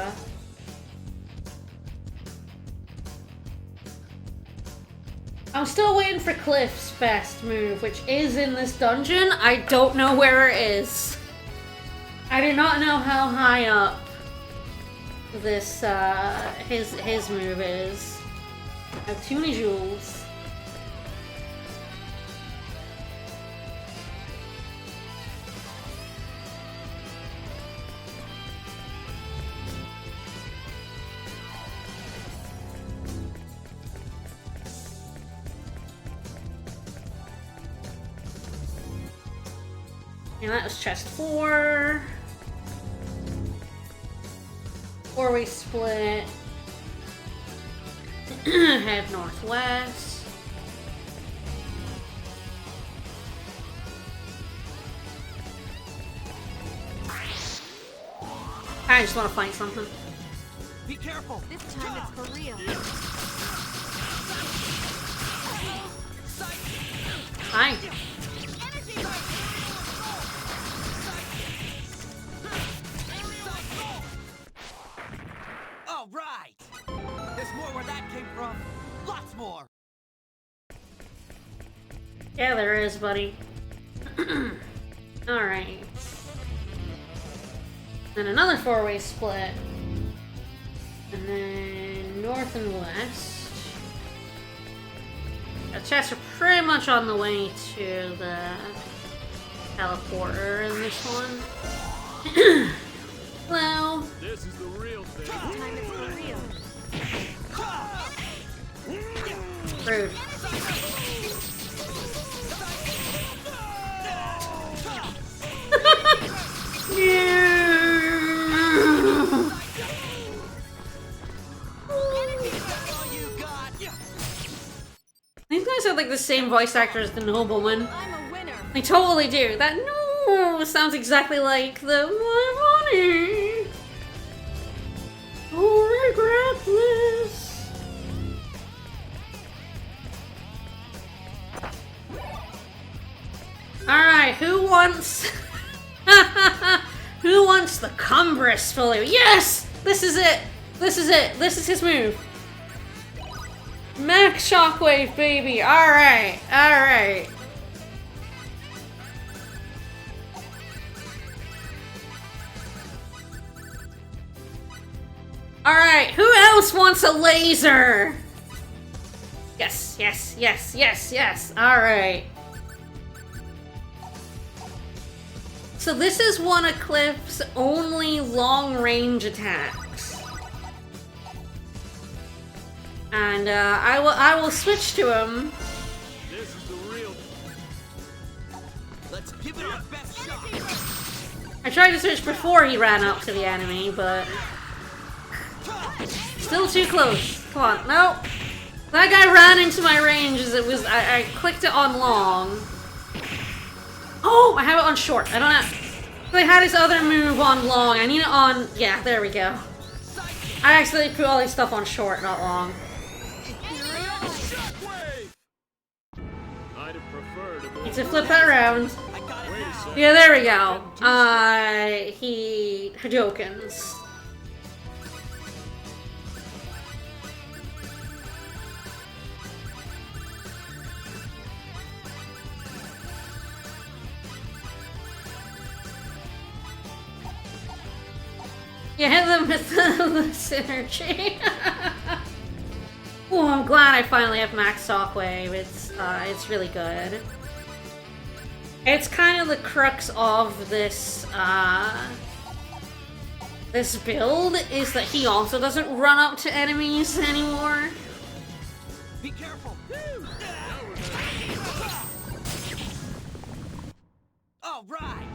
I'm still waiting for Cliff's best move, which is in this dungeon. I don't know where it is. I do not know how high up this, his move is. I have too many jewels. And that was chest 4. 4-way split. Head northwest. I just want to find something. Be careful. This time it's for real. Hi. All right. There's more where that came from. Lots more. Yeah, there is, buddy. Alright. Then another 4-way split. And then north and west. The chests are pretty much on the way to the teleporter in this one. Well, This is the real thing. This time it's for real. rude. These guys have like the same voice actor as the nobleman. I'm a winner. They totally do. That no sounds exactly like the my money. Oh, regret this. Alright, who wants who wants the cumbrous folio? Yes! This is it! This is it! This is his move. Max Shockwave, baby! Alright, alright. Alright, who else wants a laser? Yes, yes, yes, yes, yes. Alright. So this is one of Cliff's only long-range attacks. And I will switch to him. This is the real. Let's give it our best shot. I tried to switch before he ran up to the enemy, but still too close. Come on, no. That guy ran into my range as it was. I clicked it on long. Oh, I have it on short. I don't have. I had his other move on long. I need it on. Yeah, there we go. I accidentally put all these stuff on short, not long. Shockwave! I'd have preferred a more. Need to flip that around. I got it Wait a now. second. Yeah, there we go. He Hadokens. You hit them with the synergy. Oh, I'm glad I finally have Max Shockwave. It's really good. It's kind of the crux of this this build is that he also doesn't run up to enemies anymore. Be careful. All right.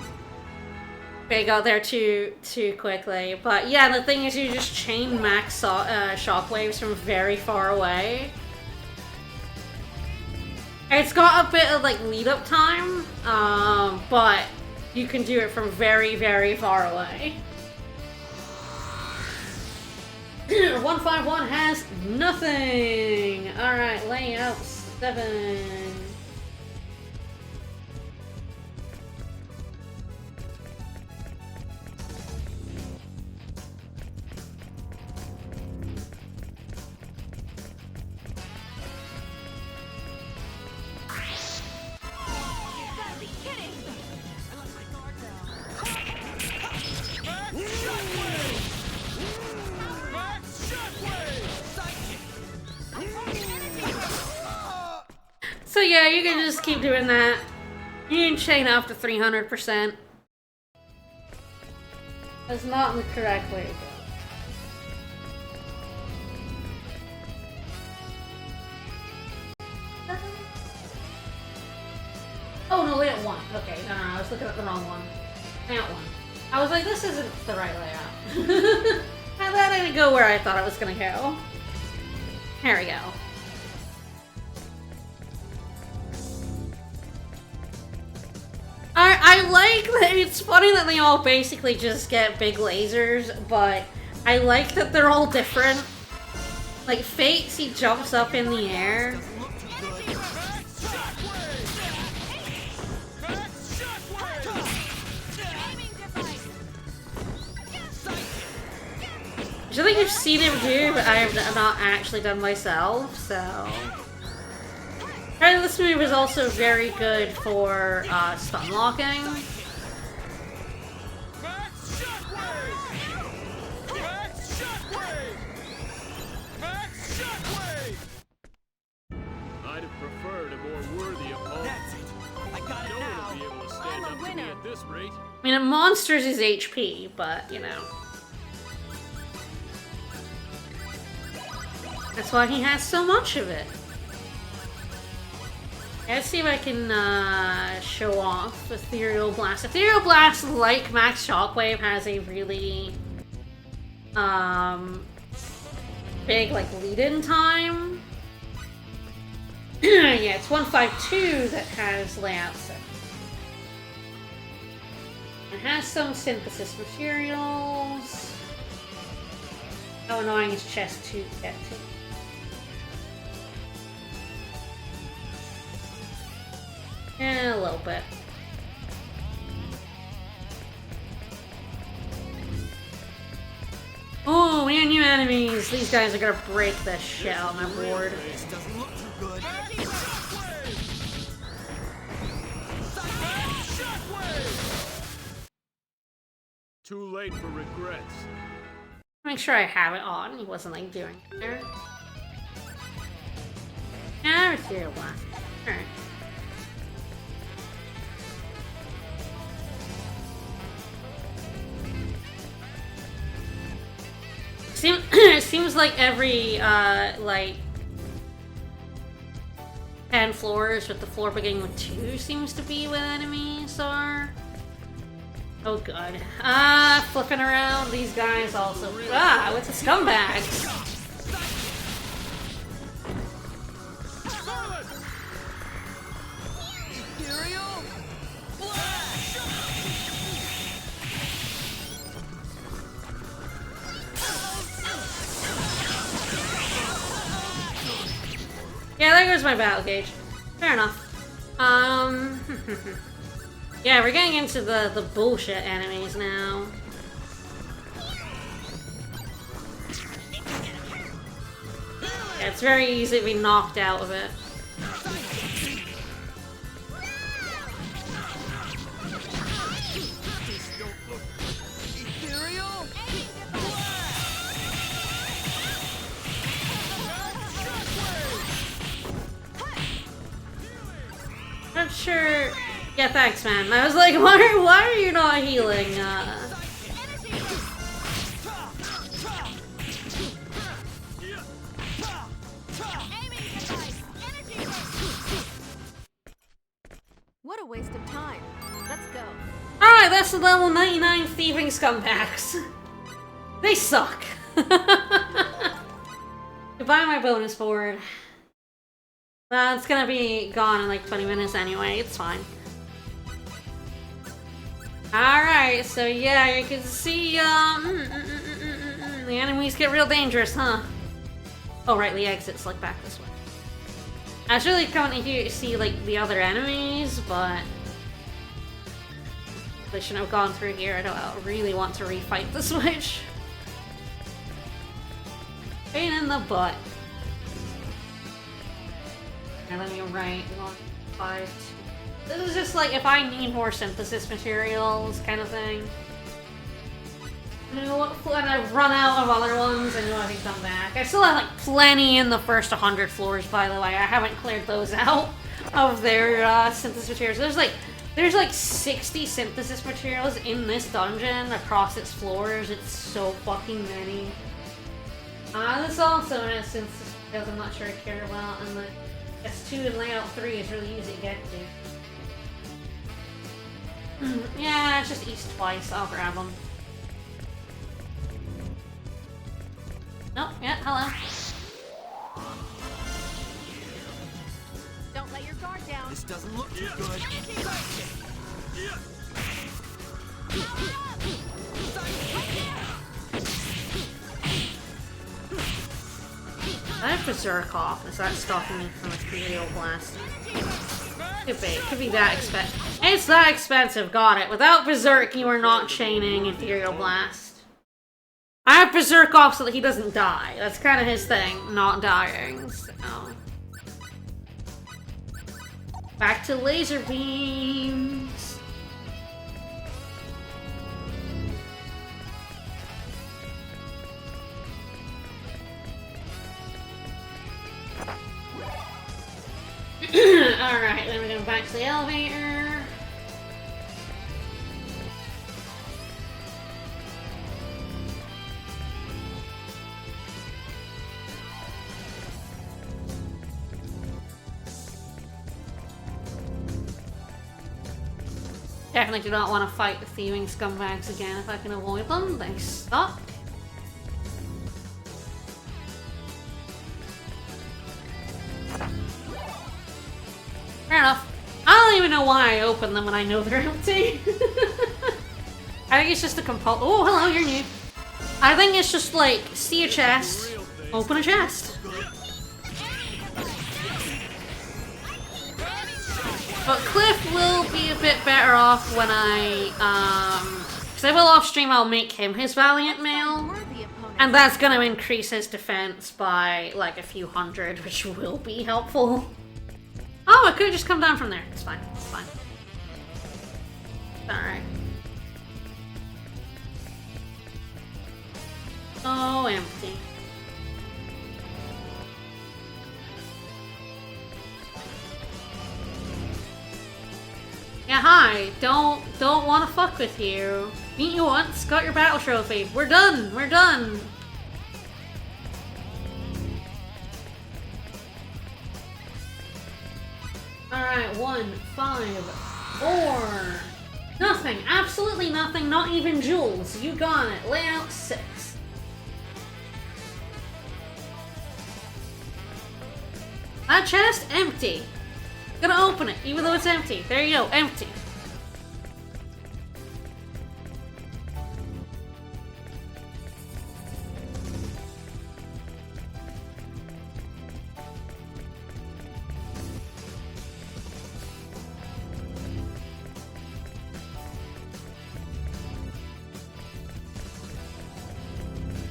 They got there too quickly, but yeah, the thing is, you just chain max shockwaves from very far away. It's got a bit of like lead up time, but you can do it from very, very far away. 151 has nothing. layout 7. So yeah, you can just keep doing that. You can chain up to 300%. That's not the correct way to go. Oh no, layout 1. Okay, no, I was looking at the wrong one. Layout 1. I was like, this isn't the right layout. That didn't go where I thought it was gonna go. Here we go. I like that it's funny that they all basically just get big lasers, but I like that they're all different. Like Fates, he jumps up in the air. Which I think you've seen him do, but I have not actually done myself, so... Apparently this move is also very good for stun locking. I'd have preferred a more worthy opponent. That's it. I got it now. Be able to stand I'm up a to me winner. at this rate. I mean, it monsters his HP, but, you know. That's why he has so much of it. Let's see if I can show off Ethereal Blast. Ethereal Blast, like Max Shockwave, has a really big like lead-in time. Yeah, it's 152 that has layout 7. It has some synthesis materials. How annoying is chest to get to? Yeah, a little bit. Oh, we have new enemies. These guys are gonna break the shit out of my board. This doesn't look too good. Too late for regrets. Make sure I have it on. He wasn't like doing it there. Yeah, Ethereal Blast. Alright. It seems like every, like, 10 floors with the floor beginning with 2 seems to be what enemies are. Oh god. Flipping around. These guys also. What's a scumbag? Yeah, there goes my battle gauge. Fair enough. Yeah, we're getting into the bullshit enemies now. Yeah, it's very easy to be knocked out of it. Not sure. Yeah, thanks, man. I was like, why are you not healing? What a waste of time. Let's go. Alright, that's the level 99 thieving scumbags. They suck. Goodbye, my bonus board. It's gonna be gone in like 20 minutes anyway, it's fine. Alright, so yeah, you can see, the enemies get real dangerous, huh? Oh, right, the exit's like back this way. I was really coming here to see like the other enemies, but I shouldn't have gone through here. I don't really want to refight the Switch. Pain in the butt. Here, let me write 1, 5, 2. This is just like if I need more synthesis materials kind of thing. You know what? When I've run out of other ones, I know I can come back. I still have like plenty in the first 100 floors, by the way. I haven't cleared those out of their synthesis materials. There's like 60 synthesis materials in this dungeon across its floors. It's so fucking many. This also has synthesis materials I'm not sure I care about, and the S2 and layout 3 is really easy to get to. Yeah, it's just east twice. I'll grab them. Nope, yeah, hello. Don't let your guard down. This doesn't look too good. I have Berserk off. Is that stopping me from Ethereal Blast? Could be that expensive. It's that expensive, got it. Without Berserk, you are not chaining Ethereal Blast. I have Berserk off so that he doesn't die. That's kind of his thing, not dying. So. Back to laser beams. Alright, then we're going back to the elevator. Definitely do not want to fight the thieving scumbags again if I can avoid them. They suck. Fair enough. I don't even know why I open them when I know they're empty. I think it's just a oh, hello, you're new. I think it's just like, see a chest, open a chest. But Cliff will be a bit better off when because I will off stream, I'll make him his Valiant Mail. And that's gonna increase his defense by like a few hundred, which will be helpful. Oh, I could just come down from there. It's fine. It's fine. Alright. Oh, empty. Yeah, hi. Don't want to fuck with you. Meet you once, got your battle trophy. We're done. We're done. Alright, 1, 5, 4. Nothing. Absolutely nothing. Not even jewels. You got it. Layout 6. That chest, empty. Gonna open it, even though it's empty. There you go, empty.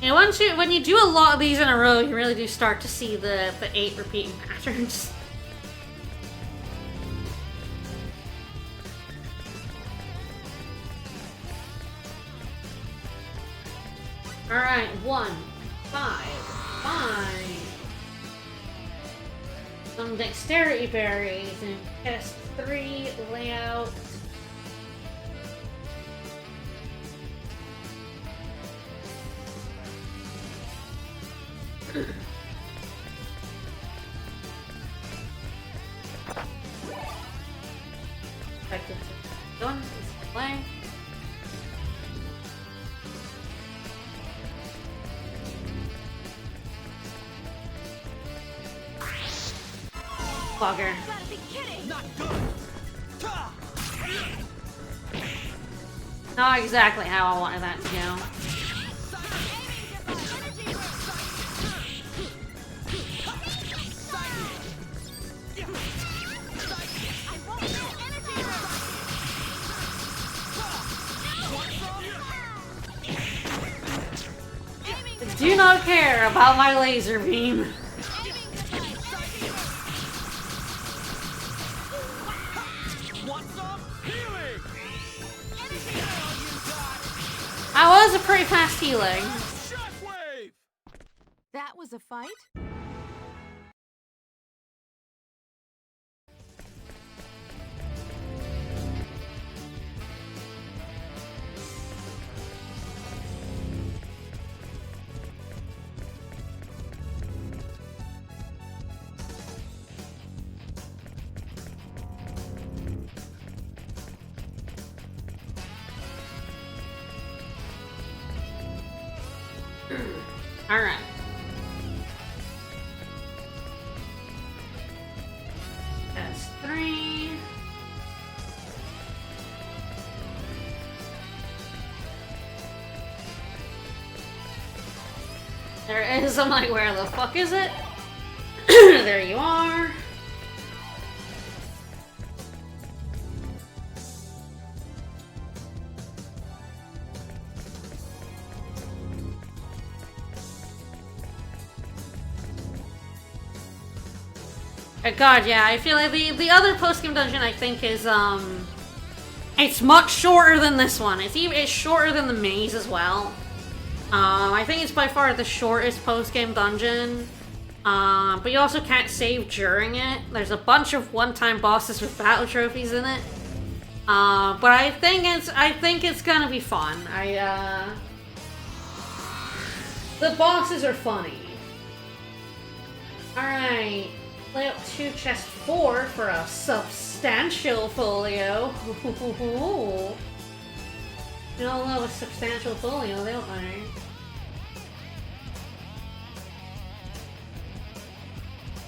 And when you do a lot of these in a row, you really do start to see the 8 repeating patterns. Alright, 1, 5, 5. Some dexterity berries and test 3 layout. Expected to done this play. Bugger. Not exactly how I wanted that to go. not care about my laser beam. Want some healing? I was a pretty fast healing. Shockwave! That was a fight? Alright. S3. There it is. I'm like, where the fuck is it? There you are. God, yeah, I feel like the other postgame dungeon I think is it's much shorter than this one. It's shorter than the maze as well. I think it's by far the shortest postgame dungeon. But you also can't save during it. There's a bunch of one-time bosses with battle trophies in it. But I think it's gonna be fun. The bosses are funny. Alright. Play up to chest 4 for a substantial folio. You all love a substantial folio, don't they?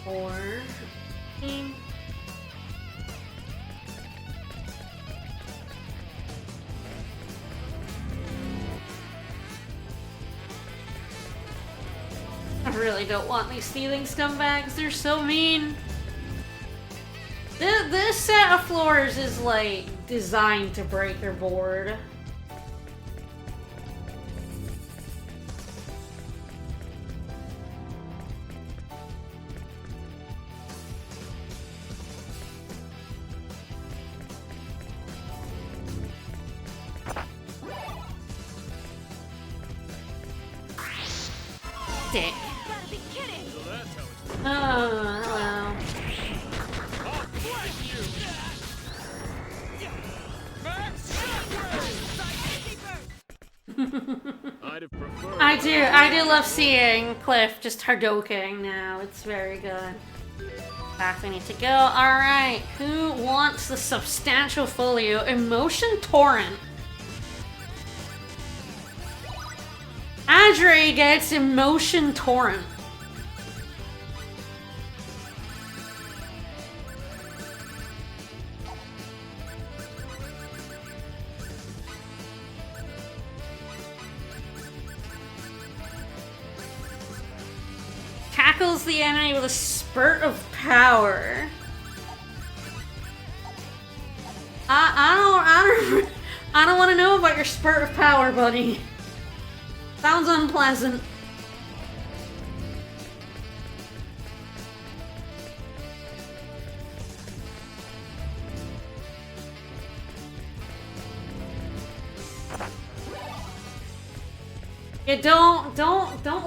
Four. I really don't want these stealing scumbags. They're so mean. This set of floors is like designed to break your board. Dick. Gotta be kidding! So that's how it's Oh, hello. I'll flank you! Max Shockwave! I'd have preferred... I do love seeing Cliff just Hadoking now. It's very good. Back we need to go. Alright, who wants the substantial folio? Emotion Torrent. Adri gets Emotion Torrent. Tackles the enemy with a spurt of power. I don't want to know about your spurt of power, buddy. Sounds unpleasant. You don't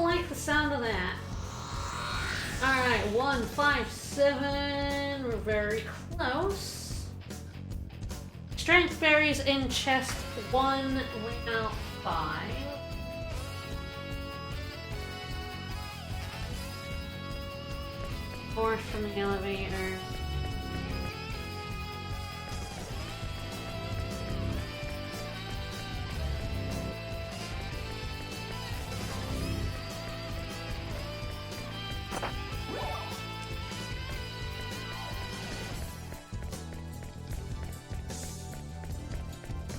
like the sound of that. Alright, 157. We're very close. Strength berries in chest 1, ring out 5. Force from the elevator.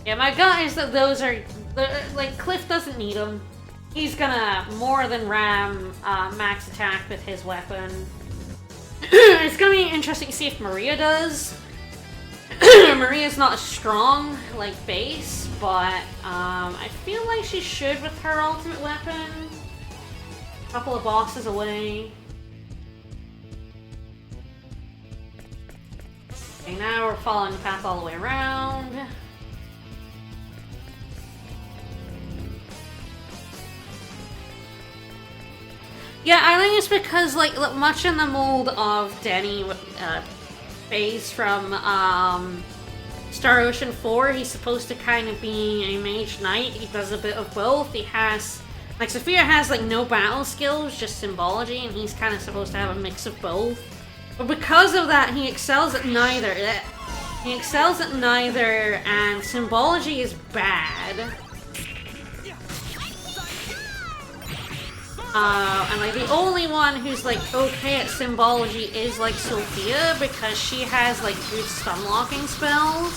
Yeah, my gut is that those are, like, Cliff doesn't need them. He's gonna more than ram max attack with his weapon. It's gonna be interesting to see if Maria does. Maria's not as strong like base, but I feel like she should with her ultimate weapon. Couple of bosses away. Okay, now we're following the path all the way around. Yeah, I think it's because, like, much in the mold of Denny phase from Star Ocean 4, he's supposed to kind of be a mage knight. He does a bit of both. He has, like, Sophia has, like, no battle skills, just symbology, and he's kind of supposed to have a mix of both. But because of that, he excels at neither. He excels at neither, and symbology is bad. And like the only one who's like okay at symbology is like Sophia, because she has like good stun locking spells.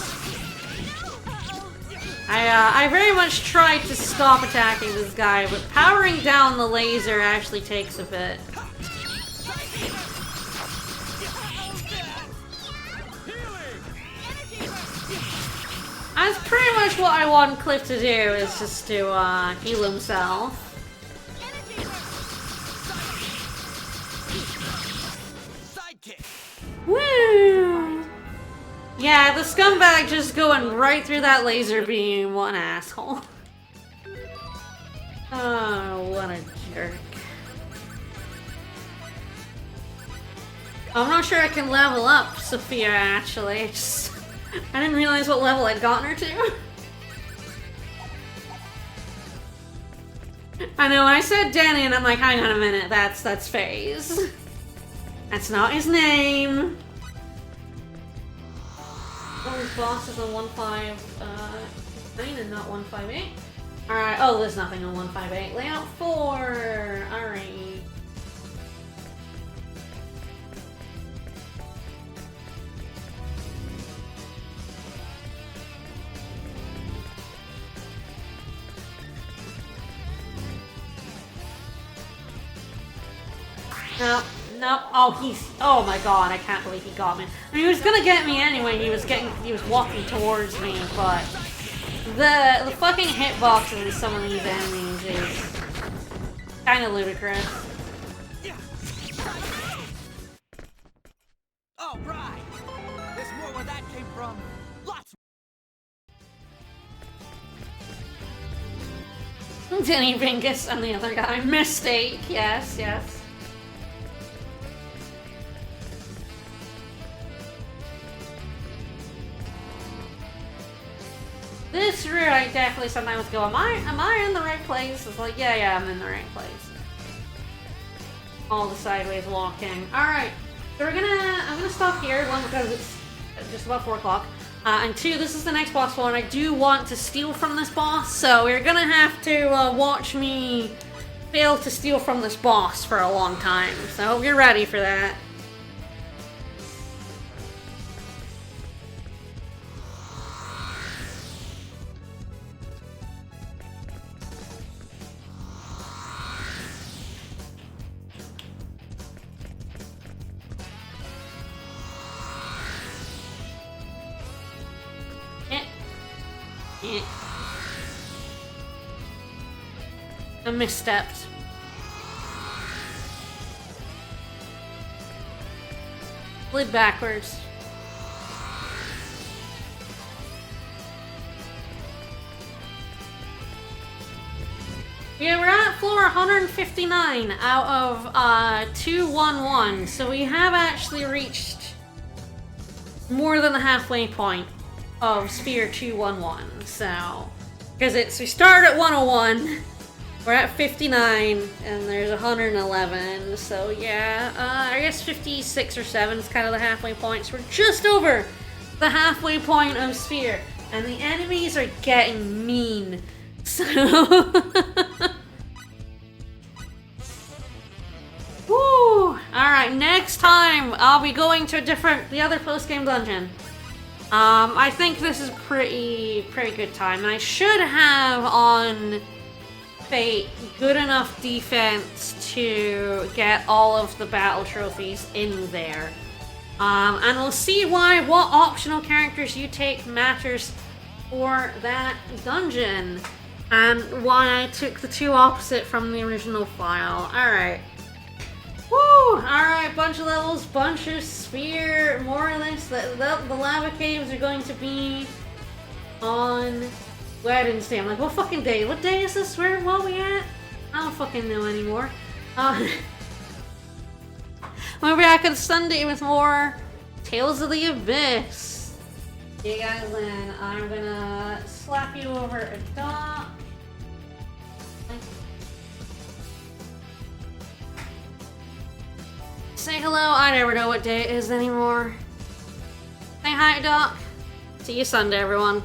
I very much tried to stop attacking this guy, but powering down the laser actually takes a bit. That's pretty much what I want Cliff to do, is just to heal himself. Woo! Yeah, the scumbag just going right through that laser beam. What an asshole. Oh, what a jerk. I'm not sure I can level up Sophia, actually. I didn't realize what level I'd gotten her to. I know, when I said Danny, and I'm like, hang on a minute, that's FaZe. That's not his name. Oh, his boss is on 159 and not 158. Alright, oh, there's nothing on 158. Layout 4! Alright. No. No, oh my god, I can't believe he got me. I mean, he was gonna get me anyway, he was walking towards me, but the fucking hitboxes of some of these enemies is kinda ludicrous. All right. There's more where that came from. Lots. Denny Bingus and the other guy. Mistake, yes, yes. This route, I definitely sometimes go, am I in the right place? It's like, yeah, I'm in the right place. All the sideways walking. Alright, so I'm gonna stop here, one, because it's just about 4 o'clock. And 2, this is the next boss one. I do want to steal from this boss, so we're gonna have to watch me fail to steal from this boss for a long time. So I hope you're ready for that. I misstepped. Slid backwards. Yeah, we're at floor 159 out of 211, so we have actually reached more than the halfway point of Sphere 211, so... Because we started at 101, we're at 59, and there's 111, so yeah, I guess 56 or 7 is kind of the halfway point, so we're just over the halfway point of Sphere, and the enemies are getting mean, so... Woo! Alright, next time I'll be going to the other post-game dungeon. I think this is pretty good time, and I should have on Fate good enough defense to get all of the battle trophies in there. And we'll see why what optional characters you take matters for that dungeon. and why I took the two opposite from the original file. Alright. Woo! Alright, bunch of levels, bunch of sphere, more or less. The lava caves are going to be on Wednesday. I'm like, what fucking day? What day is this? Where are we at? I don't fucking know anymore. We'll be back on Sunday with more Tales of the Abyss. See you guys then. I'm gonna slap you over a dot. Say hello. I never know what day it is anymore. Say hi, Doc. See you Sunday, everyone.